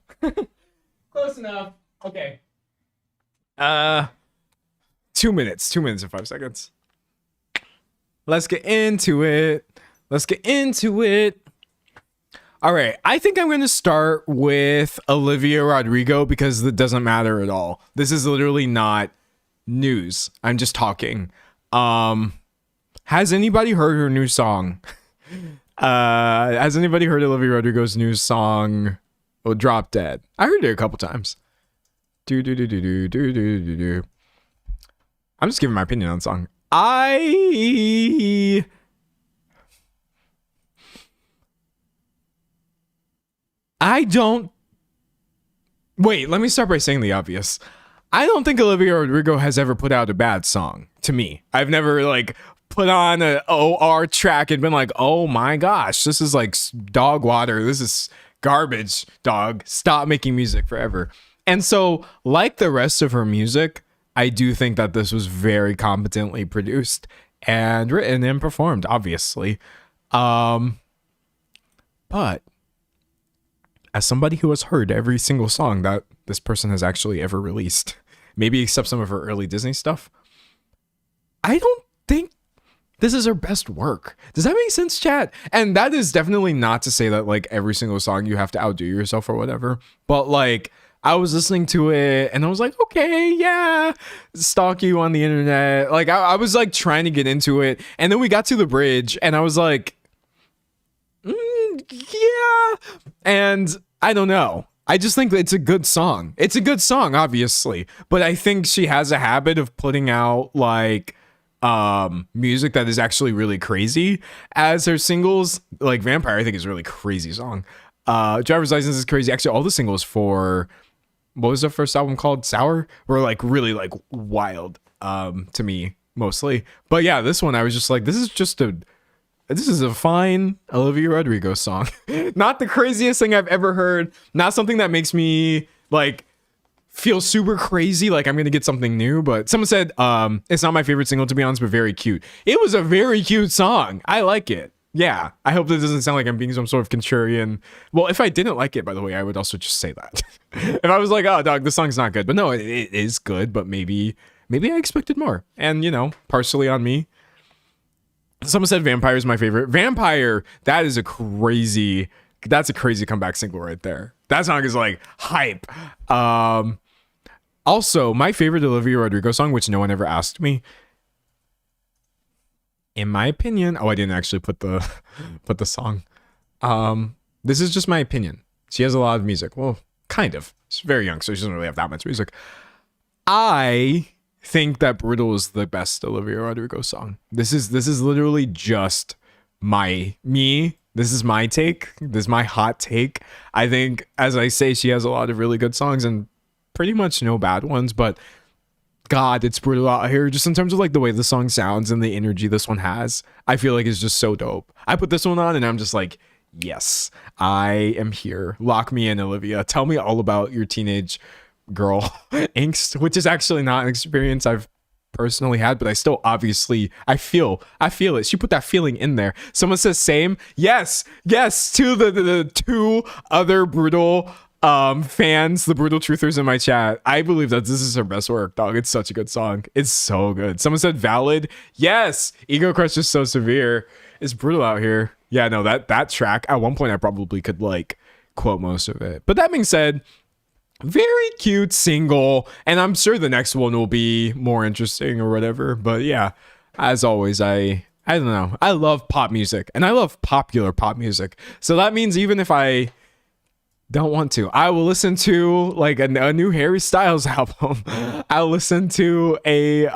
Close enough. Okay. 2 minutes. 2 minutes and 5 seconds. Let's get into it. Let's get into it. All right. I think I'm going to start with Olivia Rodrigo because it doesn't matter at all. This is literally not news. I'm just talking. Has anybody heard her new song? Has anybody heard Olivia Rodrigo's new song, Drop Dead? I heard it a couple times. I'm just giving my opinion on the song. I don't... Wait, let me start by saying the obvious. I don't think Olivia Rodrigo has ever put out a bad song, to me. I've never, like, put on an OR track and been like, oh my gosh, this is like dog water. This is garbage, dog. Stop making music forever. And so, like the rest of her music, I do think that this was very competently produced and written and performed, obviously. But as somebody who has heard every single song that this person has actually ever released, maybe except some of her early Disney stuff, I don't think this is her best work. Does that make sense, chat? And that is definitely not to say that like every single song you have to outdo yourself or whatever. But like I was listening to it and I was like, okay, yeah, stalk you on the internet. Like I was like trying to get into it. And then we got to the bridge and I was like, yeah. And I don't know. I just think it's a good song. It's a good song, obviously. But I think she has a habit of putting out like music that is actually really crazy as her singles. Like Vampire, I think is a really crazy song. Driver's License is crazy. Actually, all the singles for what was the first album called? Sour were like really like wild to me mostly. But yeah, this one I was just like, this is a fine Olivia Rodrigo song. Not the craziest thing I've ever heard. Not something that makes me like feel super crazy like I'm gonna get something new. But someone said it's not my favorite single, to be honest, but very cute. It was a very cute song. I like it. Yeah, I hope this doesn't sound like I'm being some sort of contrarian. Well, if I didn't like it, by the way, I would also just say that. If I was like, oh, dog, this song's not good. But no, it is good, but maybe I expected more. And, you know, partially on me. Someone said Vampire is my favorite. Vampire, that's a crazy comeback single right there. That song is like hype. Also, my favorite Olivia Rodrigo song, which no one ever asked me, in my opinion, I didn't actually put the song. This is just my opinion. She has a lot of music. Well, kind of. She's very young, so she doesn't really have that much music. I think that Brutal is the best Olivia Rodrigo song. This is literally just me. This is my take. This is my hot take. I think, as I say, she has a lot of really good songs and pretty much no bad ones, but God, it's brutal out here. Just in terms of like the way the song sounds and the energy this one has, I feel like it's just so dope. I put this one on and I'm just like, yes, I am here. Lock me in, Olivia. Tell me all about your teenage girl angst, which is actually not an experience I've personally had, but I still obviously I feel it. She put that feeling in there. Someone says same. Yes, to the two other Brutal fans, the Brutal truthers in my chat. I believe that this is her best work, dog. It's such a good song. It's so good. Someone said valid. Yes, Ego Crush is so severe. It's brutal out here. Yeah, no, that track at one point I probably could like quote most of it. But that being said, very cute single, and I'm sure the next one will be more interesting or whatever. But yeah, as always, I don't know. I love pop music, and I love popular pop music. So that means even if I don't want to, I will listen to like a new Harry Styles album. I'll listen to a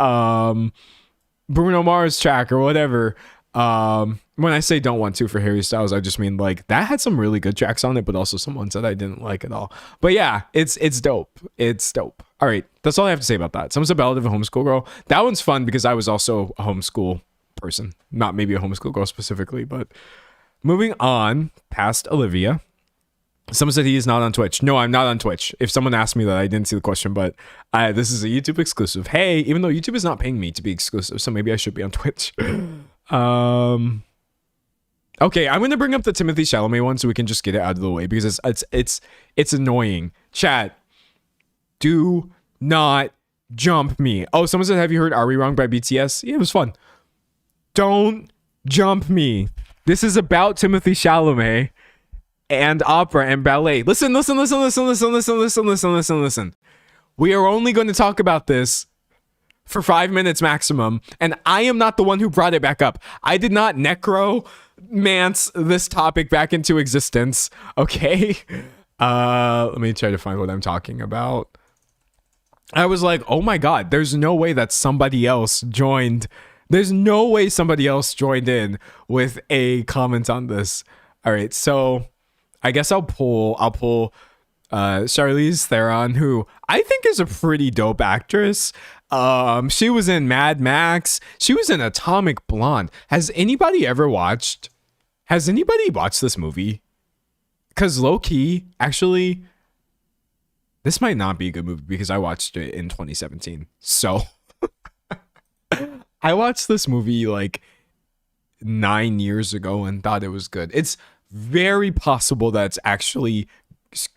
Bruno Mars track or whatever. When I say don't want to for Harry Styles, I just mean like that had some really good tracks on it, but also some ones that I didn't like at all. But yeah, it's dope. It's dope. All right, that's all I have to say about that. Someone said Ballad of a Homeschool Girl. That one's fun because I was also a homeschool person, not maybe a homeschool girl specifically. But moving on past Olivia. Someone said he is not on Twitch. No, I'm not on Twitch. If someone asked me that, I didn't see the question, but this is a YouTube exclusive. Hey, even though YouTube is not paying me to be exclusive, so maybe I should be on Twitch. Okay, I'm gonna bring up the Timothée Chalamet one so we can just get it out of the way because it's annoying. Chat, do not jump me. Oh, someone said, have you heard Are We Wrong by BTS? Yeah, it was fun. Don't jump me. This is about Timothée Chalamet and opera and ballet. Listen. We are only going to talk about this for 5 minutes maximum, and I am not the one who brought it back up. I did not necromance this topic back into existence, okay? Let me try to find what I'm talking about. I was like, oh my God, there's no way that somebody else joined. There's no way somebody else joined in with a comment on this. All right, so I guess I'll pull Charlize Theron, who I think is a pretty dope actress. She was in Mad Max. She was in Atomic Blonde. Has anybody watched this movie? Because low-key, actually, this might not be a good movie because I watched it in 2017. So I watched this movie like 9 years ago and thought it was good. It's very possible that it's actually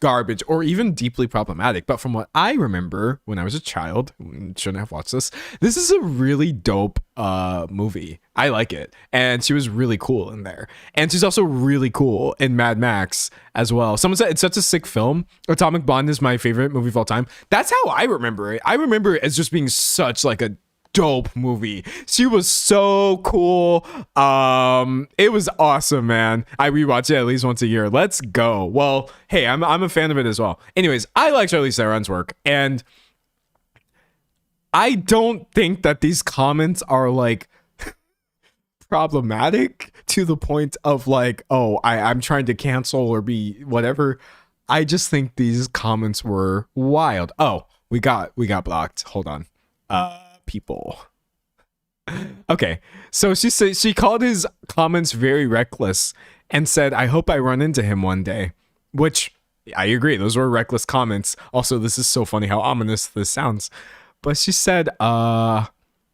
garbage or even deeply problematic, but from what I remember when I was a child, shouldn't have watched this is a really dope movie. I like it, and she was really cool in there, and she's also really cool in Mad Max as well. Someone said it's such a sick film. Atomic Blonde is my favorite movie of all time. That's how I remember it. I remember it as just being such like a dope movie. She was so cool. It was awesome, man. I rewatch it at least once a year. Let's go. Well, hey, I'm a fan of it as well. Anyways, I like Charlize Theron's work, and I don't think that these comments are like problematic to the point of like, oh, I'm trying to cancel or be whatever. I just think these comments were wild. Oh, we got blocked. Hold on. People. Okay, so she called his comments very reckless and said, I hope I run into him one day, which I agree. Those were reckless comments. Also, this is so funny how ominous this sounds. But she said, oh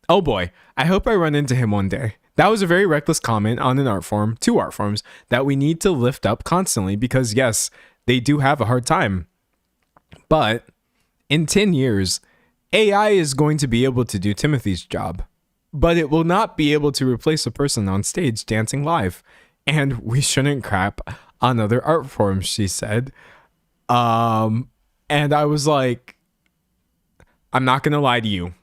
boy, I hope I run into him one day. That was a very reckless comment on an art form, two art forms that we need to lift up constantly because yes, they do have a hard time. But in 10 years, AI is going to be able to do Timothy's job, but it will not be able to replace a person on stage dancing live. And we shouldn't crap on other art forms, she said. And I was like, I'm not going to lie to you.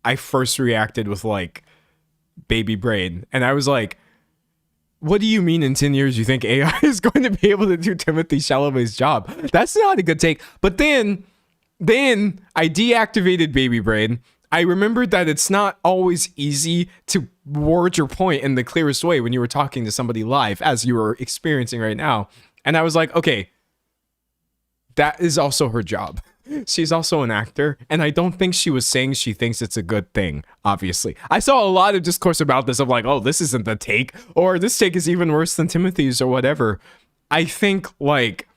I first reacted with like baby brain. And I was like, what do you mean in 10 years you think AI is going to be able to do Timothy Chalamet's job? That's not a good take. But then I deactivated baby brain. I remembered that it's not always easy to word your point in the clearest way when you were talking to somebody live, as you were experiencing right now. And I was like, okay, that is also her job. She's also an actor, and I don't think she was saying she thinks it's a good thing, obviously. I saw a lot of discourse about this of like, oh, this isn't the take, or this take is even worse than Timothy's, or whatever. I think, like,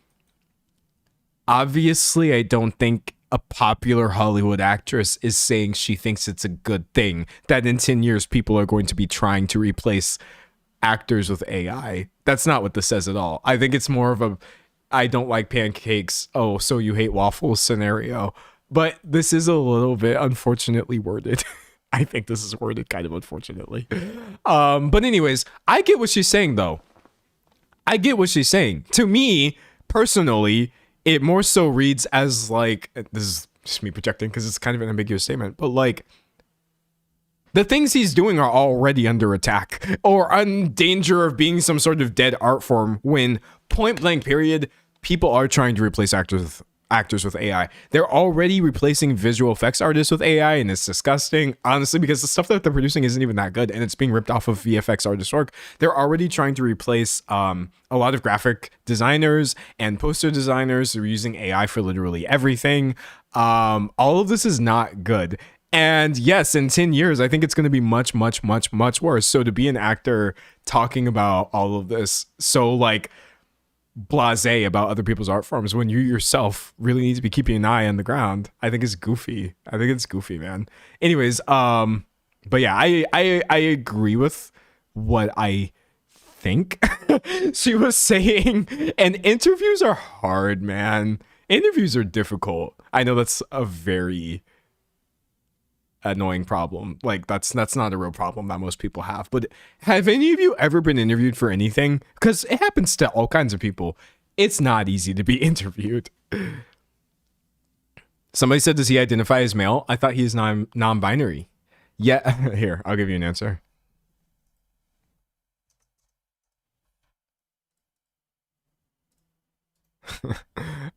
obviously, I don't think a popular Hollywood actress is saying she thinks it's a good thing that in 10 years people are going to be trying to replace actors with AI. That's not what this says at all. I think it's more of a I don't like pancakes, oh, so you hate waffles scenario. But this is a little bit unfortunately worded. I think this is worded kind of unfortunately. But anyways, I get what she's saying though. I get what she's saying. To me, personally, it more so reads as like, this is just me projecting because it's kind of an ambiguous statement, but like, the things he's doing are already under attack or in danger of being some sort of dead art form when point blank period, people are trying to replace actors with AI. They're already replacing visual effects artists with AI, and it's disgusting, honestly, because the stuff that they're producing isn't even that good and it's being ripped off of VFX artists' work. They're already trying to replace a lot of graphic designers and poster designers. They're using AI for literally everything. All of this is not good. And yes, in 10 years, I think it's going to be much, much, much, much worse. So to be an actor talking about all of this, so like blasé about other people's art forms when you yourself really need to be keeping an eye on the ground, I think it's goofy. I think it's goofy, man. Anyways, but yeah, I agree with what I think she was saying. And interviews are hard, man. Interviews are difficult. I know that's a very annoying problem. Like that's not a real problem that most people have. But have any of you ever been interviewed for anything? Because it happens to all kinds of people. It's not easy to be interviewed. Somebody said, does he identify as male? I thought he is non-binary. Yeah, here, I'll give you an answer.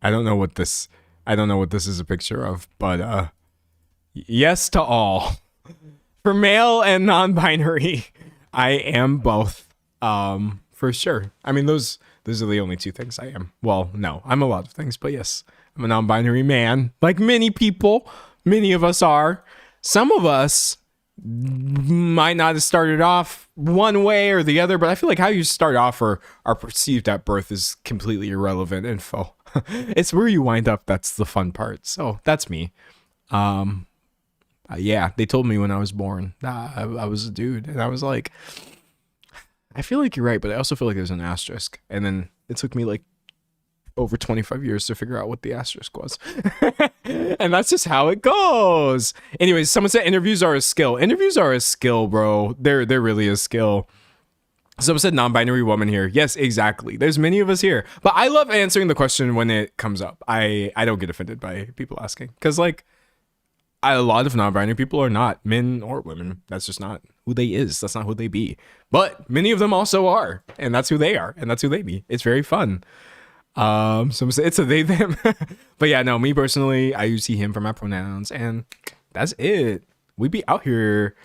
I don't know what this is a picture of, but yes to all. For male and non-binary, I am both. For sure. I mean, those are the only two things I am. Well, no, I'm a lot of things, but yes, I'm a non-binary man. Like many people, many of us are. Some of us might not have started off one way or the other, but I feel like how you start off or are perceived at birth is completely irrelevant info. It's where you wind up that's the fun part. So that's me. Yeah, they told me when I was born I was a dude, and I was like, I feel like you're right, but I also feel like there's an asterisk. And then it took me like over 25 years to figure out what the asterisk was. And that's just how it goes. Anyways, someone said interviews are a skill. Interviews are a skill, bro. They're really a skill. Someone said non-binary woman here. Yes, exactly. There's many of us here. But I love answering the question when it comes up. I don't get offended by people asking. Because like, a lot of non-binary people are not men or women. That's just not who they is. That's not who they be. But many of them also are. And that's who they are. And that's who they be. It's very fun. So it's a they, them. But yeah, no, me personally, I use he, him for my pronouns. And that's it. We be out here.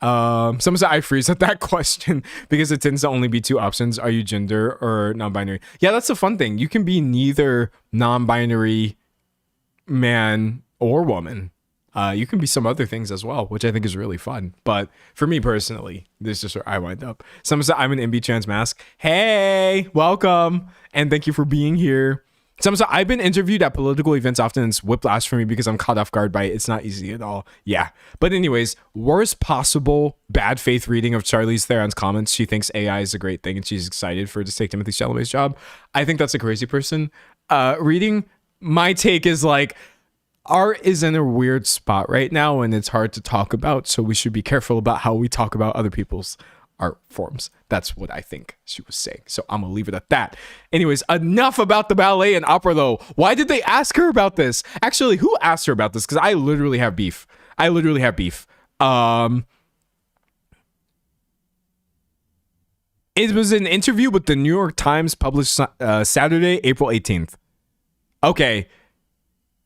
Someone said I freeze at that question because it tends to only be two options. Are you gender or non-binary? Yeah, that's the fun thing. You can be neither non-binary man or woman. You can be some other things as well, which I think is really fun. But for me personally, this is just where I wind up. Someone said I'm an MB trans mask. Hey, welcome. And thank you for being here. Someone said I've been interviewed at political events often. And it's whiplash for me because I'm caught off guard by it. It's not easy at all. Yeah. But anyways, worst possible bad faith reading of Charlize Theron's comments. She thinks AI is a great thing and she's excited for it to take Timothy Chalamet's job. I think that's a crazy person. Reading, my take is like, art is in a weird spot right now and it's hard to talk about, so we should be careful about how we talk about other people's art forms. That's what I think she was saying, so I'm gonna leave it at that. Anyways, enough about the ballet and opera though. Why did they ask her about this? Actually, who asked her about this? Because I literally have beef. It was an interview with the New York Times published Saturday, April 18th. Okay.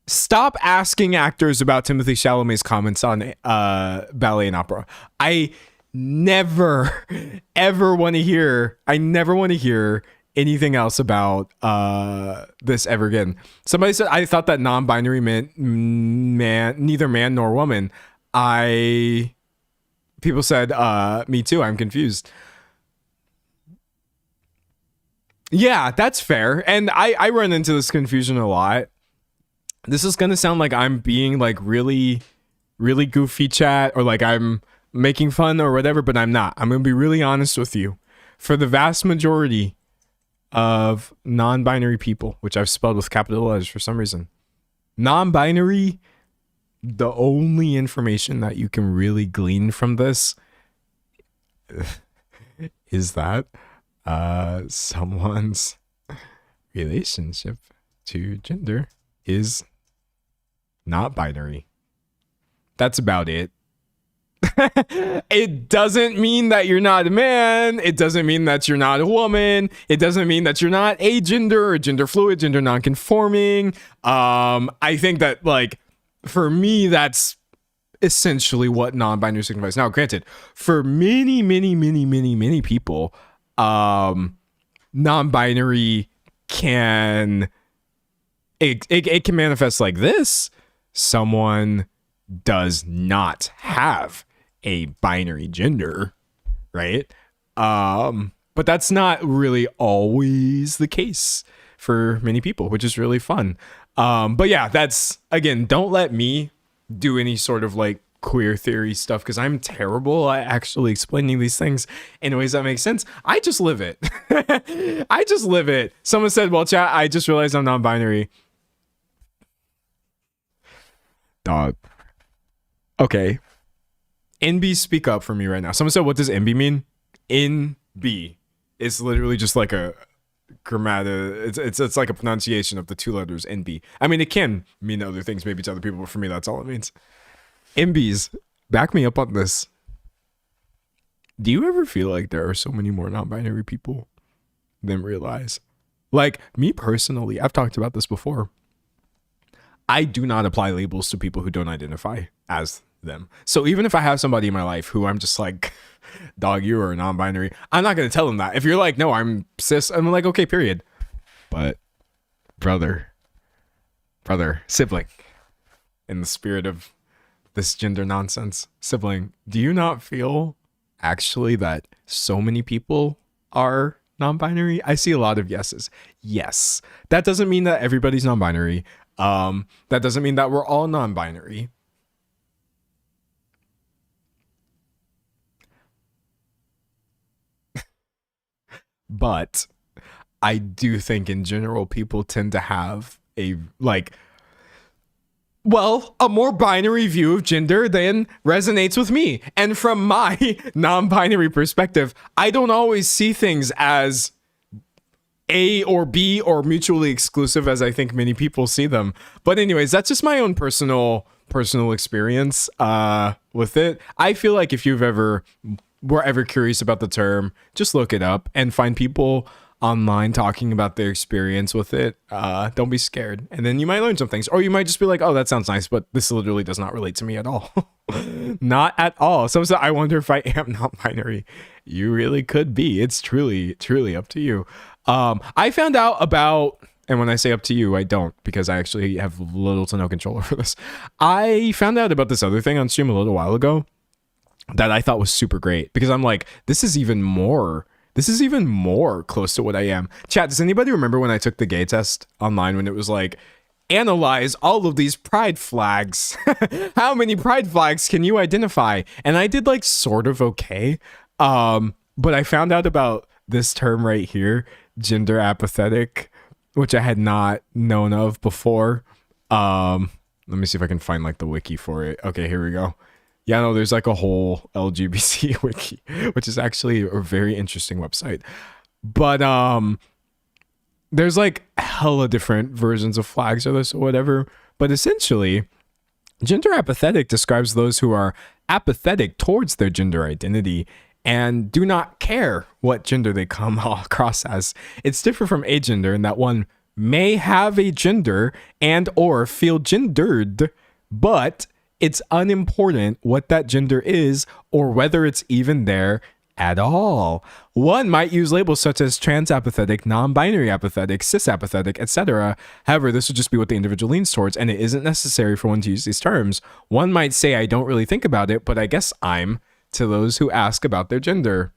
Stop asking actors about Timothy Chalamet's comments on ballet and opera. I never, ever want to hear. I never want to hear anything else about this ever again. Somebody said I thought that non-binary meant neither man nor woman. People said me too. I'm confused. Yeah, that's fair, and I run into this confusion a lot. This is gonna sound like I'm being like really, really goofy chat or like I'm making fun or whatever, but I'm not. I'm gonna be really honest with you. For the vast majority of non-binary people, which I've spelled with capital letters for some reason, non-binary, the only information that you can really glean from this is that someone's relationship to gender is not binary. That's about it. It doesn't mean that you're not a man. It doesn't mean that you're not a woman. It doesn't mean that you're not agender or gender fluid, gender non-conforming. I think that, like, for me, that's essentially what non-binary signifies. Now, granted, for many, many, many, many, many people, non-binary can it can manifest like this. Someone does not have a binary gender, right? But that's not really always the case for many people, which is really fun. But yeah, that's, again, don't let me do any sort of like queer theory stuff because I'm terrible at actually explaining these things in ways that make sense. I just live it. I just live it. Someone said, well, chat, I just realized I'm non-binary. Dog. Okay. NB, speak up for me right now. Someone said, what does NB mean? NB is literally just like a grammata. It's like a pronunciation of the two letters NB. I mean, it can mean other things maybe to other people, but for me, that's all it means. NBs, back me up on this. Do you ever feel like there are so many more non-binary people than realize? Like, me personally, I've talked about this before. I do not apply labels to people who don't identify as them. So even if I have somebody in my life who I'm just like, dog, you are non-binary, I'm not going to tell them that. If you're like, no, I'm cis, I'm like, okay, period. But brother, sibling, in the spirit of this gender nonsense, sibling, do you not feel actually that so many people are non-binary? I see a lot of yeses. Yes. That doesn't mean that everybody's non-binary. That doesn't mean that we're all non-binary. But I do think in general people tend to have a a more binary view of gender than resonates with me. And from my non-binary perspective, I don't always see things as A or B or mutually exclusive as I think many people see them. But anyways, that's just my own personal experience with it. I feel like if were ever curious about the term, just look it up and find people online talking about their experience with it. Don't be scared. And then you might learn some things. Or you might just be like, oh, that sounds nice, but this literally does not relate to me at all. Not at all. Someone said, I wonder if I am non-binary. You really could be. It's truly, truly up to you. I found out about, and when I say up to you, I don't, because I actually have little to no control over this. I found out about this other thing on stream a little while ago that I thought was super great, because I'm like, this is even more close to what I am. Chat, does anybody remember when I took the gay test online, when it was like, analyze all of these pride flags? How many pride flags can you identify? And I did like sort of okay. But I found out about this term right here, gender apathetic, which I had not known of before. Let me see if I can find like the wiki for it. Okay, here we go. Yeah, no, there's like a whole LGBT wiki, which is actually a very interesting website. But there's like hella different versions of flags or this or whatever. But essentially, gender apathetic describes those who are apathetic towards their gender identity and do not care what gender they come across as. It's different from agender in that one may have a gender and or feel gendered, but it's unimportant what that gender is or whether it's even there at all. One might use labels such as trans apathetic, non-binary apathetic, cis apathetic, etc. However, this would just be what the individual leans towards, and it isn't necessary for one to use these terms. One might say, I don't really think about it, but I guess I'm, to those who ask about their gender.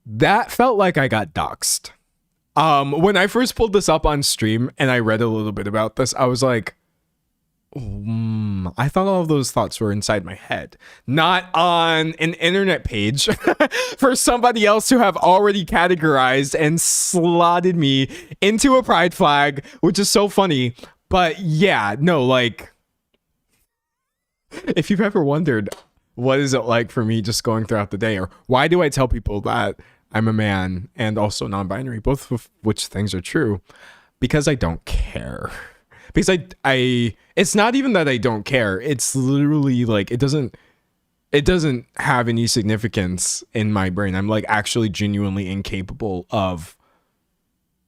That felt like I got doxxed. When I first pulled this up on stream and I read a little bit about this, I was like, I thought all of those thoughts were inside my head, not on an internet page for somebody else to have already categorized and slotted me into a pride flag, which is so funny. But yeah, no, like, if you've ever wondered what is it like for me just going throughout the day, or why do I tell people that I'm a man and also non-binary, both of which things are true, because I don't care. Because I it's not even that I don't care. It's literally like it doesn't have any significance in my brain. I'm like actually genuinely incapable of,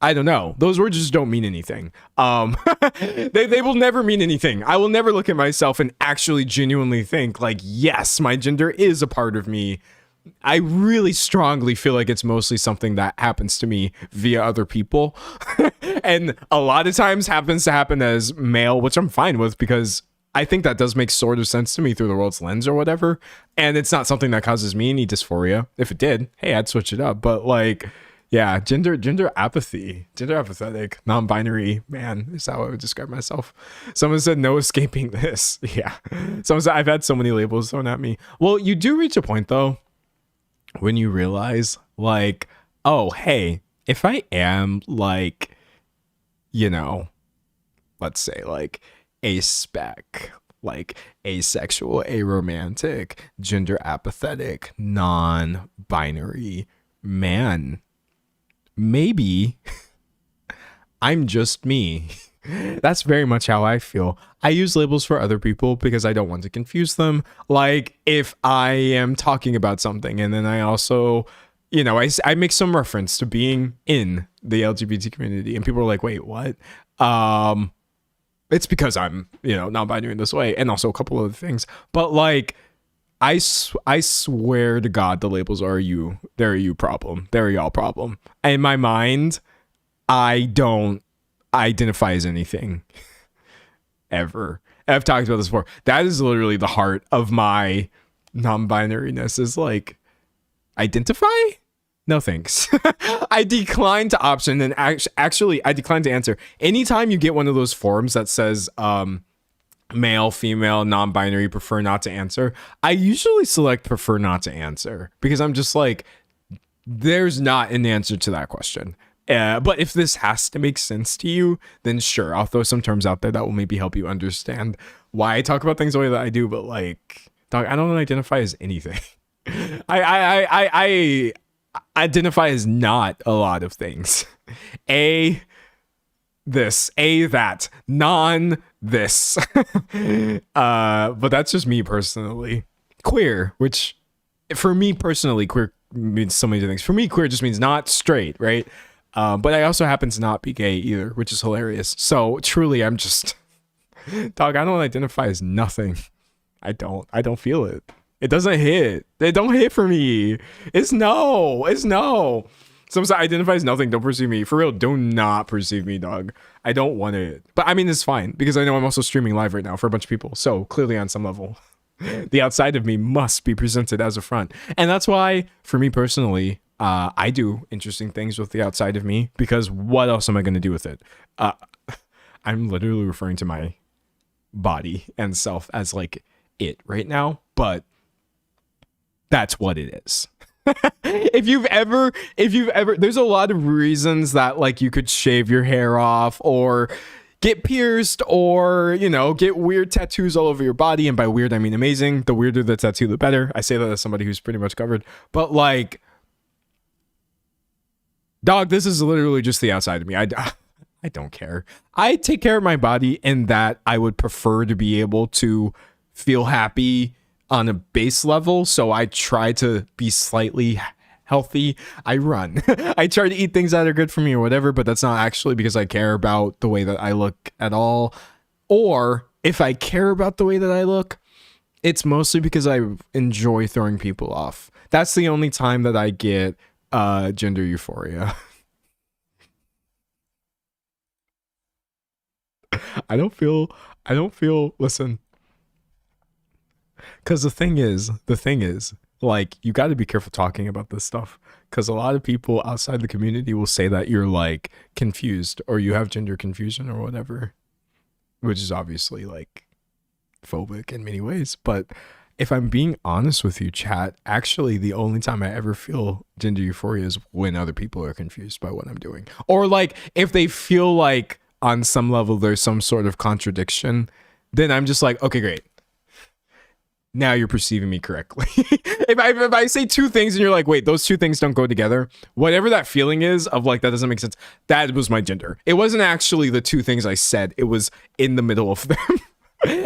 I don't know. Those words just don't mean anything. They will never mean anything. I will never look at myself and actually genuinely think like, yes, my gender is a part of me. I really strongly feel like it's mostly something that happens to me via other people. And a lot of times happens to happen as male, which I'm fine with because I think that does make sort of sense to me through the world's lens or whatever. And it's not something that causes me any dysphoria. If it did, hey, I'd switch it up. But like, yeah, gender apathy, gender apathetic, non-binary man is how I would describe myself. Someone said no escaping this. Yeah. Someone said I've had so many labels thrown at me. Well, you do reach a point though when you realize like, oh, hey, if I am like, you know, let's say like aspec, like asexual, aromantic, gender apathetic, non-binary man, maybe I'm just me. That's very much how I feel. I use labels for other people because I don't want to confuse them. Like if I am talking about something and then I also, you know, I make some reference to being in the LGBT community and people are like, wait, what? It's because I'm, you know, non-binary in this way and also a couple other things. But like, I swear to God, the labels are you. They're a you problem. They're a y'all problem. In my mind, I don't identify as anything ever. I've talked about this before. That is literally the heart of my non-binariness is like, identify? No thanks. I decline to option and actually I decline to answer. Anytime you get one of those forms that says male, female, non-binary, prefer not to answer, I usually select prefer not to answer because I'm just like, there's not an answer to that question. But if this has to make sense to you, then sure, I'll throw some terms out there that will maybe help you understand why I talk about things the way that I do. But like, dog, I don't identify as anything. I identify as not a lot of things. A this, a that, non this. But that's just me personally. Queer, which for me personally, queer means so many things. For me, queer just means not straight, right? But I also happen to not be gay either, which is hilarious. So truly, I'm just dog. I don't identify as nothing. I don't feel it. It doesn't hit. It don't hit for me. It's no. It's no. Someone said identify as nothing. Don't perceive me. For real, do not perceive me, dog. I don't want it. But I mean, it's fine because I know I'm also streaming live right now for a bunch of people. So clearly on some level, the outside of me must be presented as a front. And that's why, for me personally, I do interesting things with the outside of me, because what else am I going to do with it? I'm literally referring to my body and self as like it right now, but that's what it is. if you've ever, there's a lot of reasons that like you could shave your hair off or get pierced or, you know, get weird tattoos all over your body. And by weird, I mean amazing. The weirder the tattoo, the better. I say that as somebody who's pretty much covered, but like, dog, this is literally just the outside of me. I don't care. I take care of my body in that I would prefer to be able to feel happy on a base level. So I try to be slightly healthy. I run. I try to eat things that are good for me or whatever, but that's not actually because I care about the way that I look at all. Or if I care about the way that I look, it's mostly because I enjoy throwing people off. That's the only time that I get gender euphoria. I don't feel listen, because the thing is like, you got to be careful talking about this stuff, because a lot of people outside the community will say that you're like confused or you have gender confusion or whatever, which is obviously like phobic in many ways. But if I'm being honest with you, chat, actually the only time I ever feel gender euphoria is when other people are confused by what I'm doing, or like if they feel like on some level there's some sort of contradiction, then I'm just like, okay, great, now you're perceiving me correctly. if I say two things and you're like, wait, those two things don't go together, whatever that feeling is of like, that doesn't make sense, that was my gender. It wasn't actually the two things I said, it was in the middle of them.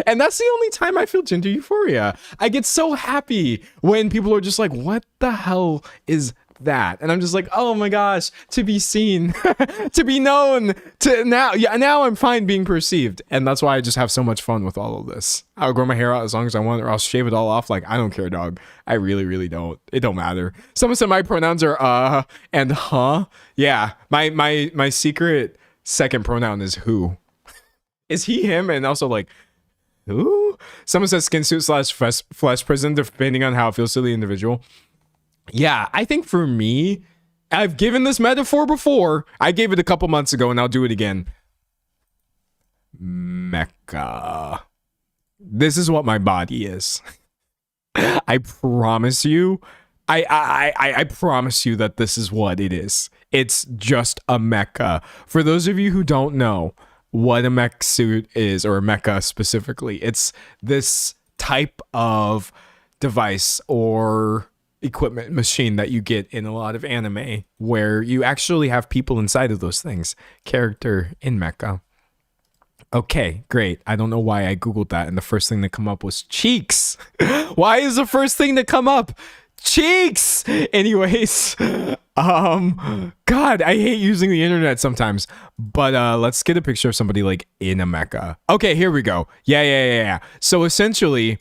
And that's the only time I feel gender euphoria. I get so happy when people are just like, what the hell is that? And I'm just like, oh my gosh, to be seen, to be known, to now I'm fine being perceived. And that's why I just have so much fun with all of this. I'll grow my hair out as long as I want, or I'll shave it all off. Like, I don't care, dog. I really don't. It don't matter. Someone said my pronouns are and huh. Yeah, my secret second pronoun is who. Is he, him, and also like who? Someone says skin suit / flesh prison, depending on how it feels to the individual. Yeah, I think for me, I've given this metaphor before. I gave it a couple months ago and I'll do it again. Mecca. This is what my body is. I promise you. I promise you that this is what it is. It's just a mecha. For those of you who don't know what a mech suit is, or a mecha specifically, it's this type of device or equipment machine that you get in a lot of anime where you actually have people inside of those things. Character in mecha. Okay, great. I don't know why I googled that and the first thing that come up was cheeks. Why is the first thing that come up cheeks? Anyways, God, I hate using the internet sometimes. But let's get a picture of somebody like in a mecha. Okay, here we go. Yeah. So essentially,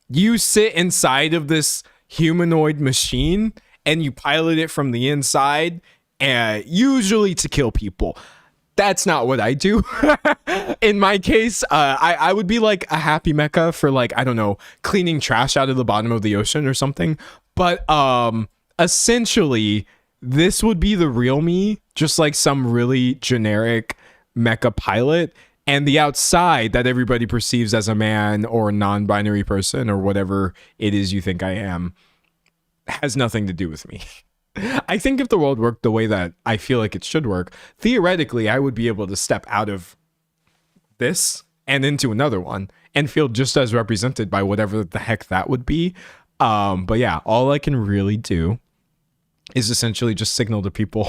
you sit inside of this humanoid machine and you pilot it from the inside, and usually to kill people. That's not what I do. In my case, I would be like a happy mecha for like, I don't know, cleaning trash out of the bottom of the ocean or something. But essentially, this would be the real me, just like some really generic mecha pilot. And the outside that everybody perceives as a man or a non-binary person or whatever it is you think I am has nothing to do with me. I think if the world worked the way that I feel like it should work, theoretically, I would be able to step out of this and into another one and feel just as represented by whatever the heck that would be. But yeah, all I can really do is essentially just signal to people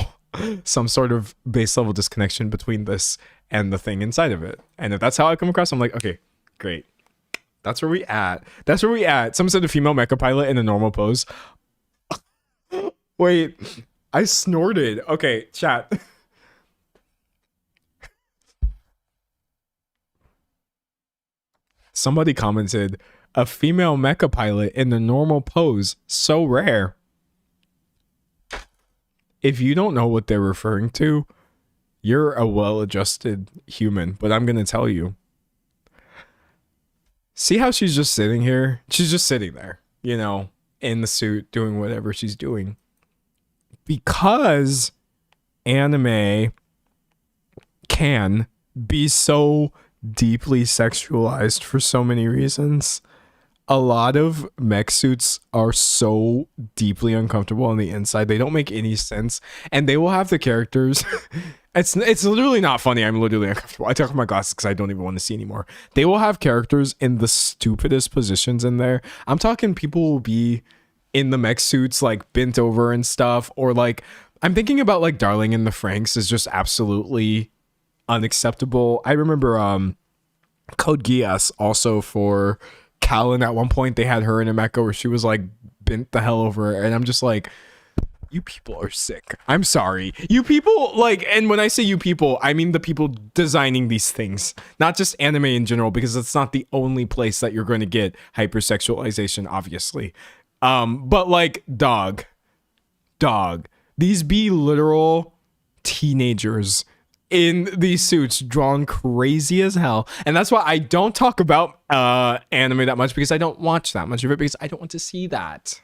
some sort of base level disconnection between this and the thing inside of it. And if that's how I come across, I'm like, okay, great. That's where we at. Someone said a female mecha pilot in a normal pose. Wait, I snorted. Okay, chat. Somebody commented, a female mecha pilot in the normal pose, so rare. If you don't know what they're referring to, you're a well-adjusted human, but I'm going to tell you. See how she's just sitting here? She's just sitting there, you know, in the suit, doing whatever she's doing. Because anime can be so deeply sexualized for so many reasons. A lot of mech suits are so deeply uncomfortable on the inside. They don't make any sense. And they will have the characters. It's literally not funny. I'm literally uncomfortable. I take off my glasses because I don't even want to see anymore. They will have characters in the stupidest positions in there. I'm talking people will be in the mech suits like bent over and stuff. Or like, I'm thinking about like Darling in the Franxx is just absolutely unacceptable. I remember Code Geass also for Callan at one point. They had her in a mecha where she was like bent the hell over, and I'm just like, you people are sick. I'm sorry. You people, like, and when I say you people, I mean the people designing these things, not just anime in general, because it's not the only place that you're going to get hypersexualization, obviously. But like, dog, these be literal teenagers in these suits drawn crazy as hell. And that's why I don't talk about anime that much, because I don't watch that much of it, because I don't want to see that.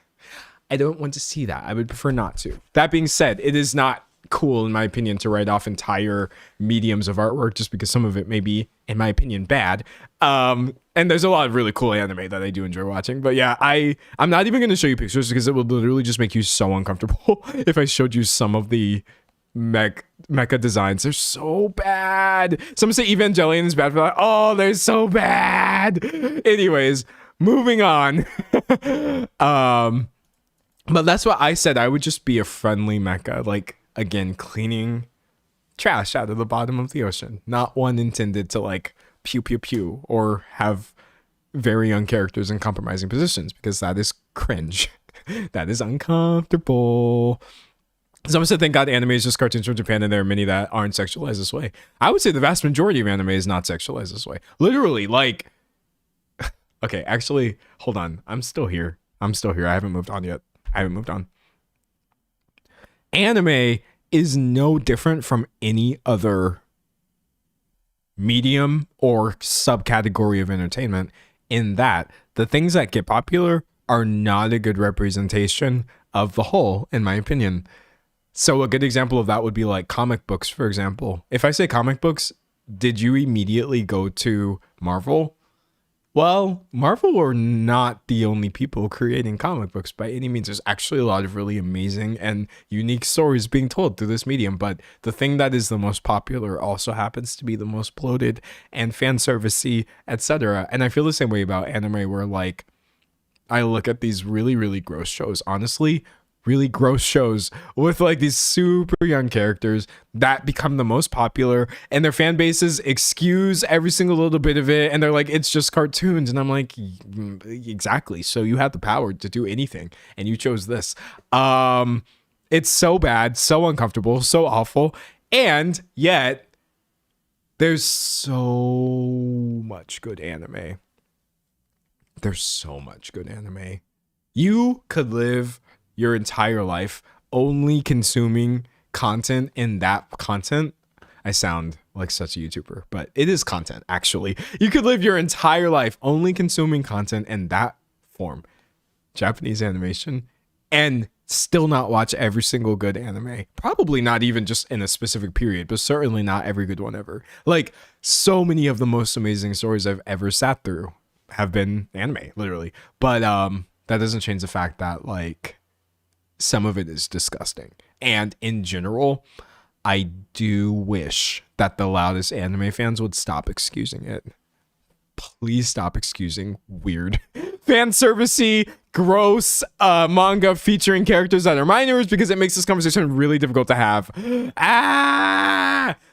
I don't want to see that. I would prefer not to. That being said, it is not cool, in my opinion, to write off entire mediums of artwork just because some of it may be, in my opinion, bad. And there's a lot of really cool anime that I do enjoy watching. But yeah, I'm not even going to show you pictures because it would literally just make you so uncomfortable if I showed you some of the mecha designs. They're so bad. Someone say Evangelion is bad for that. Oh, they're so bad. Anyways, moving on. But that's what I said. I would just be a friendly mecha, like, again, cleaning trash out of the bottom of the ocean. Not one intended to like pew pew pew or have very young characters in compromising positions, because that is cringe. That is uncomfortable. Someone said, thank God anime is just cartoons from Japan, and there are many that aren't sexualized this way. I would say the vast majority of anime is not sexualized this way. Literally, like, okay, actually, hold on. I'm still here. I haven't moved on yet. Anime is no different from any other medium or subcategory of entertainment, in that the things that get popular are not a good representation of the whole, in my opinion. So a good example of that would be like comic books, for example. If I say comic books, did you immediately go to Marvel? Well, Marvel are not the only people creating comic books by any means. There's actually a lot of really amazing and unique stories being told through this medium. But the thing that is the most popular also happens to be the most bloated and fan servicey, etc. And I feel the same way about anime, where like I look at these really, really gross shows, honestly, really gross shows with like these super young characters that become the most popular, and their fan bases excuse every single little bit of it, and they're like, it's just cartoons. And I'm like, exactly. So you have the power to do anything, and you chose this. It's so bad, so uncomfortable, so awful, and yet there's so much good anime. You could live your entire life only consuming content in that content. I sound like such a YouTuber, but it is content, actually. You could live your entire life only consuming content in that form, Japanese animation, and still not watch every single good anime. Probably not even just in a specific period, but certainly not every good one ever. Like, so many of the most amazing stories I've ever sat through have been anime, literally. But that doesn't change the fact that, like, some of it is disgusting. And in general, I do wish that the loudest anime fans would stop excusing it. Please stop excusing weird fan servicey, gross manga featuring characters that are minors, because it makes this conversation really difficult to have.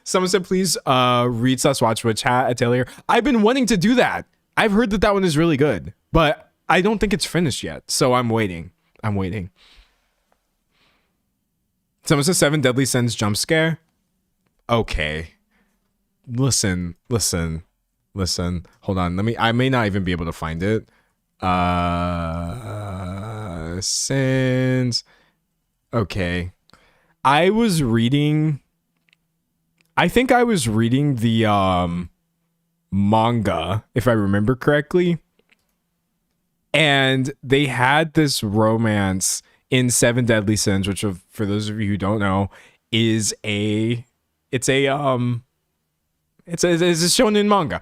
Someone said, please read/watch with chat at Taylor. I've been wanting to do that. I've heard that one is really good, but I don't think it's finished yet. So I'm waiting. Someone says 7 Deadly Sins jump scare. Okay. Listen. Listen, hold on. I may not even be able to find it. Since okay. I think I was reading the manga, if I remember correctly. And they had this romance in Seven Deadly Sins, which for those of you who don't know, is it's a shonen manga.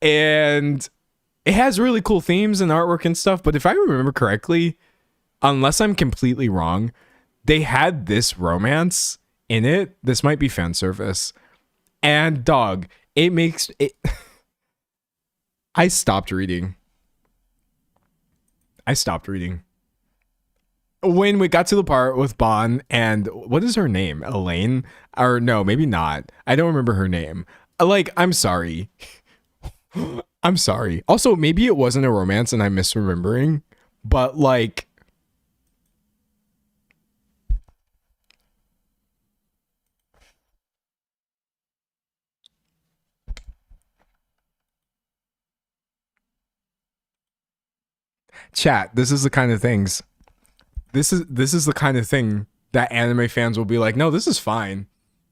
And it has really cool themes and artwork and stuff, but if I remember correctly, unless I'm completely wrong, they had this romance in it. This might be fan service. And dog, it makes it I stopped reading. When we got to the part with Bon and what is her name? Elaine? Or no, maybe not. I don't remember her name. Like, I'm sorry. I'm sorry. Also, maybe it wasn't a romance and I'm misremembering, but like chat, this is the kind of things. This is the kind of thing that anime fans will be like, "No, this is fine.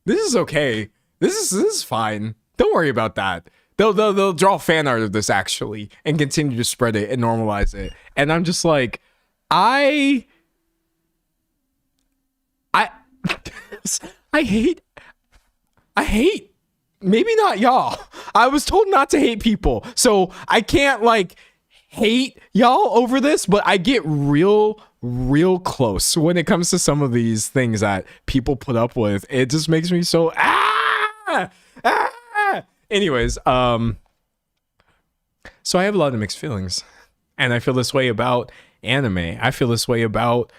This is okay. This is fine. Don't worry about that." They'll draw fan art of this actually and continue to spread it and normalize it. And I'm just like, I hate maybe not y'all. I was told not to hate people. So I can't like hate y'all over this, but I get real close when it comes to some of these things that people put up with. It just makes me so Anyways, so I have a lot of mixed feelings. And I feel this way about anime. I feel this way about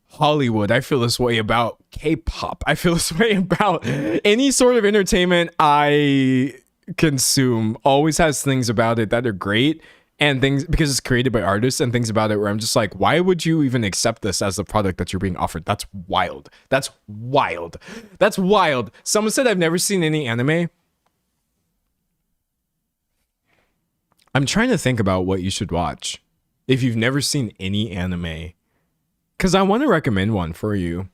Hollywood. I feel this way about K-pop. I feel this way about any sort of entertainment I consume. Always has things about it that are great, and things because it's created by artists, and things about it where I'm just like, why would you even accept this as the product that you're being offered? That's wild. That's wild. That's wild. Someone said I've never seen any anime. I'm trying to think about what you should watch if you've never seen any anime, because I want to recommend one for you.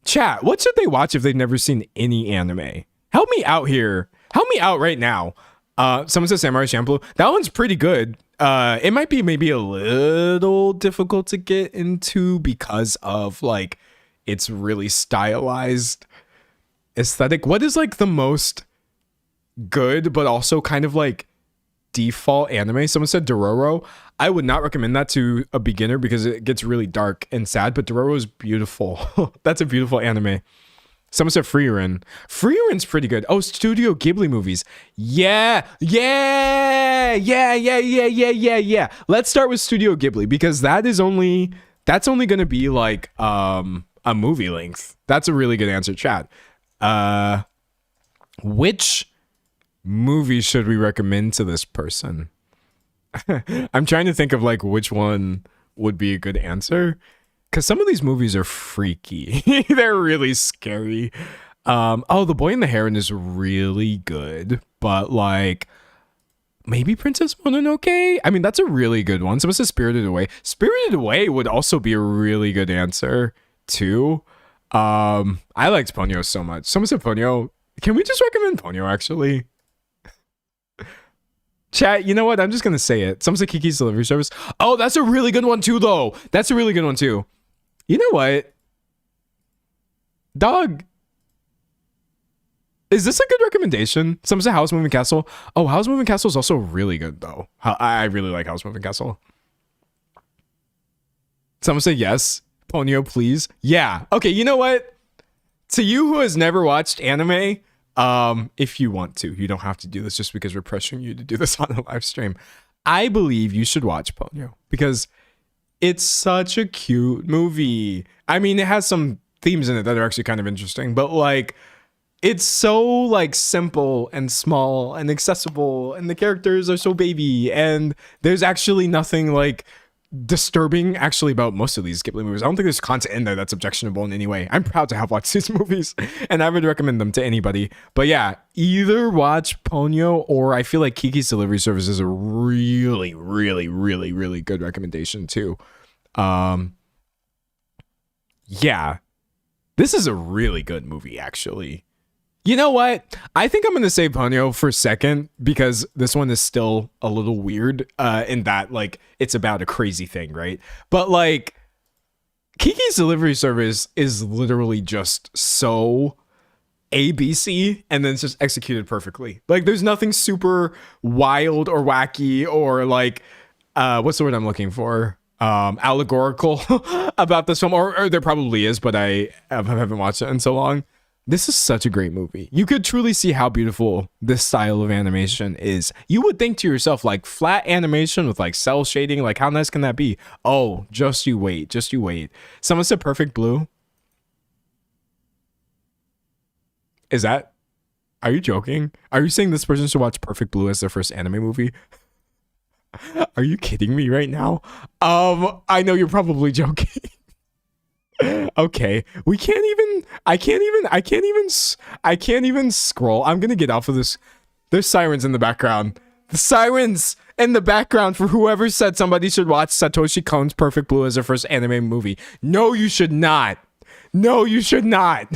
Chat, what should they watch if they've never seen any anime? Help me out here. Help me out right now. Someone says Samurai Champloo. That one's pretty good. It might be maybe a little difficult to get into because of like its really stylized aesthetic. What is like the most good but also kind of like default anime? Someone said Dororo. I would not recommend that to a beginner because it gets really dark and sad, but Dororo is beautiful. That's a beautiful anime. Someone said Frieren. Frieren's pretty good. Oh, Studio Ghibli movies. Yeah. Let's start with Studio Ghibli because that's only going to be like a movie length. That's a really good answer, chat. Which movie should we recommend to this person? I'm trying to think of like which one would be a good answer, because some of these movies are freaky. They're really scary. The Boy and the Heron is really good, but like maybe Princess Mononoke. I mean, that's a really good one. Someone says Spirited Away. Spirited Away would also be a really good answer too. I liked Ponyo so much. Someone said Ponyo. Can we just recommend Ponyo actually? Chat, you know what? I'm just going to say it. Someone said Kiki's Delivery Service. Oh, that's a really good one too, though. That's a really good one too. You know what? Dog. Is this a good recommendation? Someone said House Moving Castle. Oh, House Moving Castle is also really good, though. I really like House Moving Castle. Someone said yes. Ponyo, please. Yeah. Okay, you know what? To you who has never watched anime, if you want to, you don't have to do this just because we're pressuring you to do this on a live stream. I believe you should watch Ponyo because it's such a cute movie. I mean, it has some themes in it that are actually kind of interesting, but like it's so like simple and small and accessible, and the characters are so baby, and there's actually nothing like disturbing actually about most of these Ghibli movies. I don't think there's content in there that's objectionable in any way. I'm proud to have watched these movies and I would recommend them to anybody. But yeah, either watch Ponyo or I feel like Kiki's Delivery Service is a really, really, really, really good recommendation too. Yeah, this is a really good movie actually. You know what? I think I'm going to say Ponyo for a second because this one is still a little weird in that, like, it's about a crazy thing, right? But, like, Kiki's Delivery Service is literally just so ABC and then it's just executed perfectly. Like, there's nothing super wild or wacky or, like, what's the word I'm looking for? Allegorical about this film. Or there probably is, but I haven't watched it in so long. This is such a great movie. You could truly see how beautiful this style of animation is. You would think to yourself, like, flat animation with like cell shading, like how nice can that be? Oh, just you wait, just you wait. Someone said Perfect Blue. Is that, are you joking? Are you saying this person should watch Perfect Blue as their first anime movie? Are you kidding me right now? I know you're probably joking. Okay, I can't even scroll. I'm gonna get off of this. There's sirens in the background. The sirens in the background for whoever said somebody should watch Satoshi Kon's Perfect Blue as their first anime movie. No, you should not. No, you should not.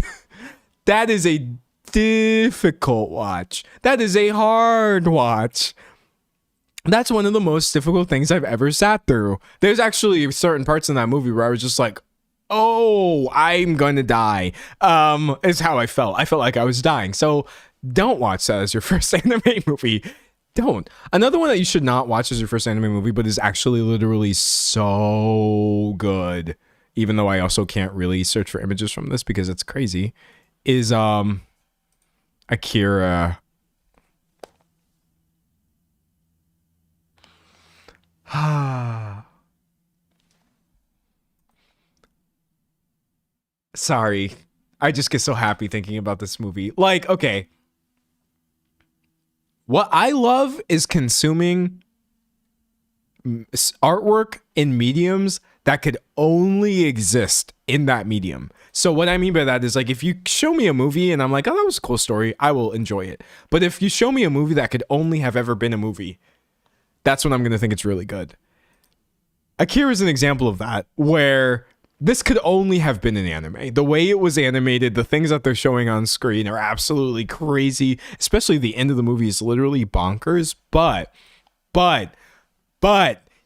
That is a difficult watch. That is a hard watch. That's one of the most difficult things I've ever sat through. There's actually certain parts in that movie where I was just like, oh, I'm gonna die. Is how I felt. I felt like I was dying. So don't watch that as your first anime movie. Don't. Another one that you should not watch as your first anime movie, but is actually literally so good, even though I also can't really search for images from this because it's crazy, is Akira. Sorry. I just get so happy thinking about this movie. Like, okay. What I love is consuming artwork in mediums that could only exist in that medium. So what I mean by that is, like, if you show me a movie and I'm like, oh, that was a cool story, I will enjoy it. But if you show me a movie that could only have ever been a movie, that's when I'm going to think it's really good. Akira is an example of that, where this could only have been an anime. The way it was animated, the things that they're showing on screen are absolutely crazy. Especially the end of the movie is literally bonkers. But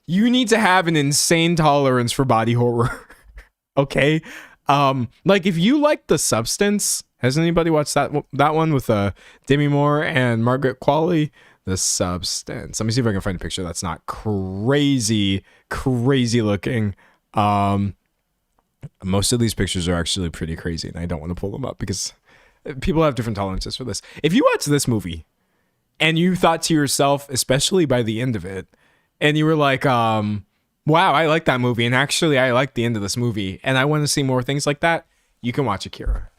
you need to have an insane tolerance for body horror. Okay? Like if you like The Substance, has anybody watched that one with Demi Moore and Margaret Qualley? The Substance. Let me see if I can find a picture that's not crazy looking. Most of these pictures are actually pretty crazy, and I don't want to pull them up because people have different tolerances for this. If you watch this movie and you thought to yourself, especially by the end of it, and you were like, wow, I like that movie, and actually I like the end of this movie, and I want to see more things like that, you can watch Akira.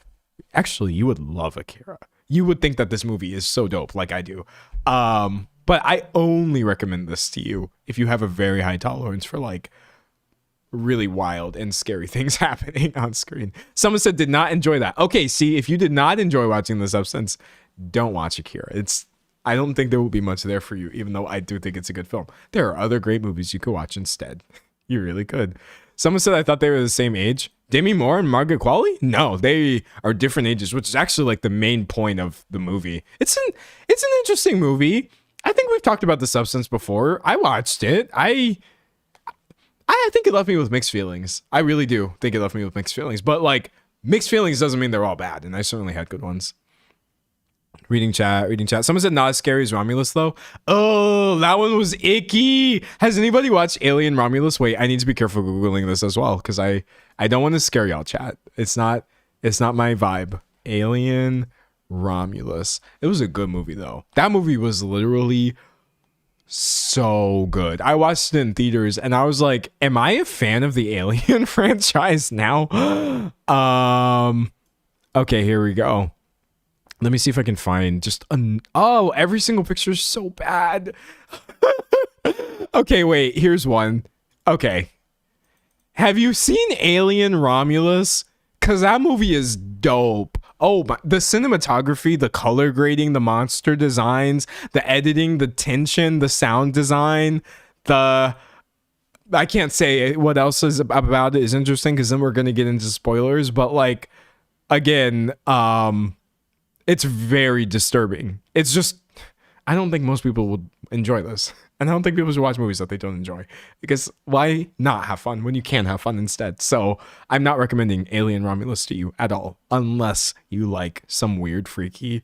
Actually, you would love Akira. You would think that this movie is so dope, like I do. But I only recommend this to you if you have a very high tolerance for, like, really wild and scary things happening on screen. Someone said did not enjoy that. Okay, see, if you did not enjoy watching The Substance, don't watch Akira. I don't think there will be much there for you, even though I do think it's a good film. There are other great movies you could watch instead. You really could. Someone said I thought they were the same age. Demi Moore and Margaret Qualley? No, they are different ages, which is actually like the main point of the movie. It's an interesting movie. I think we've talked about The Substance before. I watched it. I think it left me with mixed feelings. I really do think it left me with mixed feelings. But, like, mixed feelings doesn't mean they're all bad. And I certainly had good ones. Reading chat. Someone said not as scary as Romulus, though. Oh, that one was icky. Has anybody watched Alien Romulus? Wait, I need to be careful Googling this as well. Because I don't want to scare y'all, chat. It's not my vibe. Alien Romulus. It was a good movie, though. That movie was literally so good. I watched it in theaters and I was like, am I a fan of the Alien franchise now? Okay, here we go. Let me see if I can find just every single picture is so bad. Okay, wait, here's one. Okay. Have you seen Alien Romulus? Because that movie is dope. Oh, the cinematography, the color grading, the monster designs, the editing, the tension, the sound design, I can't say what else is about it is interesting because then we're going to get into spoilers. But like, again, it's very disturbing. It's just, I don't think most people would enjoy this. And I don't think people should watch movies that they don't enjoy, because why not have fun when you can have fun instead? So I'm not recommending Alien Romulus to you at all, unless you like some weird, freaky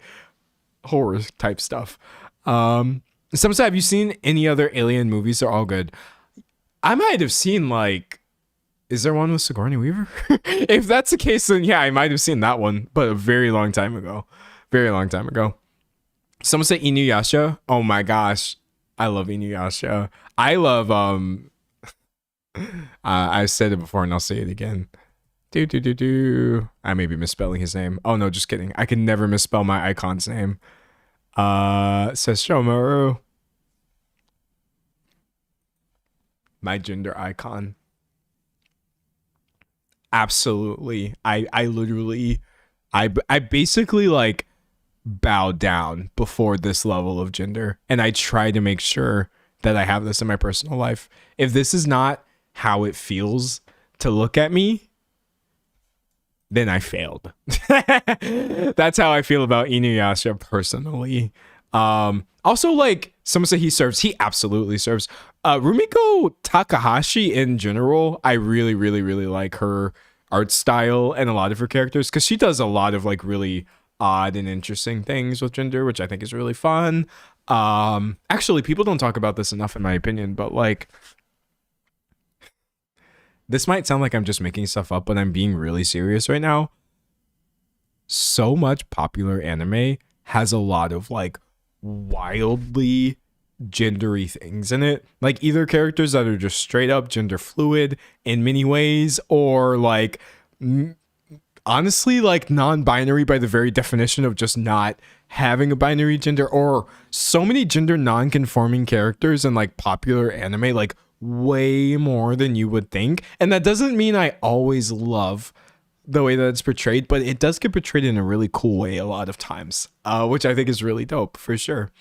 horror type stuff. Some say, have you seen any other Alien movies? They're all good. I might have seen like, is there one with Sigourney Weaver? If that's the case, then yeah, I might have seen that one, but a very long time ago. Very long time ago. Someone say Inuyasha. Oh my gosh. I love Inuyasha. I love I said it before and I'll say it again. I may be misspelling his name. Oh no, just kidding. I can never misspell my icon's name. Sesshomaru. My gender icon. Absolutely. I literally I basically like bow down before this level of gender, and I try to make sure that I have this in my personal life. If this is not how it feels to look at me, then I failed. That's how I feel about Inuyasha personally. Also, like, someone said he absolutely serves. Rumiko Takahashi in general, I really, really, really like her art style and a lot of her characters, because she does a lot of like really odd and interesting things with gender, which I think is really fun. Actually, people don't talk about this enough in my opinion, but like, this might sound like I'm just making stuff up, but I'm being really serious right now. So much popular anime has a lot of like wildly gendery things in it, like either characters that are just straight up gender fluid in many ways, or like honestly like non-binary by the very definition of just not having a binary gender, or so many gender non-conforming characters in like popular anime, like way more than you would think. And that doesn't mean I always love the way that it's portrayed, but it does get portrayed in a really cool way a lot of times, which I think is really dope for sure.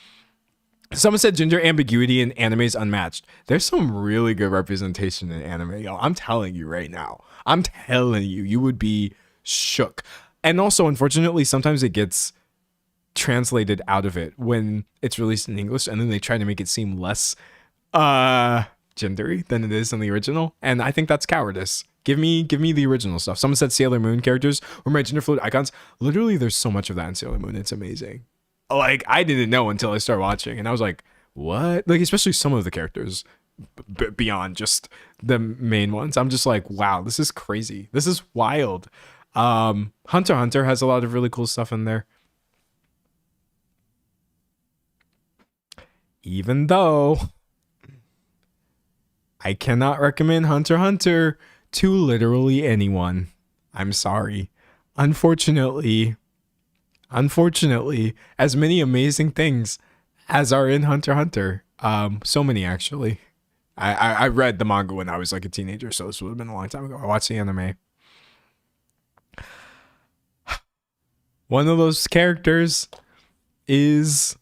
Someone said gender ambiguity in anime is unmatched. There's some really good representation in anime, y'all. I'm telling you right now. I'm telling you, you would be shook. And also, unfortunately, sometimes it gets translated out of it when it's released in English, and then they try to make it seem less gendery than it is in the original. And I think that's cowardice. Give me the original stuff. Someone said Sailor Moon characters were my gender fluid icons. Literally, there's so much of that in Sailor Moon. It's amazing. Like, I didn't know until I started watching, and I was like, what? Like, especially some of the characters beyond just the main ones. I'm just like, wow, this is crazy. This is wild. Hunter x Hunter has a lot of really cool stuff in there. Even though I cannot recommend Hunter x Hunter to literally anyone. I'm sorry. Unfortunately, as many amazing things as are in Hunter x Hunter, so many actually. I read the manga when I was like a teenager, so this would have been a long time ago. I watched the anime. One of those characters is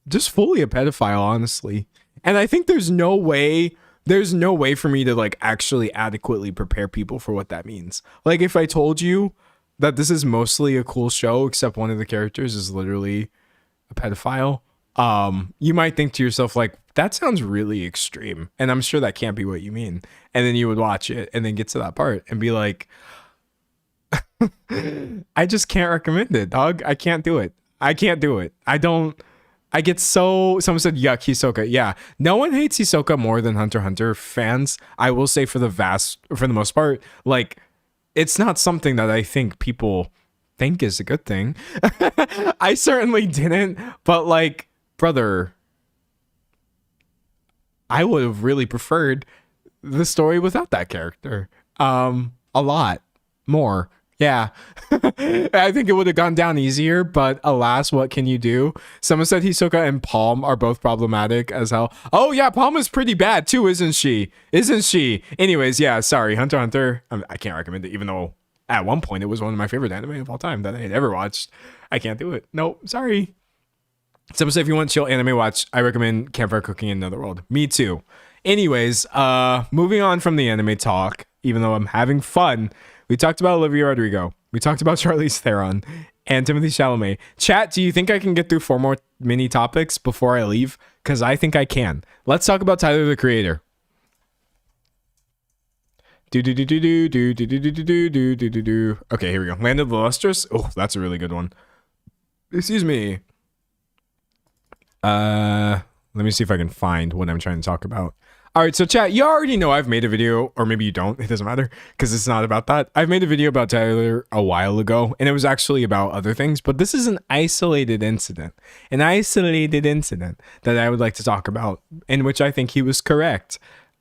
just fully a pedophile, honestly. And I think there's no way for me to like actually adequately prepare people for what that means. Like, if I told you that this is mostly a cool show, except one of the characters is literally a pedophile, you might think to yourself, like, that sounds really extreme, and I'm sure that can't be what you mean. And then you would watch it and then get to that part and be like, I just can't recommend it, dog. I can't do it. I get so... Someone said, yuck, Hisoka. Yeah, no one hates Hisoka more than Hunter x Hunter fans. I will say for the most part, like, it's not something that I think people think is a good thing. I certainly didn't, but like, brother, I would have really preferred the story without that character. A lot more. Yeah. I think it would have gone down easier, but alas, what can you do? Someone said Hisoka and Palm are both problematic as hell. Oh yeah, Palm is pretty bad too, isn't she? Isn't she? Anyways, yeah, sorry, Hunter x Hunter. I can't recommend it, even though at one point it was one of my favorite anime of all time that I had ever watched. I can't do it. Nope, sorry. Someone said if you want chill anime watch, I recommend Campfire Cooking in Netherworld. Me too. Anyways, moving on from the anime talk, even though I'm having fun, we talked about Olivia Rodrigo. We talked about Charlize Theron and Timothy Chalamet. Chat, do you think I can get through 4 more mini topics before I leave? Because I think I can. Let's talk about Tyler, the Creator. Okay, here we go. Land of the Lustrous. Oh, that's a really good one. Excuse me. Let me see if I can find what I'm trying to talk about. All right, so chat, you already know I've made a video, or maybe you don't, it doesn't matter, because it's not about that. I've made a video about Tyler a while ago, and it was actually about other things, but this is an isolated incident that I would like to talk about, in which I think he was correct.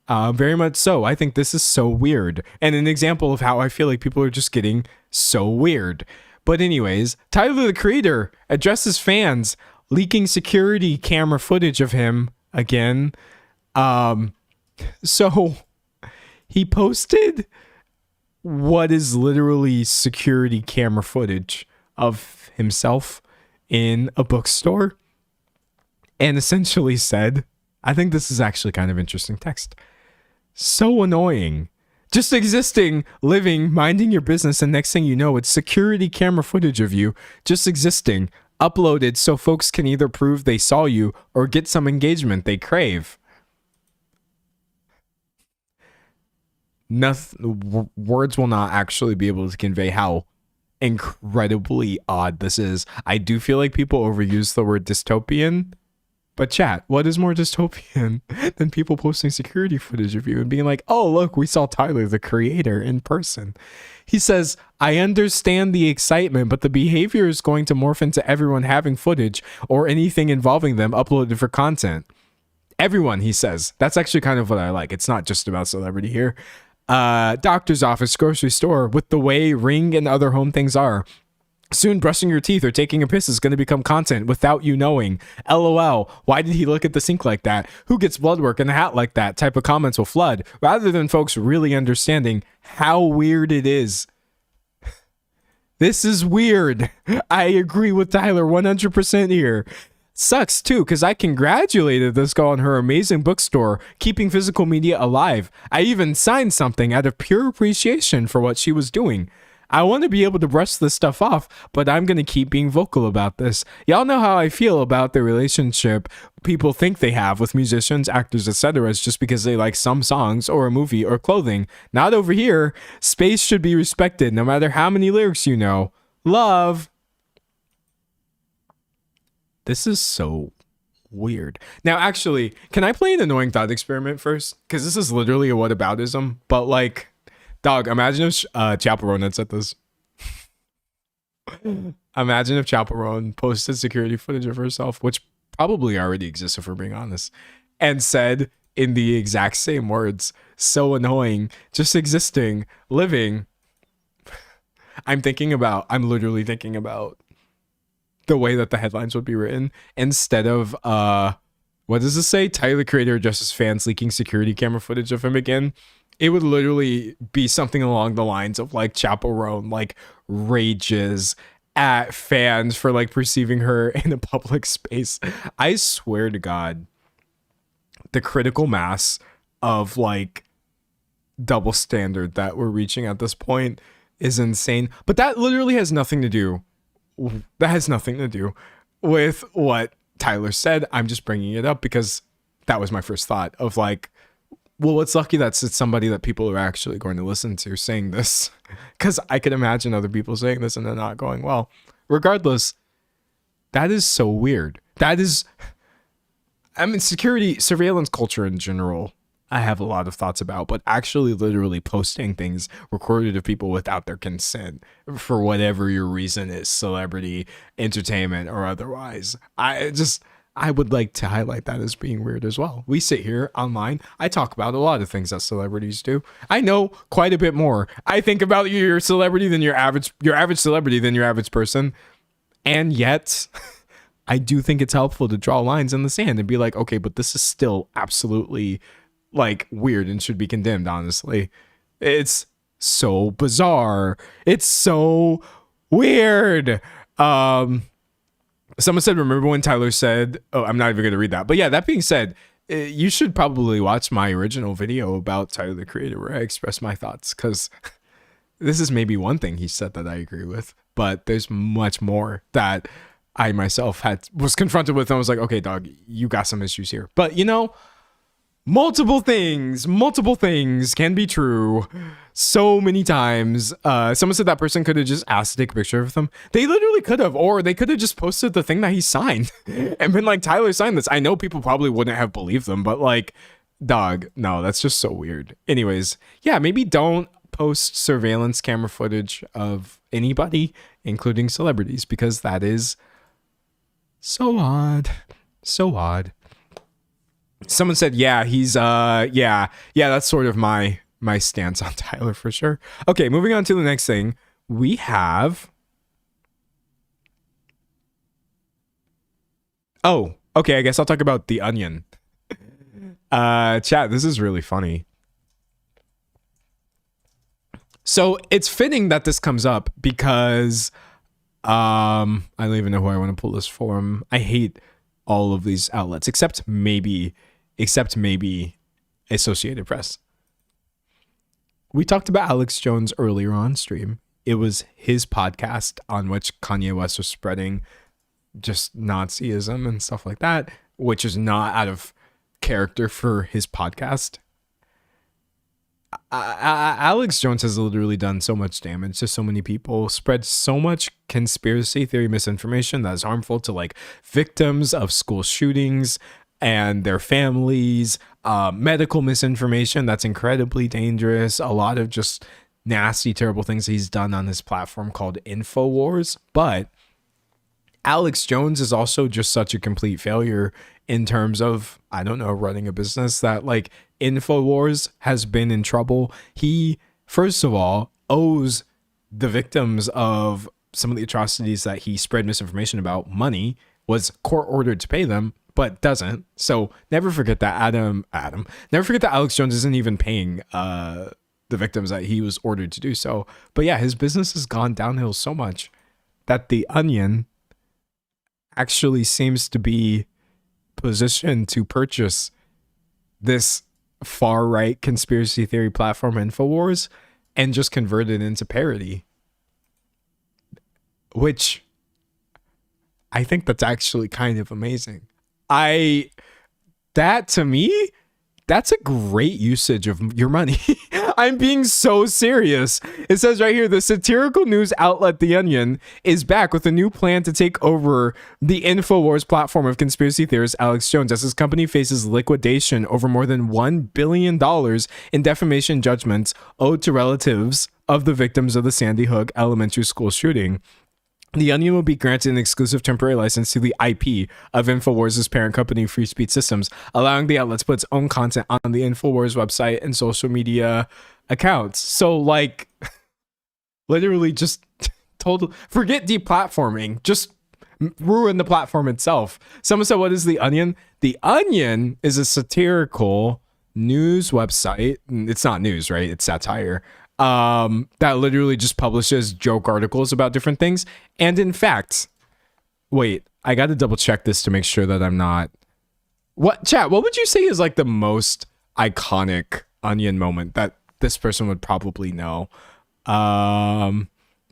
Very much so. I think this is so weird, and an example of how I feel like people are just getting so weird. But anyways, Tyler, the Creator, addresses fans leaking security camera footage of him again. So he posted what is literally security camera footage of himself in a bookstore and essentially said, I think this is actually kind of interesting text. So annoying. Just existing, living, minding your business, and next thing you know, it's security camera footage of you just existing, uploaded so folks can either prove they saw you or get some engagement they crave. Words will not actually be able to convey how incredibly odd this is. I do feel like people overuse the word dystopian, but chat, what is more dystopian than people posting security footage of you and being like, oh, look, we saw Tyler, the Creator, in person. He says, I understand the excitement, but the behavior is going to morph into everyone having footage or anything involving them uploaded for content. Everyone, he says. That's actually kind of what I like. It's not just about celebrity here. Doctor's office, grocery store, with the way Ring and other home things are. Soon brushing your teeth or taking a piss is going to become content without you knowing. LOL, why did he look at the sink like that? Who gets blood work in a hat like that? Type of comments will flood, rather than folks really understanding how weird it is. This is weird. I agree with Tyler 100% here. Sucks too, because I congratulated this girl on her amazing bookstore, keeping physical media alive. I even signed something out of pure appreciation for what she was doing. I want to be able to brush this stuff off, but I'm going to keep being vocal about this. Y'all know how I feel about the relationship people think they have with musicians, actors, etc. just because they like some songs or a movie or clothing. Not over here. Space should be respected no matter how many lyrics you know. Love. This is so weird. Now, actually, can I play an annoying thought experiment first? Because this is literally a whataboutism, but like, dog, imagine if Chaperone had said this. Imagine if Chaperone posted security footage of herself, which probably already exists if we're being honest, and said in the exact same words, so annoying, just existing, living. I'm literally thinking about the way that the headlines would be written instead of, what does this say? Tyler, the Creator, addresses fans leaking security camera footage of him again. It would literally be something along the lines of like Chaperone, like rages at fans for like perceiving her in a public space. I swear to God, the critical mass of like double standard that we're reaching at this point is insane. But that literally has nothing to do. That has nothing to do with what Tyler said. I'm just bringing it up because that was my first thought of like, well, it's lucky that it's somebody that people are actually going to listen to saying this, because I could imagine other people saying this and they're not going well. Regardless, that is so weird. That is, I mean, security, surveillance culture in general, I have a lot of thoughts about, but actually literally posting things recorded of people without their consent for whatever your reason is, celebrity, entertainment, or otherwise. I would like to highlight that as being weird as well. We sit here online. I talk about a lot of things that celebrities do. I know quite a bit more. I think about your celebrity than your average celebrity than your average person. And yet, I do think it's helpful to draw lines in the sand and be like, okay, but this is still absolutely like weird and should be condemned, honestly. It's so bizarre. It's so weird. Someone said, remember when Tyler said, oh, I'm not even going to read that. But yeah, that being said, you should probably watch my original video about Tyler, the Creator, where I express my thoughts, because this is maybe one thing he said that I agree with, but there's much more that I myself was confronted with. And I was like, okay, dog, you got some issues here. But you know, multiple things can be true so many times. Someone said that person could have just asked to take a picture of them. They literally could have, or they could have just posted the thing that he signed and been like, Tyler signed this. I know people probably wouldn't have believed them, but like, dog, no, that's just so weird. Anyways, yeah, maybe don't post surveillance camera footage of anybody, including celebrities, because that is so odd. Someone said, yeah, he's yeah, that's sort of my stance on Tyler for sure. Okay, moving on to the next thing. We have oh, okay, I guess I'll talk about The Onion. Chat, this is really funny. So it's fitting that this comes up because I don't even know who I want to pull this from. I hate all of these outlets except maybe Associated Press. We talked about Alex Jones earlier on stream. It was his podcast on which Kanye West was spreading just Nazism and stuff like that, which is not out of character for his podcast. Alex Jones has literally done so much damage to so many people, spread so much conspiracy theory misinformation that is harmful to like victims of school shootings and their families, medical misinformation that's incredibly dangerous, a lot of just nasty, terrible things he's done on his platform called InfoWars. But Alex Jones is also just such a complete failure in terms of, I don't know, running a business that like InfoWars has been in trouble. He, first of all, owes the victims of some of the atrocities that he spread misinformation about money, was court ordered to pay them, but doesn't. So never forget that never forget that Alex Jones isn't even paying the victims that he was ordered to do so. But yeah, his business has gone downhill so much that The Onion actually seems to be positioned to purchase this far-right conspiracy theory platform InfoWars and just convert it into parody, which I think that's actually kind of amazing. That to me, that's a great usage of your money. I'm being so serious. It says right here, the satirical news outlet The Onion is back with a new plan to take over the InfoWars platform of conspiracy theorist Alex Jones as his company faces liquidation over more than $1 billion in defamation judgments owed to relatives of the victims of the Sandy Hook elementary school shooting. The Onion will be granted an exclusive temporary license to the IP of InfoWars' parent company, Free Speech Systems, allowing the outlet to put its own content on the InfoWars website and social media accounts. So, like, literally just forget deplatforming. Just ruin the platform itself. Someone said, what is The Onion? The Onion is a satirical news website. It's not news, right? It's satire. That literally just publishes joke articles about different things. And in fact, wait, I got to double check this to make sure that I'm not. What would you say is like the most iconic Onion moment that this person would probably know?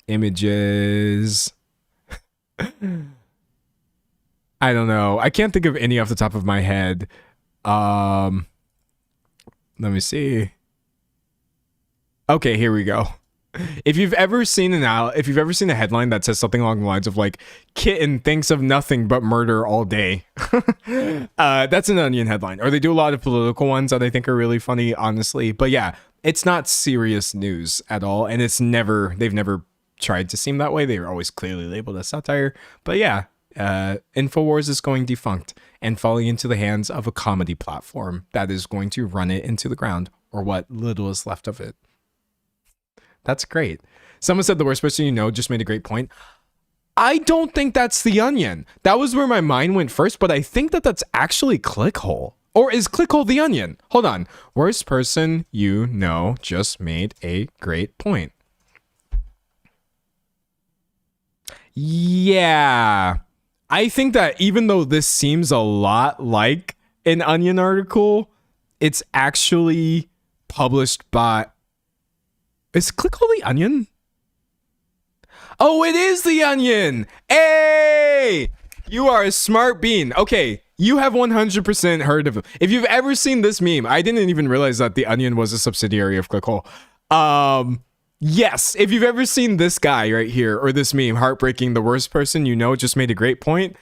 Images. I don't know. I can't think of any off the top of my head. Let me see. Okay, here we go. If you've ever seen a headline that says something along the lines of like, kitten thinks of nothing but murder all day, that's an Onion headline. Or they do a lot of political ones that I think are really funny, honestly. But yeah, it's not serious news at all. And they've never tried to seem that way. They were always clearly labeled as satire. But yeah, InfoWars is going defunct and falling into the hands of a comedy platform that is going to run it into the ground, or what little is left of it. That's great. Someone said the worst person you know just made a great point. I don't think that's The Onion. That was where my mind went first, but I think that that's actually Clickhole. Or is Clickhole The Onion? Hold on. Worst person you know just made a great point. Yeah. I think that even though this seems a lot like an Onion article, it's actually published by... Is Clickhole The Onion? Oh, it is The Onion. Hey, you are a smart bean. Okay, you have 100% heard of him. If you've ever seen this meme, I didn't even realize that The Onion was a subsidiary of Clickhole. Yes, if you've ever seen this guy right here, or this meme, heartbreaking, the worst person you know just made a great point,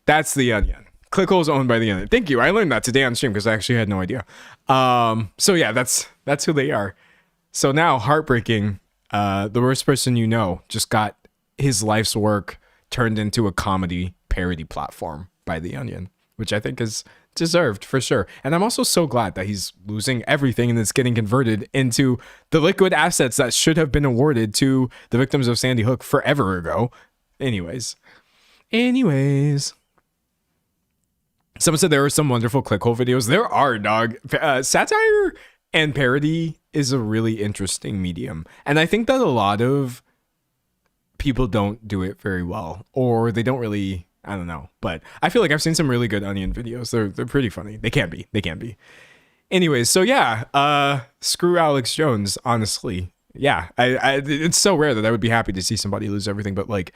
that's The Onion. Clickhole is owned by The Onion. Thank you. I learned that today on stream because I actually had no idea. So yeah, that's who they are. So now, heartbreaking, the worst person you know just got his life's work turned into a comedy parody platform by The Onion, which I think is deserved for sure. And I'm also so glad that he's losing everything and it's getting converted into the liquid assets that should have been awarded to the victims of Sandy Hook forever ago. Anyways. Someone said there were some wonderful Clickhole videos. There are, dog. Satire and parody is a really interesting medium. And I think that a lot of people don't do it very well, or they don't really, I don't know. But I feel like I've seen some really good Onion videos. They're pretty funny. They can be. Anyways, so yeah, screw Alex Jones, honestly. Yeah, it's so rare that I would be happy to see somebody lose everything, but like,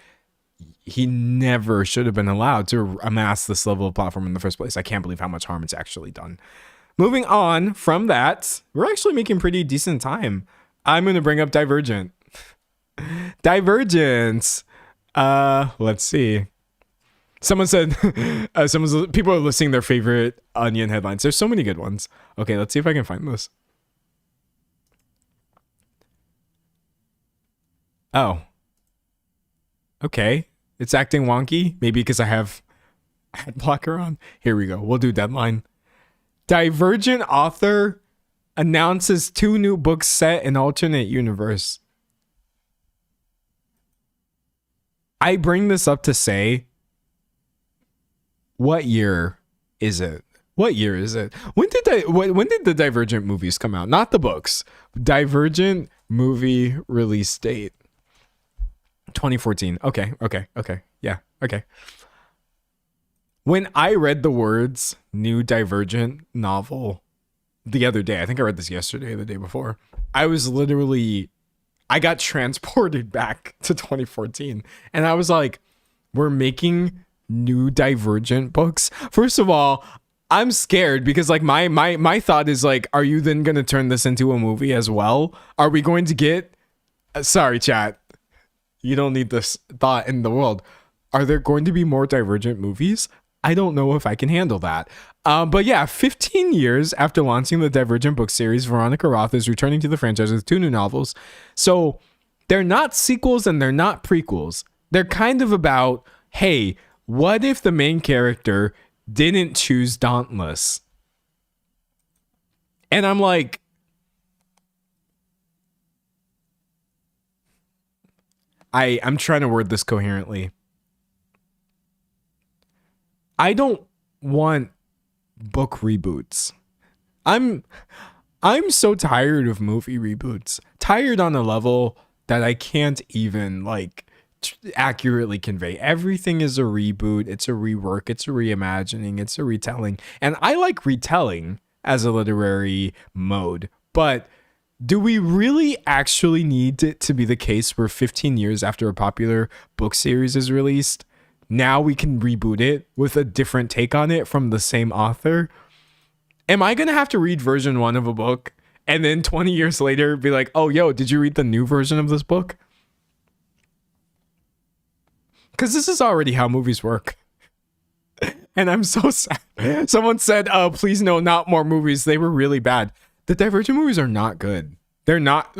he never should have been allowed to amass this level of platform in the first place. I can't believe how much harm it's actually done. Moving on from that, we're actually making pretty decent time. I'm going to bring up Divergent. Divergent. Let's see. Someone said, people are listing their favorite Onion headlines. There's so many good ones. Okay, let's see if I can find this. Oh. Okay. It's acting wonky. Maybe because I have ad blocker on. Here we go. We'll do deadline. Divergent author announces 2 new books set in alternate universe. I bring this up to say, what year is it? When did the Divergent movies come out? Not the books. Divergent movie release date. 2014. Okay. Yeah, okay. When I read the words new Divergent novel the other day, I think I read this yesterday or the day before, I got transported back to 2014. And I was like, we're making new Divergent books? First of all, I'm scared because like my thought is like, are you then going to turn this into a movie as well? Are we going to get... sorry, chat. You don't need this thought in the world. Are there going to be more Divergent movies? I don't know if I can handle that. But yeah, 15 years after launching the Divergent book series, Veronica Roth is returning to the franchise with 2 new novels. So they're not sequels and they're not prequels. They're kind of about, hey, what if the main character didn't choose Dauntless? And I'm like, I'm trying to word this coherently. I don't want book reboots. I'm so tired of movie reboots. Tired on a level that I can't even like accurately convey. Everything is a reboot, it's a rework, it's a reimagining, it's a retelling. And I like retelling as a literary mode, but do we really actually need it to be the case where 15 years after a popular book series is released, now we can reboot it with a different take on it from the same author? Am I going to have to read version 1 of a book and then 20 years later be like, oh, yo, did you read the new version of this book? Because this is already how movies work. And I'm so sad. Someone said, please no, not more movies. They were really bad. The Divergent movies are not good. They're not.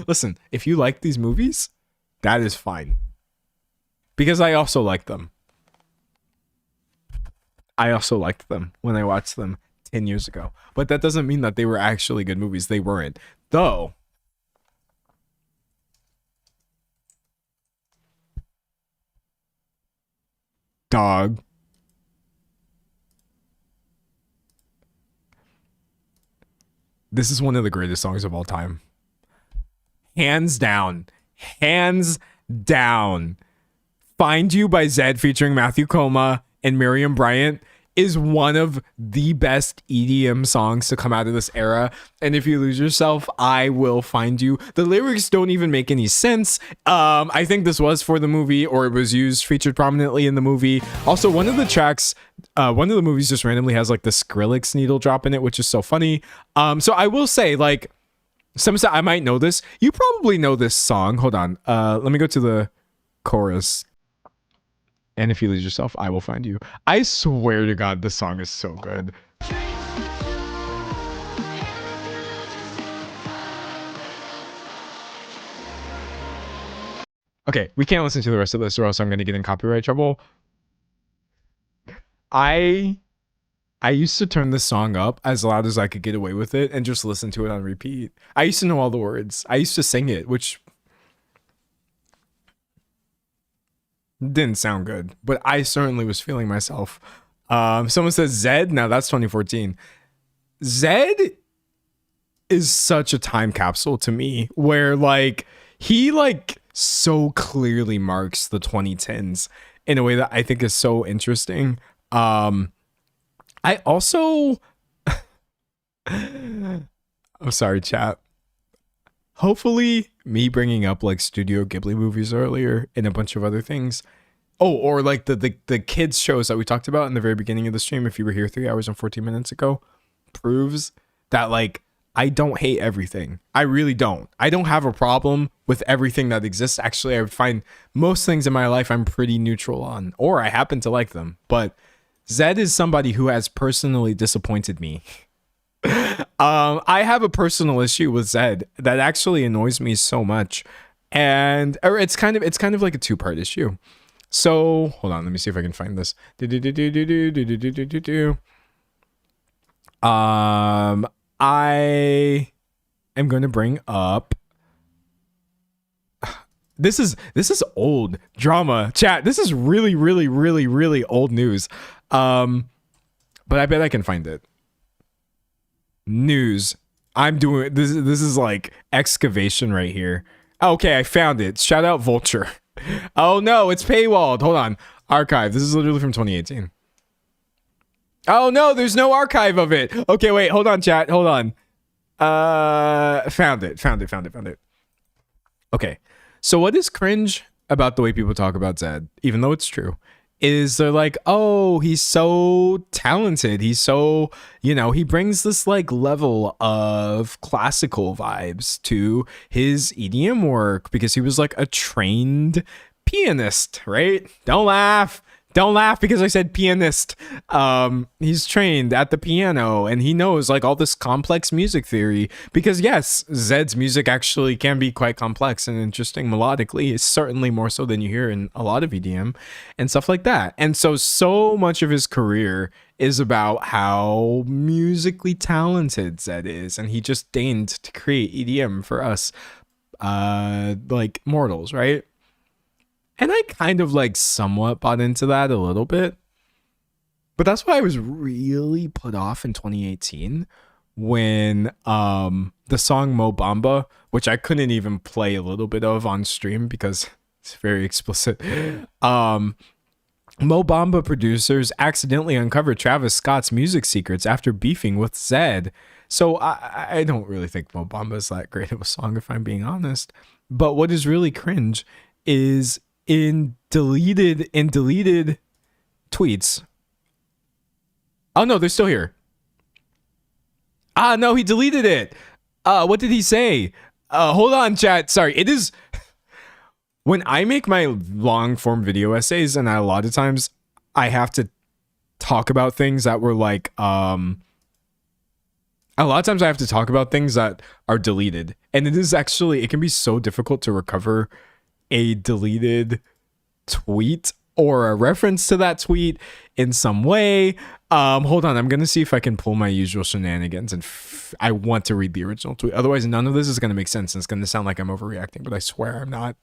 Listen, if you like these movies, that is fine. Because I also like them. I also liked them when I watched them 10 years ago. But that doesn't mean that they were actually good movies. They weren't. Though, dog. This is one of the greatest songs of all time. Hands down. Hands down. Find You by Zedd featuring Matthew Koma and Miriam Bryant is one of the best EDM songs to come out of this era. And if you lose yourself, I will find you. The lyrics don't even make any sense. I think this was for the movie, or it was featured prominently in the movie. Also, one of the tracks, one of the movies just randomly has like the Skrillex needle drop in it, which is so funny. So I will say, like, I might know this. You probably know this song. Hold on. Let me go to the chorus. And if you lose yourself, I will find you. I swear to God, this song is so good. Okay, we can't listen to the rest of this or else I'm going to get in copyright trouble. I used to turn this song up as loud as I could get away with it and just listen to it on repeat. I used to know all the words. I used to sing it, which didn't sound good, but I certainly was feeling myself. Someone says Zedd. Now that's 2014. Zedd is such a time capsule to me, where like he like so clearly marks the 2010s in a way that I think is so interesting. I also I'm sorry, chat. Hopefully me bringing up like Studio Ghibli movies earlier and a bunch of other things. Oh, or like the kids shows that we talked about in the very beginning of the stream, if you were here 3 hours and 14 minutes ago, proves that like I don't hate everything. I really don't. I don't have a problem with everything that exists. Actually, I would find most things in my life I'm pretty neutral on, or I happen to like them. But Zedd is somebody who has personally disappointed me. I have a personal issue with Zedd that actually annoys me so much, and or it's kind of like a two-part issue. So hold on, let me see if I can find this. I am going to bring up. This is old drama, chat. This is really old news. But I bet I can find it. News. I'm doing this. This is like excavation right here. Okay, I found it. Shout out Vulture. Oh no, it's paywalled. Hold on. Archive. This is literally from 2018. Oh no, there's no archive of it. Okay, wait. Hold on, chat. Hold on. Found it. Okay. So what is cringe about the way people talk about Zedd, even though it's true, is they're like, oh, he's so talented. He's so, he brings this like level of classical vibes to his EDM work because he was like a trained pianist, right? Don't laugh. Don't laugh because I said pianist. He's trained at the piano and he knows like all this complex music theory because yes, Zedd's music actually can be quite complex and interesting melodically. It's certainly more so than you hear in a lot of EDM and stuff like that. And so much of his career is about how musically talented Zedd is, and he just deigned to create EDM for us, like mortals, right? And I kind of like somewhat bought into that a little bit. But that's why I was really put off in 2018 when the song Mo Bamba, which I couldn't even play a little bit of on stream because it's very explicit. Mo Bamba producers accidentally uncovered Travis Scott's music secrets after beefing with Zedd. So I don't really think Mo Bamba is that great of a song, if I'm being honest. But what is really cringe is in deleted tweets. Oh no, they're still here. Ah no, he deleted it. What did he say? Hold on, chat. Sorry, it is when I make my long form video essays, and a lot of times I have to talk about things that were like a lot of times I have to talk about things that are deleted, and it can be so difficult to recover a deleted tweet or a reference to that tweet in some way. Hold on, I'm gonna see if I can pull my usual shenanigans, and I want to read the original tweet. Otherwise, none of this is gonna make sense, and it's gonna sound like I'm overreacting. But I swear I'm not.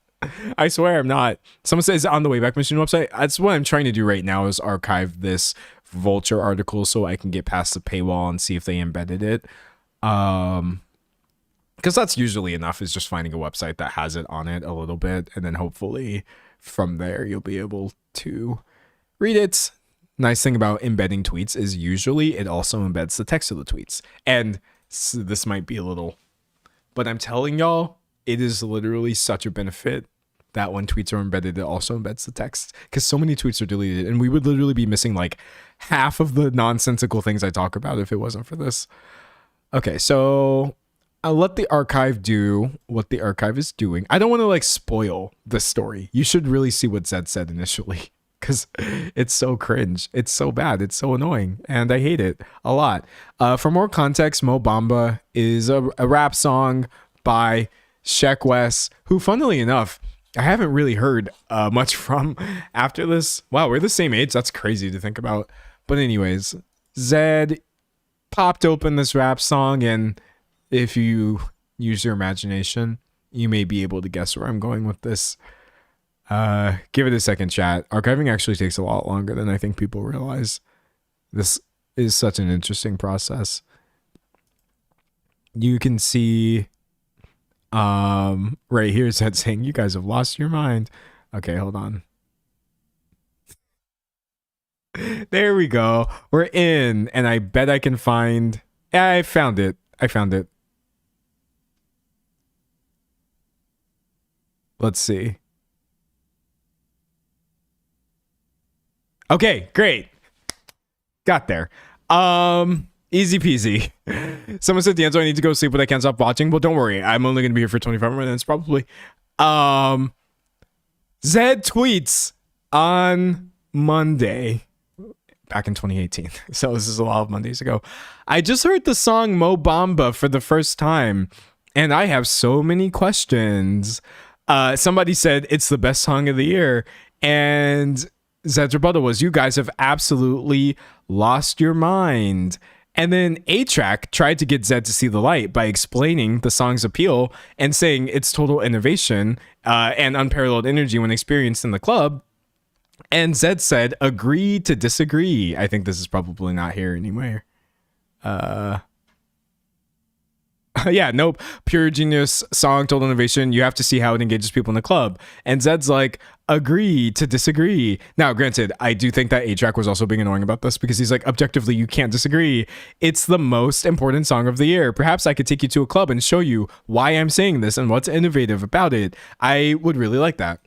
I swear I'm not. Someone says on the Wayback Machine website. That's what I'm trying to do right now, is archive this Vulture article so I can get past the paywall and see if they embedded it. Because that's usually enough, is just finding a website that has it on it a little bit, and then hopefully from there you'll be able to read it. Nice thing about embedding tweets is usually it also embeds the text of the tweets. And this might be a little, but I'm telling y'all, it is literally such a benefit that when tweets are embedded, it also embeds the text, because so many tweets are deleted, and we would literally be missing like half of the nonsensical things I talk about if it wasn't for this. Okay, so I'll let the archive do what the archive is doing. I don't want to like spoil the story. You should really see what Zed said initially, because it's so cringe. It's so bad. It's so annoying, and I hate it a lot. For more context, Mo Bamba is a rap song by Sheck West, who, funnily enough, I haven't really heard much from after this. Wow, we're the same age. That's crazy to think about. But anyways, Zed popped open this rap song, and if you use your imagination, you may be able to guess where I'm going with this. Give it a second, chat. Archiving actually takes a lot longer than I think people realize. This is such an interesting process. You can see right here, Zed saying, "You guys have lost your mind." Okay, hold on. There we go. We're in, and I bet I can find. I found it. Let's see. Okay, great. Got there. Easy peasy. Someone said, D'Angelo, I need to go to sleep, but I can't stop watching. Well, don't worry. I'm only going to be here for 25 minutes, probably. Zed tweets on Monday, back in 2018. So this is a lot of Mondays ago. I just heard the song Mo Bamba for the first time, and I have so many questions. Somebody said it's the best song of the year, and Zed's rebuttal was, you guys have absolutely lost your mind. And then A-Track tried to get Zed to see the light by explaining the song's appeal and saying it's total innovation and unparalleled energy when experienced in the club. And Zed said, agree to disagree. I think this is probably not here anywhere. Yeah, nope. Pure genius song, total innovation. You have to see how it engages people in the club. And Zed's like, agree to disagree. Now, granted, I do think that A-Track was also being annoying about this, because he's like, objectively, you can't disagree. It's the most important song of the year. Perhaps I could take you to a club and show you why I'm saying this and what's innovative about it. I would really like that.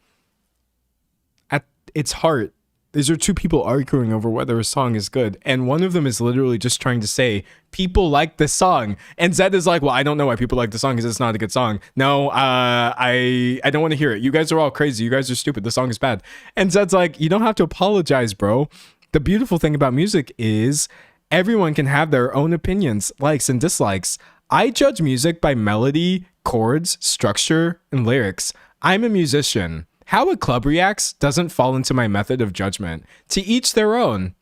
At its heart, these are two people arguing over whether a song is good, and one of them is literally just trying to say people like this song, and Zed is like, well, I don't know why people like the song because it's not a good song. No, I don't want to hear it. You guys are all crazy. You guys are stupid. The song is bad. And Zed's like, you don't have to apologize, bro. The beautiful thing about music is everyone can have their own opinions, likes and dislikes. I judge music by melody, chords, structure, and lyrics. I'm a musician. How a club reacts doesn't fall into my method of judgment. To each their own.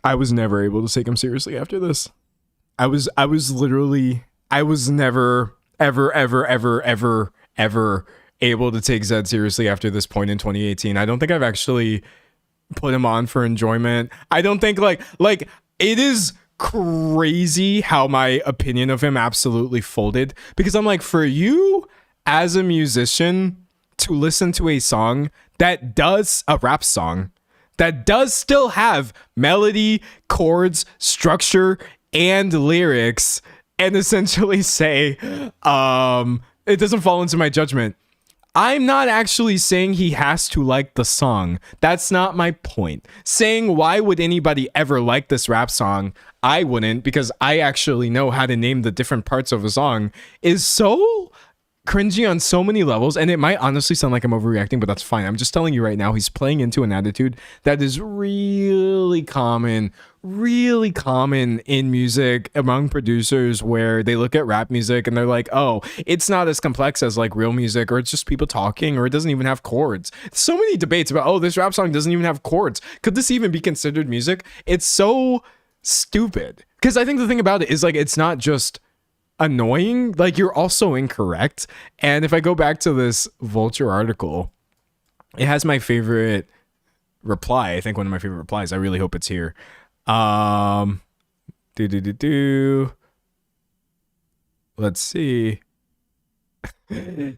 I was never able to take him seriously after this. I was never, ever able to take Zed seriously after this point in 2018. I don't think I've actually put him on for enjoyment. I don't think like it is crazy how my opinion of him absolutely folded, because I'm like, for you as a musician to listen to a song that does a rap song that does still have melody, chords, structure, and lyrics, and essentially say it doesn't fall into my judgment. I'm not actually saying he has to like the song. That's not my point. Saying why would anybody ever like this rap song? I wouldn't, because I actually know how to name the different parts of a song, is so cringy on so many levels, and it might honestly sound like I'm overreacting, but that's fine. I'm just telling you right now, he's playing into an attitude that is really common in music among producers, where they look at rap music and they're like, oh, it's not as complex as like real music, or it's just people talking, or it doesn't even have chords. So many debates about, oh, this rap song doesn't even have chords. Could this even be considered music? It's so stupid, because I think the thing about it is, like, it's not just annoying, like, you're also incorrect. And if I go back to this Vulture article, it has my favorite reply. I think one of my favorite replies. I really hope it's here. Let's see.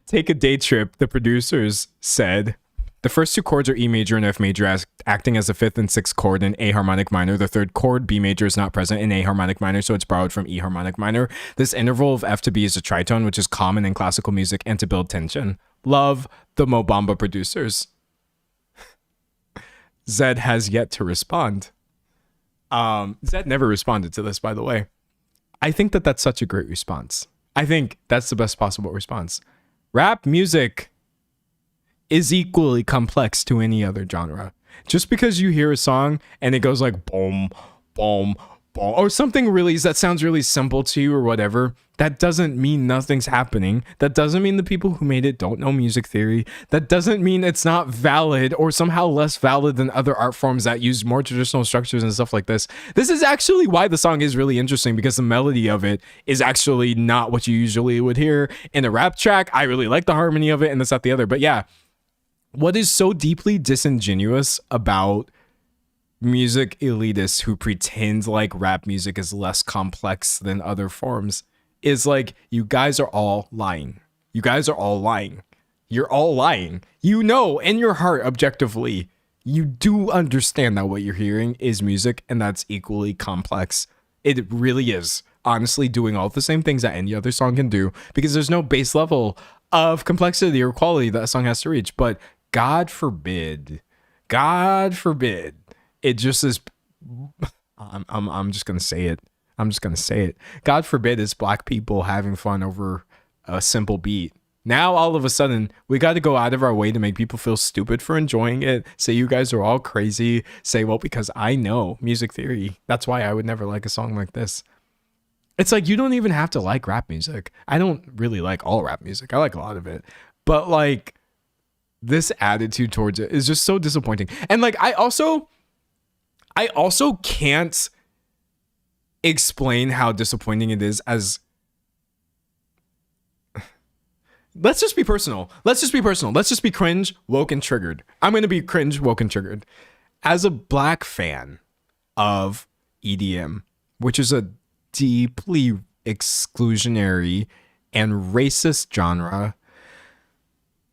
Take a day trip, the producers said. The first two chords are E major and F major, acting as the fifth and sixth chord in A harmonic minor. The third chord, B major, is not present in A harmonic minor, so it's borrowed from E harmonic minor. This interval of F to B is a tritone, which is common in classical music and to build tension. Love, the Mo Bamba producers. Zed has yet to respond. Zed never responded to this, by the way. I think that that's such a great response. I think that's the best possible response. Rap music is equally complex to any other genre. Just because you hear a song and it goes like boom, boom, boom, or something really that sounds really simple to you or whatever, that doesn't mean nothing's happening. That doesn't mean the people who made it don't know music theory. That doesn't mean it's not valid or somehow less valid than other art forms that use more traditional structures and stuff like this. This is actually why the song is really interesting, because the melody of it is actually not what you usually would hear in a rap track. I really like the harmony of it and this, that, the other. But yeah, what is so deeply disingenuous about music elitists who pretend like rap music is less complex than other forms is, like, you guys are all lying. You guys are all lying. You're all lying. You know, in your heart, objectively, you do understand that what you're hearing is music, and that's equally complex. It really is. Honestly, doing all the same things that any other song can do, because there's no base level of complexity or quality that a song has to reach. But God forbid, it just is. I'm just gonna say it. God forbid it's black people having fun over a simple beat. Now all of a sudden we got to go out of our way to make people feel stupid for enjoying it. Say you guys are all crazy. Say, well, because I know music theory, that's why I would never like a song like this. It's like, you don't even have to like rap music. I don't really like all rap music. I like a lot of it, but like, this attitude towards it is just so disappointing. And like, I also can't explain how disappointing it is as, let's just be personal. Let's just be cringe, woke, and triggered. I'm going to be cringe, woke, and triggered. As a black fan of EDM, which is a deeply exclusionary and racist genre,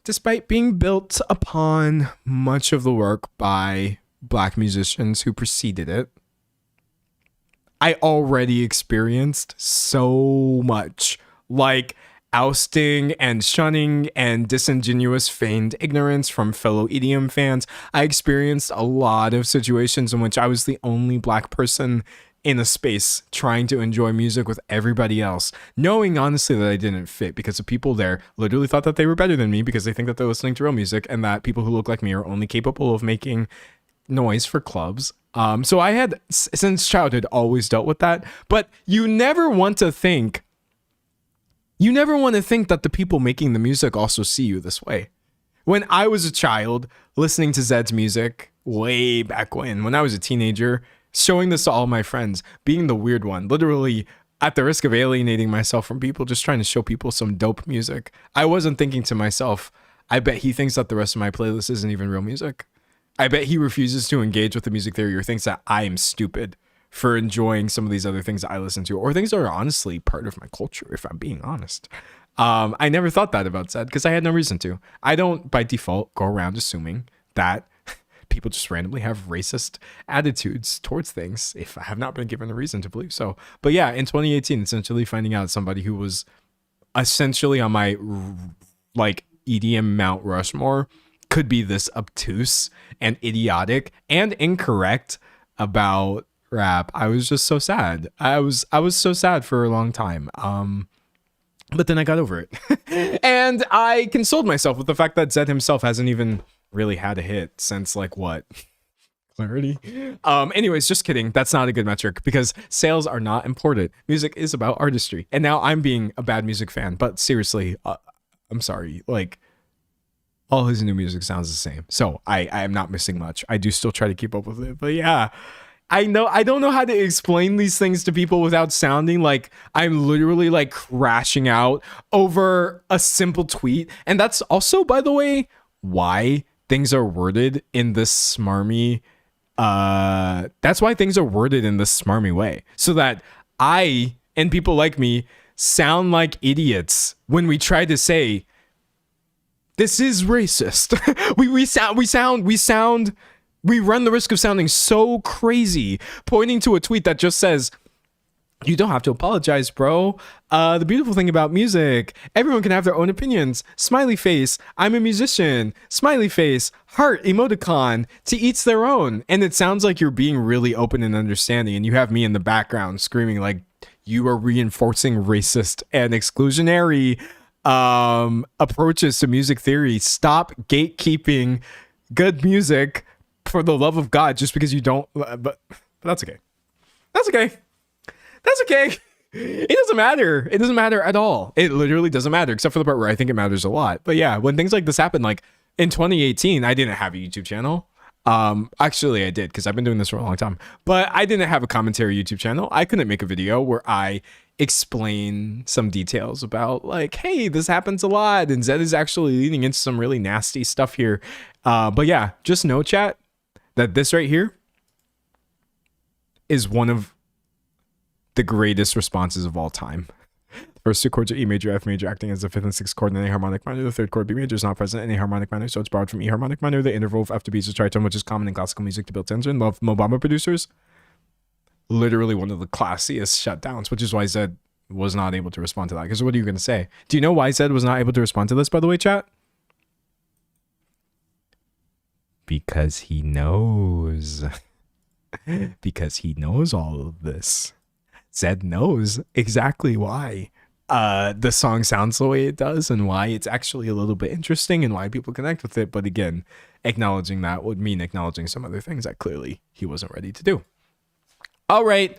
despite being built upon much of the work by black musicians who preceded it, I already experienced so much, like, ousting and shunning and disingenuous feigned ignorance from fellow EDM fans. I experienced a lot of situations in which I was the only black person in a space trying to enjoy music with everybody else, knowing honestly that I didn't fit, because the people there literally thought that they were better than me because they think that they're listening to real music, and that people who look like me are only capable of making noise for clubs. So I had, since childhood, always dealt with that. But you never want to think that the people making the music also see you this way. When I was a child listening to Zed's music way back when I was a teenager, showing this to all my friends, being the weird one, literally at the risk of alienating myself from people, just trying to show people some dope music, I wasn't thinking to myself, I bet he thinks that the rest of my playlist isn't even real music. I bet he refuses to engage with the music theory, or thinks that I am stupid for enjoying some of these other things that I listen to, or things that are honestly part of my culture, if I'm being honest. I never thought that about Zed because I had no reason to. I don't, by default, go around assuming that people just randomly have racist attitudes towards things if I have not been given a reason to believe so. But yeah, in 2018, essentially finding out somebody who was essentially on my like EDM Mount Rushmore could be this obtuse and idiotic and incorrect about rap, I was just so sad. I was so sad for a long time. But then I got over it. And I consoled myself with the fact that Zed himself hasn't even really had a hit since like what? Clarity. Anyways, just kidding. That's not a good metric because sales are not important. Music is about artistry. And now I'm being a bad music fan, but seriously, I'm sorry. Like all his new music sounds the same. So I am not missing much. I do still try to keep up with it. But yeah, I don't know how to explain these things to people without sounding like I'm literally like crashing out over a simple tweet. And that's also, by the way, why things are worded in this smarmy that's why things are worded in this smarmy way. So that I and people like me sound like idiots when we try to say this is racist. We run the risk of sounding so crazy, pointing to a tweet that just says, you don't have to apologize, bro. The beautiful thing about music, everyone can have their own opinions. Smiley face, I'm a musician. Smiley face, heart, emoticon, to each their own. And it sounds like you're being really open and understanding, and you have me in the background screaming like you are reinforcing racist and exclusionary approaches to music theory. Stop gatekeeping good music for the love of God just because you don't. But that's okay. That's okay. That's okay. It doesn't matter. It doesn't matter at all. It literally doesn't matter, except for the part where I think it matters a lot. But yeah, when things like this happen, like in 2018, I didn't have a YouTube channel. Actually, I did because I've been doing this for a long time. But I didn't have a commentary YouTube channel. I couldn't make a video where I explain some details about like, hey, this happens a lot, and Zed is actually leading into some really nasty stuff here. But yeah, just know, chat, that this right here is one of the greatest responses of all time. The first two chords are E major, F major, acting as the fifth and sixth chord in a harmonic minor. The third chord, B major, is not present in a harmonic minor, so it's borrowed from E harmonic minor. The interval of F to B is a tritone, which is common in classical music to build tension. Love Mobamba producers. Literally one of the classiest shutdowns, which is why Zed was not able to respond to that. Because what are you going to say? Do you know why Zed was not able to respond to this, by the way, chat? Because he knows. Because he knows all of this. Zed knows exactly why the song sounds the way it does and why it's actually a little bit interesting and why people connect with it. But again, acknowledging that would mean acknowledging some other things that clearly he wasn't ready to do. All right,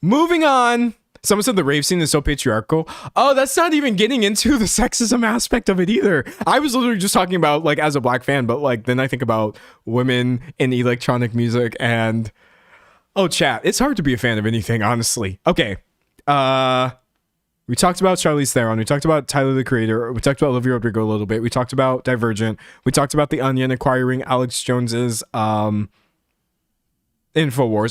moving on. Someone said the rave scene is so patriarchal. Oh, that's not even getting into the sexism aspect of it either. I was literally just talking about like as a black fan, but like then I think about women in electronic music and oh, chat, it's hard to be a fan of anything, honestly. Okay. We talked about Charlize Theron. We talked about Tyler, the Creator. We talked about Olivia Rodrigo a little bit. We talked about Divergent. We talked about The Onion acquiring Alex Jones's InfoWars.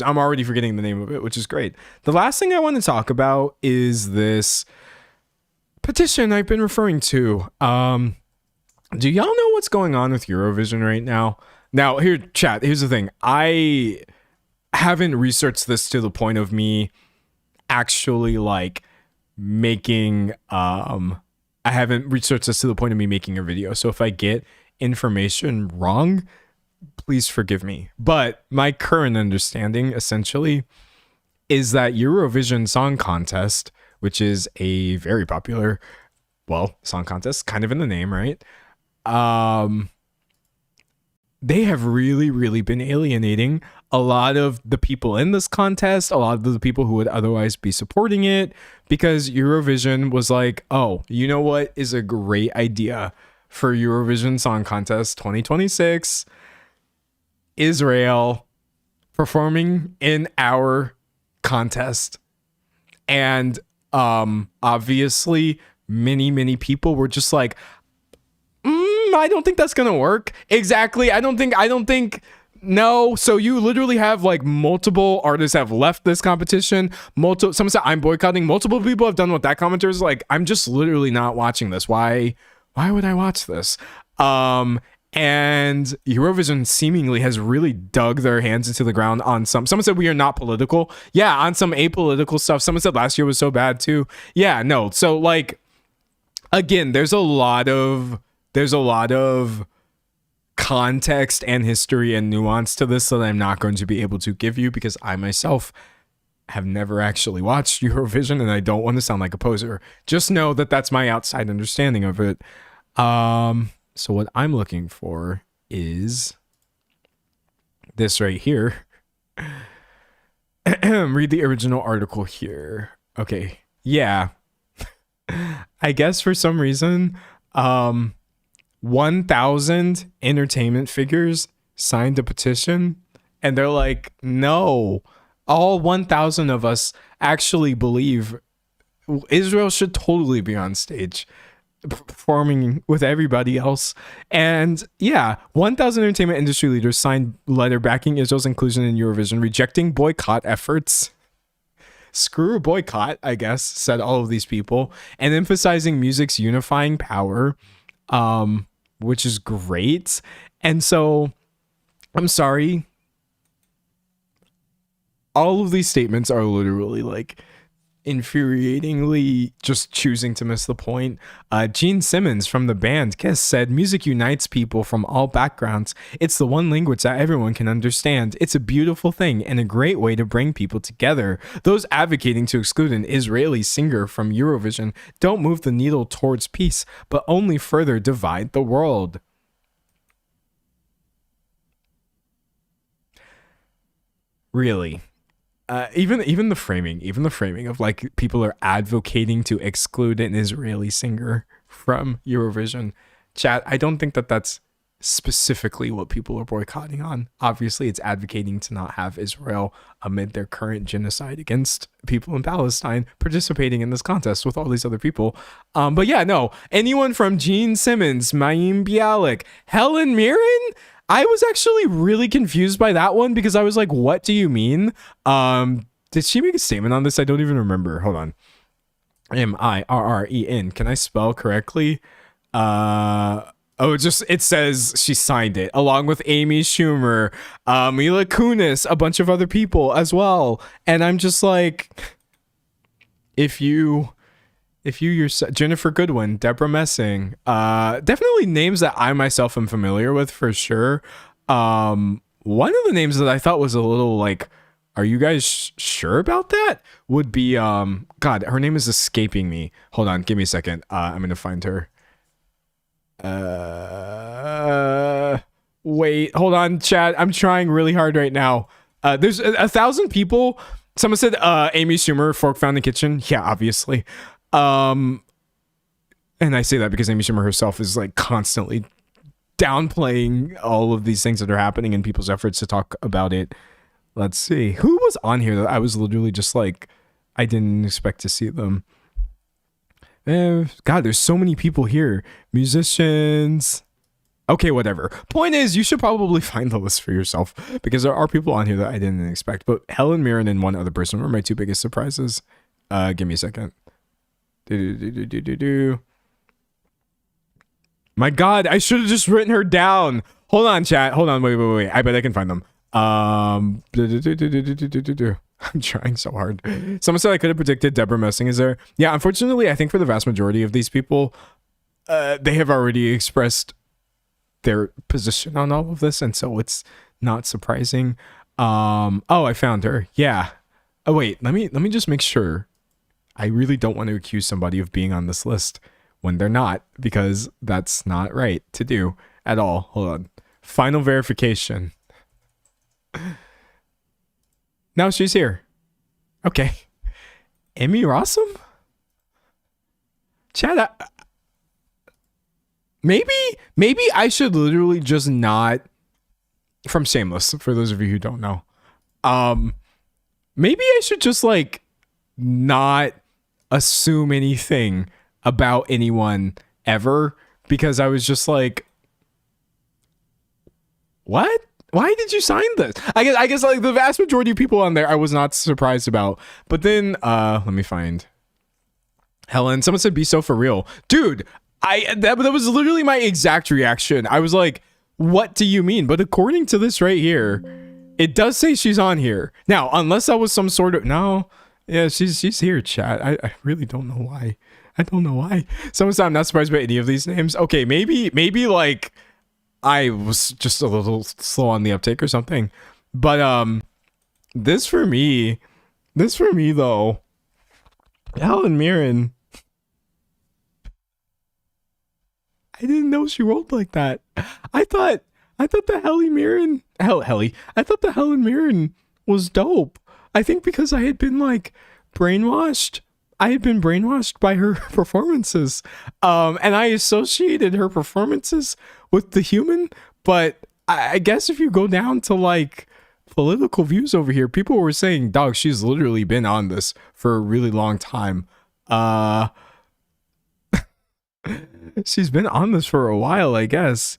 I'm already forgetting the name of it, which is great. The last thing I want to talk about is this petition I've been referring to. Do y'all know what's going on with Eurovision right now? Now, here, chat, here's the thing. I haven't researched this to the point of me actually like making I haven't researched this to the point of me making a video. So if I get information wrong, please forgive me. But my current understanding essentially is that Eurovision Song Contest, which is a very popular, well, song contest, kind of in the name, right? They have really been alienating a lot of the people in this contest, a lot of the people who would otherwise be supporting it, because Eurovision was like, oh, you know what is a great idea for Eurovision Song Contest 2026? Israel performing in our contest. And obviously many people were just like, I don't think that's gonna work. Exactly. I don't think no. So you literally have like multiple artists have left this competition. Someone said I'm boycotting. Multiple people have done what that commenter is like. I'm just literally not watching this. Why would I watch this? And Eurovision seemingly has really dug their hands into the ground on someone said we are not political. Yeah, on some apolitical stuff. Someone said last year was so bad too. Yeah, no. So like again, there's a lot of context and history and nuance to this that I'm not going to be able to give you because I myself have never actually watched Eurovision, and I don't want to sound like a poser. Just know that that's my outside understanding of it. So what I'm looking for is this right here. Read the original article here. Okay. Yeah. I guess for some reason, 1,000 entertainment figures signed a petition, and they're like, no, all 1,000 of us actually believe Israel should totally be on stage performing with everybody else. And yeah, 1,000 entertainment industry leaders signed letter backing Israel's inclusion in Eurovision, rejecting boycott efforts. Screw a boycott, I guess, said all of these people, and emphasizing music's unifying power, which is great. And so I'm sorry, all of these statements are literally like infuriatingly just choosing to miss the point. Gene Simmons from the band Kiss said, music unites people from all backgrounds. It's the one language that everyone can understand. It's a beautiful thing and a great way to bring people together. Those advocating to exclude an Israeli singer from Eurovision don't move the needle towards peace, but only further divide the world. Really? Even the framing of like people are advocating to exclude an Israeli singer from Eurovision. Chat, I don't think that that's specifically what people are boycotting on. Obviously, it's advocating to not have Israel, amid their current genocide against people in Palestine, participating in this contest with all these other people. But yeah, no, anyone from Gene Simmons, Mayim Bialik, Helen Mirren, I was actually really confused by that one because I was like, what do you mean? Did she make a statement on this? I don't even remember. Hold on. Mirren. Can I spell correctly? It says she signed it along with Amy Schumer, Mila Kunis, a bunch of other people as well. And I'm just like, if you yourself, Jennifer Goodwin, Deborah Messing, definitely names that I myself am familiar with for sure. One of the names that I thought was a little like, are you guys sure about that? Would be, God, her name is escaping me. Hold on, give me a second. I'm going to find her. Wait, hold on, chat. I'm trying really hard right now. There's 1,000 people. Someone said, Amy Schumer, Fork Found in the Kitchen. Yeah, obviously. And I say that because Amy Schumer herself is like constantly downplaying all of these things that are happening in people's efforts to talk about it. Let's see. Who was on here that I was literally just like, I didn't expect to see them. God, there's so many people here. Musicians. Okay, whatever. Point is, you should probably find the list for yourself because there are people on here that I didn't expect. But Helen Mirren and one other person were my two biggest surprises. Give me a second. My God, I should have just written her down. Hold on, chat. Hold on. Wait. I bet I can find them. I'm trying so hard. Someone said I could have predicted Deborah Messing is there. Yeah, unfortunately, I think for the vast majority of these people, they have already expressed their position on all of this, and so it's not surprising. Oh, I found her. Yeah. Oh wait, let me just make sure. I really don't want to accuse somebody of being on this list when they're not, because that's not right to do at all. Hold on. Final verification. Now she's here. Okay. Emmy Rossum? Chad, maybe I should literally just not, from Shameless, for those of you who don't know. Maybe I should just like not assume anything about anyone ever, because I was just like, what? Why did you sign this? I guess like the vast majority of people on there I was not surprised about. But then let me find Helen. Someone said be so for real. Dude, that was literally my exact reaction. I was like, what do you mean? But according to this right here, it does say she's on here. Now, unless that was some sort of yeah, she's here, chat. I really don't know why. I don't know why. Someone said I'm not surprised by any of these names. Okay, maybe like I was just a little slow on the uptake or something. But this for me This for me though. Helen Mirren. I didn't know she rolled like that. I thought the Helen Mirren I thought the Helen Mirren was dope. I think because I had been like brainwashed. I had been brainwashed by her performances. And I associated her performances with the human, but I guess if you go down to like political views over here, people were saying, dog, she's literally been on this for a really long time. She's been on this for a while, I guess.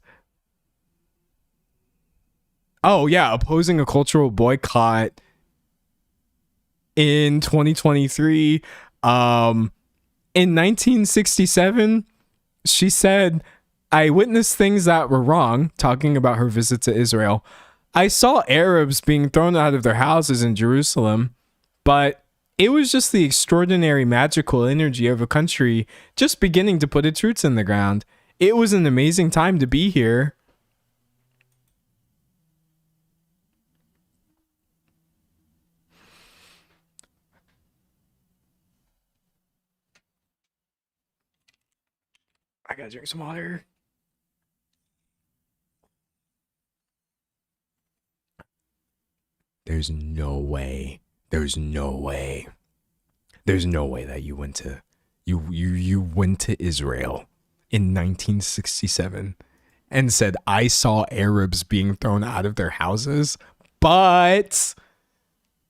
Oh yeah, opposing a cultural boycott in 2023. In 1967, she said, I witnessed things that were wrong, talking about her visit to Israel. I saw Arabs being thrown out of their houses in Jerusalem, but it was just the extraordinary magical energy of a country just beginning to put its roots in the ground. It was an amazing time to be here. I gotta drink some water. There's no way that you went to Israel in 1967 and said, I saw Arabs being thrown out of their houses, but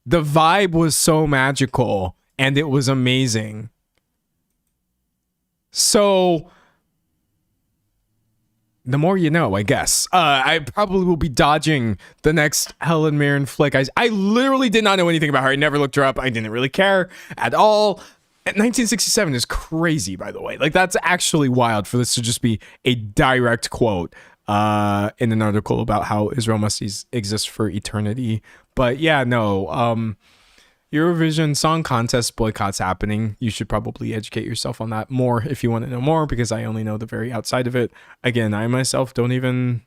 the vibe was so magical and it was amazing. So the more you know, I guess. I probably will be dodging the next Helen Mirren flick. I literally did not know anything about her. I never looked her up. I didn't really care at all. 1967 is crazy, by the way. Like, that's actually wild for this to just be a direct quote in an article about how Israel must exist for eternity. But yeah, no. Eurovision Song Contest boycotts happening. You should probably educate yourself on that more if you want to know more, because I only know the very outside of it. Again, I myself don't even...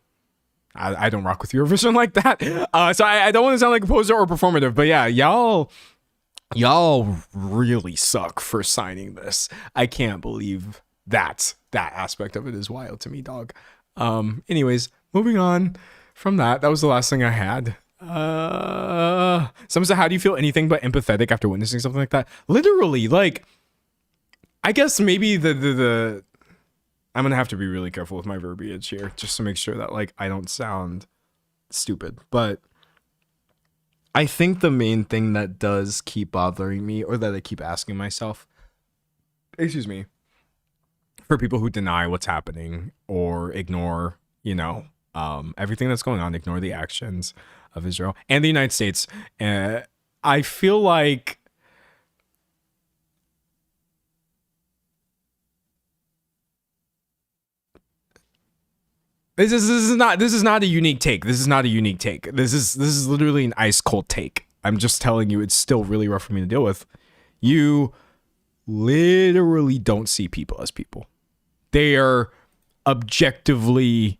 I don't rock with Eurovision like that. So I don't want to sound like a poser or performative, but yeah, y'all really suck for signing this. I can't believe that aspect of it is wild to me, dog. Anyways, moving on from that. That was the last thing I had. Someone said, how do you feel anything but empathetic after witnessing something like that? Literally, like, I guess maybe the I'm gonna have to be really careful with my verbiage here just to make sure that, like, I don't sound stupid. But I think the main thing that does keep bothering me, or that I keep asking myself, excuse me, for people who deny what's happening or ignore, everything that's going on, ignore the actions of Israel and the United States. I feel like this is not a unique take. This is not a unique take. This is literally an ice cold take. I'm just telling you, it's still really rough for me to deal with. You literally don't see people as people. They are objectively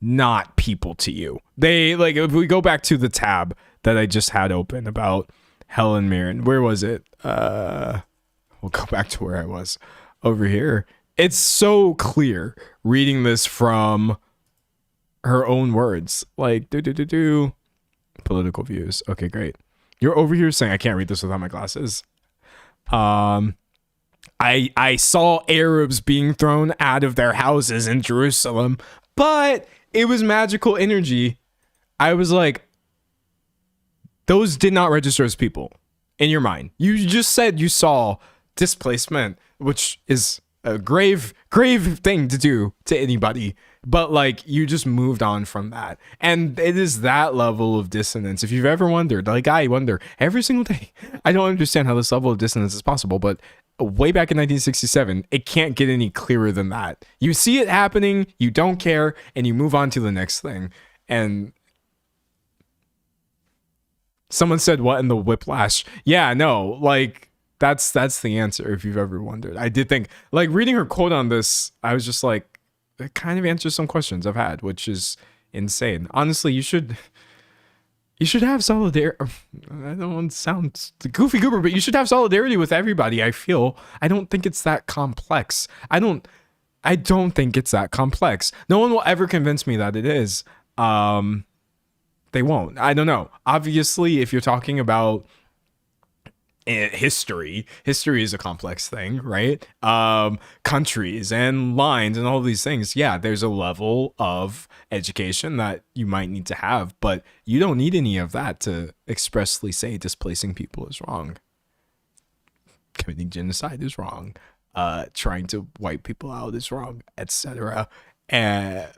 not people to you. They, like, if we go back to the tab that I just had open about Helen Mirren, where was it? We'll go back to where I was over here. It's so clear reading this from her own words, like political views. Okay, great. You're over here saying I can't read this without my glasses. I saw Arabs being thrown out of their houses in Jerusalem, but it was magical energy. I was like, those did not register as people in your mind. You just said you saw displacement, which is a grave thing to do to anybody. But, like, you just moved on from that. And it is that level of dissonance. If you've ever wondered, like I wonder every single day, I don't understand how this level of dissonance is possible, but way back in 1967, it can't get any clearer than that. You see it happening, you don't care, and you move on to the next thing. And someone said, what in the whiplash? Yeah, no, like, that's the answer if you've ever wondered. I did think, like, reading her quote on this, I was just like, it kind of answers some questions I've had, which is insane. Honestly, you should you should have solidarity. I don't want to sound goofy goober, but you should have solidarity with everybody. I feel. I don't think it's that complex. I don't think it's that complex. No one will ever convince me that it is. They won't. I don't know. Obviously, if you're talking about history is a complex thing, right? Countries and lines and all these things, yeah, there's a level of education that you might need to have, but you don't need any of that to expressly say displacing people is wrong, committing genocide is wrong, trying to wipe people out is wrong, etc.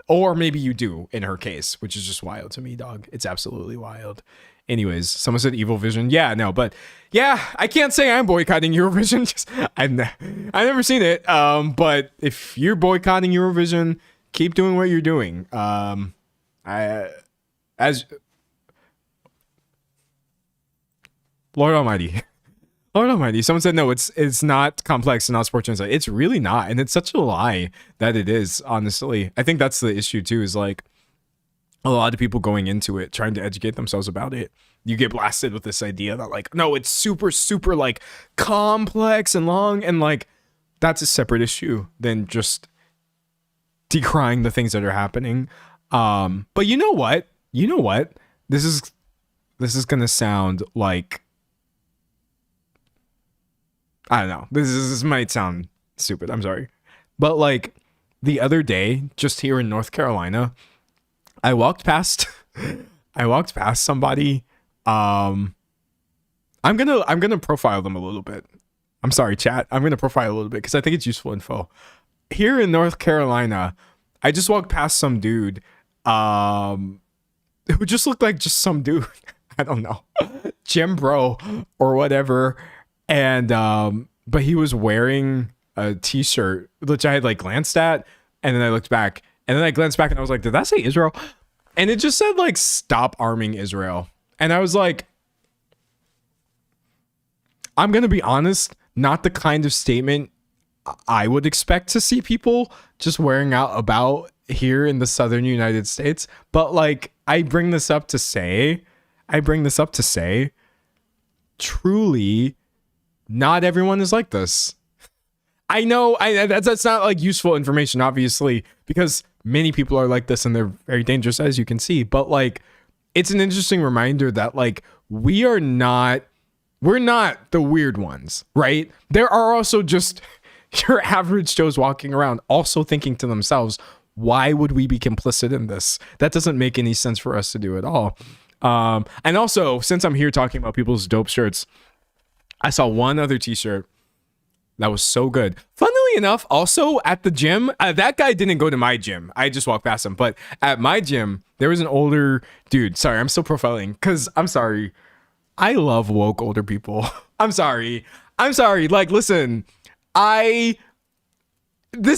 Or maybe you do in her case, which is just wild to me, dog. It's absolutely wild. Anyways, someone said Evil Vision. Yeah, no, but yeah, I can't say I'm boycotting Eurovision. Just I've never seen it. But if you're boycotting Eurovision, keep doing what you're doing. As Lord Almighty. Lord Almighty. Someone said no, it's not complex and not sports insight. It's really not, and it's such a lie that it is. Honestly, I think that's the issue too. Is like, a lot of people going into it trying to educate themselves about it, you get blasted with this idea that like, no, it's super like complex and long, and like that's a separate issue than just decrying the things that are happening. But you know what this is gonna sound like, I don't know, this might sound stupid, I'm sorry, but like the other day, just here in North Carolina, I walked past somebody. I'm gonna profile them a little bit. I'm sorry, chat. I'm gonna profile a little bit because I think it's useful info. Here in North Carolina, I just walked past some dude, who just looked like just some dude. I don't know, gym bro or whatever. And but he was wearing a t-shirt which I had like glanced at, and then I looked back. And then I glanced back and I was like, did that say Israel? And it just said like, stop arming Israel. And I was like, I'm going to be honest, not the kind of statement I would expect to see people just wearing out about here in the southern United States. But like, I bring this up to say, truly, not everyone is like this. I know that's not like useful information, obviously, because many people are like this and they're very dangerous, as you can see. But like, it's an interesting reminder that like, we're not the weird ones, right? There are also just your average Joes walking around also thinking to themselves, why would we be complicit in this? That doesn't make any sense for us to do at all. And also, since I'm here talking about people's dope shirts, I saw one other t-shirt that was so good. Funnily enough, also at the gym, that guy didn't go to my gym. I just walked past him. But at my gym, there was an older dude. Sorry, I'm still profiling because I'm sorry. I love woke older people. I'm sorry. Like, listen, this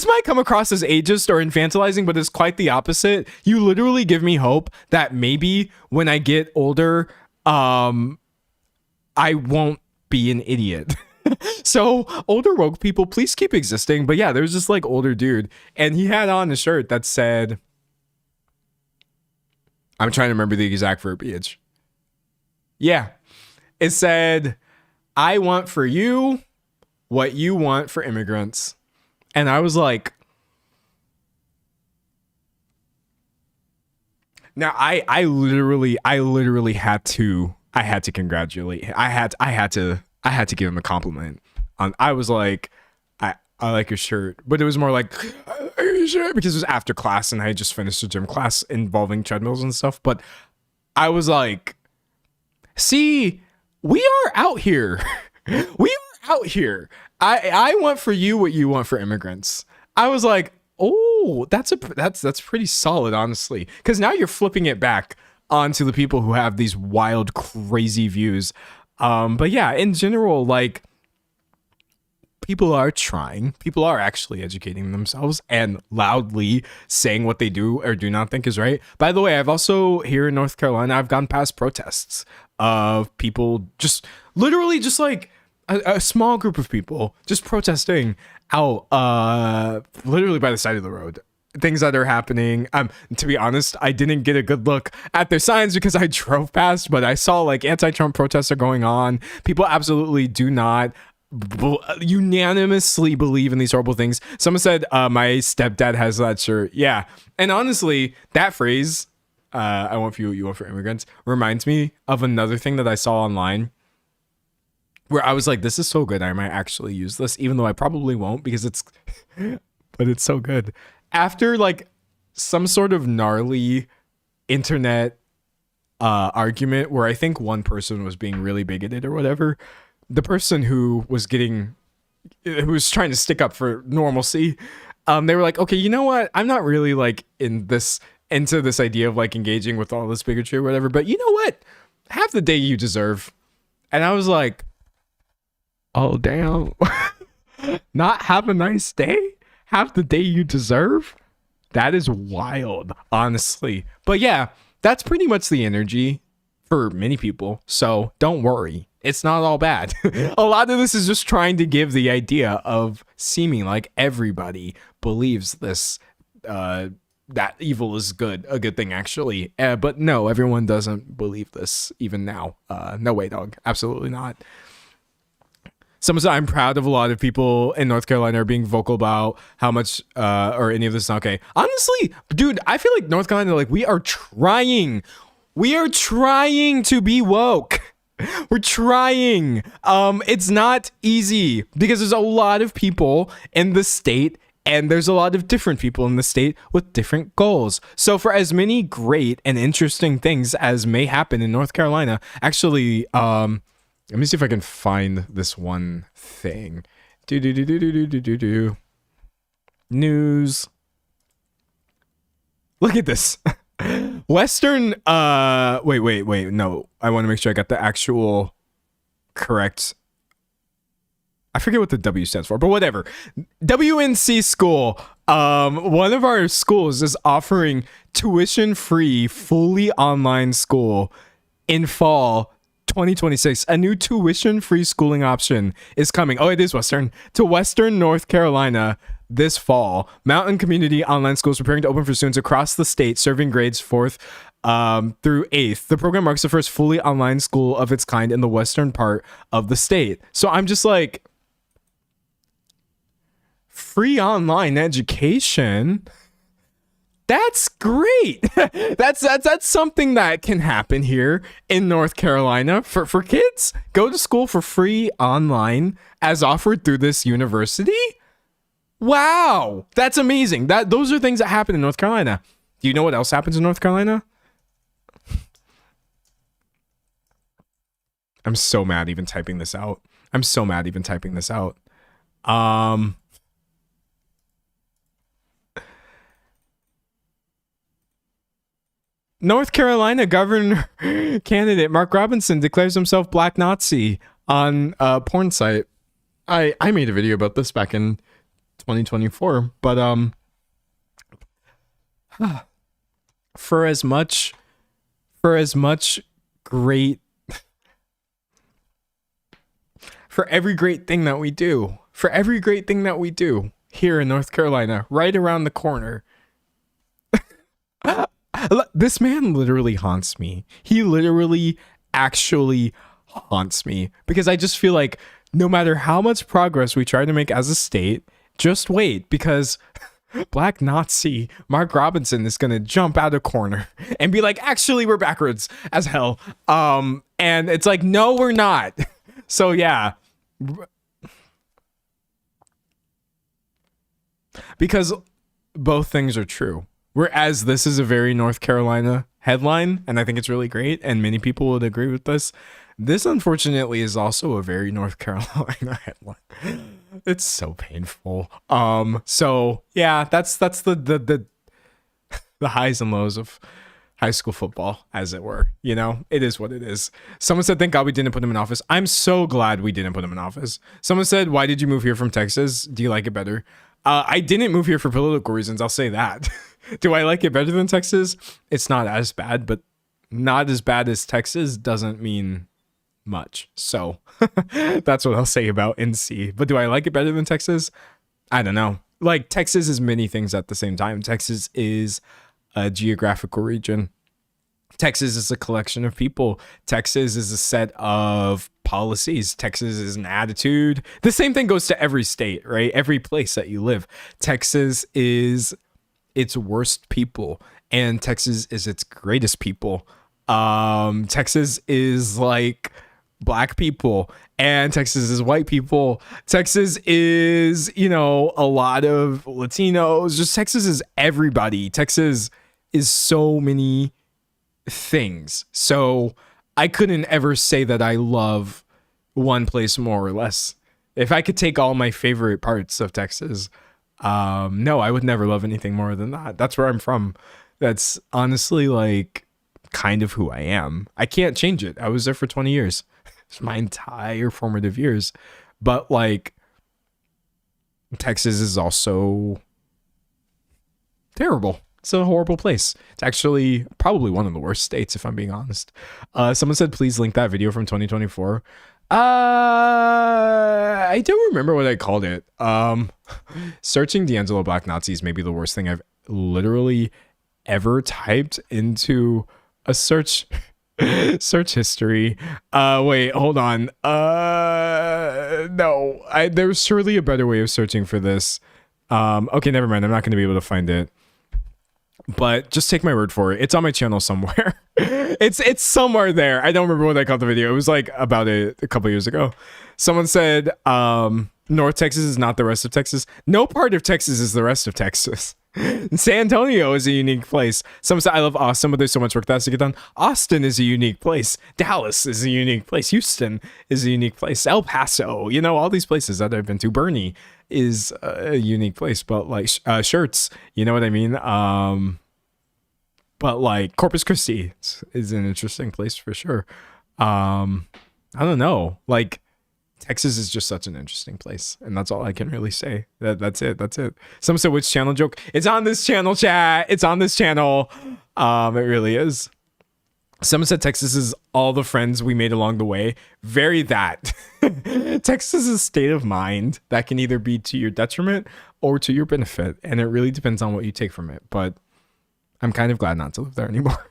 might come across as ageist or infantilizing, but it's quite the opposite. You literally give me hope that maybe when I get older, I won't be an idiot. So older woke people, please keep existing. But yeah, there's this like older dude, and he had on a shirt that said, I'm trying to remember the exact verbiage. Yeah, it said, I want for you what you want for immigrants. And I was like, now I literally had to congratulate him. I had to give him a compliment. I was like, I like your shirt, but it was more like, I like your shirt, because it was after class and I had just finished a gym class involving treadmills and stuff. But I was like, see, we are out here. I want for you what you want for immigrants. I was like, oh, that's pretty solid, honestly, because now you're flipping it back onto the people who have these wild, crazy views. But yeah, in general, like, people are trying. People are actually educating themselves and loudly saying what they do or do not think is right. By the way, I've also, here in North Carolina, I've gone past protests of people just literally just like a small group of people just protesting out literally by the side of the road. things that are happening. To be honest, I didn't get a good look at their signs because I drove past, but I saw like anti-Trump protests are going on. People absolutely do not unanimously believe in these horrible things. Someone said, my stepdad has that shirt. Yeah. And honestly, that phrase, I want for you want for immigrants, reminds me of another thing that I saw online where I was like, this is so good. I might actually use this, even though I probably won't because it's, but it's so good. After like some sort of gnarly internet argument where I think one person was being really bigoted or whatever, the person who was trying to stick up for normalcy, they were like, okay, you know what? I'm not really like into this idea of like engaging with all this bigotry or whatever, but you know what? Have the day you deserve. And I was like, oh, damn. Not have a nice day? Have the day you deserve? That is wild, honestly. But yeah, that's pretty much the energy for many people. So don't worry. It's not all bad. A lot of this is just trying to give the idea of seeming like everybody believes this, that evil is good, a good thing actually. But no, everyone doesn't believe this even now. No way, dog. Absolutely not. Someone said, I'm proud of a lot of people in North Carolina are being vocal about how much or any of this is not okay. Honestly, dude, I feel like North Carolina, like we are trying to be woke. We're trying. It's not easy because there's a lot of people in the state and there's a lot of different people in the state with different goals. So for as many great and interesting things as may happen in North Carolina, actually, let me see if I can find this one thing. News. Look at this. Western, wait. No, I want to make sure I got the actual correct. I forget what the W stands for, but whatever. WNC school. One of our schools is offering tuition-free, fully online school in fall 2026. A new tuition-free schooling option is coming. Oh, it is Western. To Western North Carolina this fall. Mountain Community Online Schools preparing to open for students across the state, serving grades 4th through 8th. The program marks the first fully online school of its kind in the western part of the state. So I'm just like, free online education. That's great. That's something that can happen here in North Carolina for kids. Go to school for free online as offered through this university. Wow, that's amazing. Those are things that happen in North Carolina. Do you know what else happens in North Carolina? I'm so mad even typing this out. North Carolina governor candidate Mark Robinson declares himself Black Nazi on a porn site. I made a video about this back in 2024, but for as much great, for every great thing that we do here in North Carolina, right around the corner, this man literally haunts me. He literally actually haunts me because I just feel like no matter how much progress we try to make as a state, just wait, because Black Nazi Mark Robinson is gonna jump out a corner and be like, actually, we're backwards as hell. And it's like, no, we're not. So yeah. Because both things are true. Whereas this is a very North Carolina headline, and I think it's really great, and many people would agree with this. This, unfortunately, is also a very North Carolina headline. It's so painful. So yeah, that's the highs and lows of high school football, as it were. You know, it is what it is. Someone said, thank God we didn't put him in office. I'm so glad we didn't put him in office. Someone said, why did you move here from Texas? Do you like it better? I didn't move here for political reasons. I'll say that. Do I like it better than Texas? It's not as bad, but not as bad as Texas doesn't mean much. So that's what I'll say about NC. But do I like it better than Texas? I don't know. like Texas is many things at the same time. Texas is a geographical region. Texas is a collection of people. Texas is a set of policies. Texas is an attitude. The same thing goes to every state, right? Every place that you live. Texas is its worst people, and Texas is its greatest people. Texas is like black people, and Texas is white people. Texas is, you know, a lot of Latinos. Just Texas is everybody. Texas is so many things. So I couldn't ever say that I love one place more or less. If I could take all my favorite parts of Texas, no, I would never love anything more than that. That's where I'm from. That's honestly like kind of who I am. I can't change it. I was there for 20 years. It's my entire formative years. But like Texas is also terrible. It's a horrible place. It's actually probably one of the worst states, if I'm being honest. Someone said, please link that video from 2024. I don't remember what I called it. Searching D'Angelo Black Nazis may be the worst thing I've literally ever typed into a search history. Wait, hold on. No, there's surely a better way of searching for this. Okay, never mind. I'm not going to be able to find it. But just take my word for it. It's on my channel somewhere. it's somewhere there. I don't remember what I called the video. It was like about a couple years ago. Someone said, North Texas is not the rest of Texas. No part of Texas is the rest of Texas. San Antonio is a unique place. Someone said, I love Austin, but there's so much work that has to get done. Austin is a unique place. Dallas is a unique place. Houston is a unique place. El Paso, you know, all these places that I've been to. Bernie is a unique place, but like shirts, you know what I mean? But like Corpus Christi is an interesting place for sure. I don't know. Like Texas is just such an interesting place, and that's all I can really say. That's it. Someone said, which channel joke? It's on this channel, chat. It's on this channel. It really is. Someone said Texas is all the friends we made along the way. Very that. Texas is a state of mind that can either be to your detriment or to your benefit, and it really depends on what you take from it. But I'm kind of glad not to live there anymore.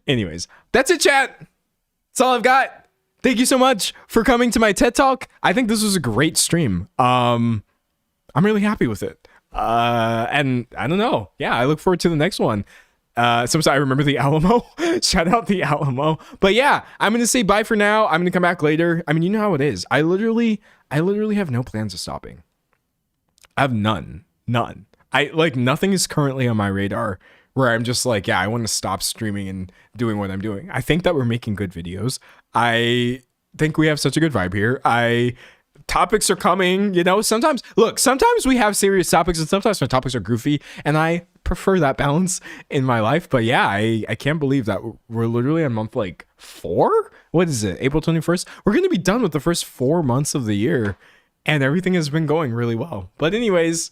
Anyways, that's it, chat. That's all I've got. Thank you so much for coming to my TED Talk. I think this was a great stream. I'm really happy with it. And I don't know. Yeah, I look forward to the next one. Sometimes I remember the Alamo. Shout out the Alamo. But yeah, I'm going to say bye for now. I'm going to come back later. I mean, you know how it is. I literally have no plans of stopping. I have none. Nothing is currently on my radar where I'm just like, yeah, I want to stop streaming and doing what I'm doing. I think that we're making good videos. I think we have such a good vibe here. Topics are coming, you know, sometimes we have serious topics and sometimes my topics are goofy, and I prefer that balance in my life. But yeah, I can't believe that we're literally on month like 4. What is it? April 21st. We're going to be done with the first 4 months of the year, and everything has been going really well. But anyways,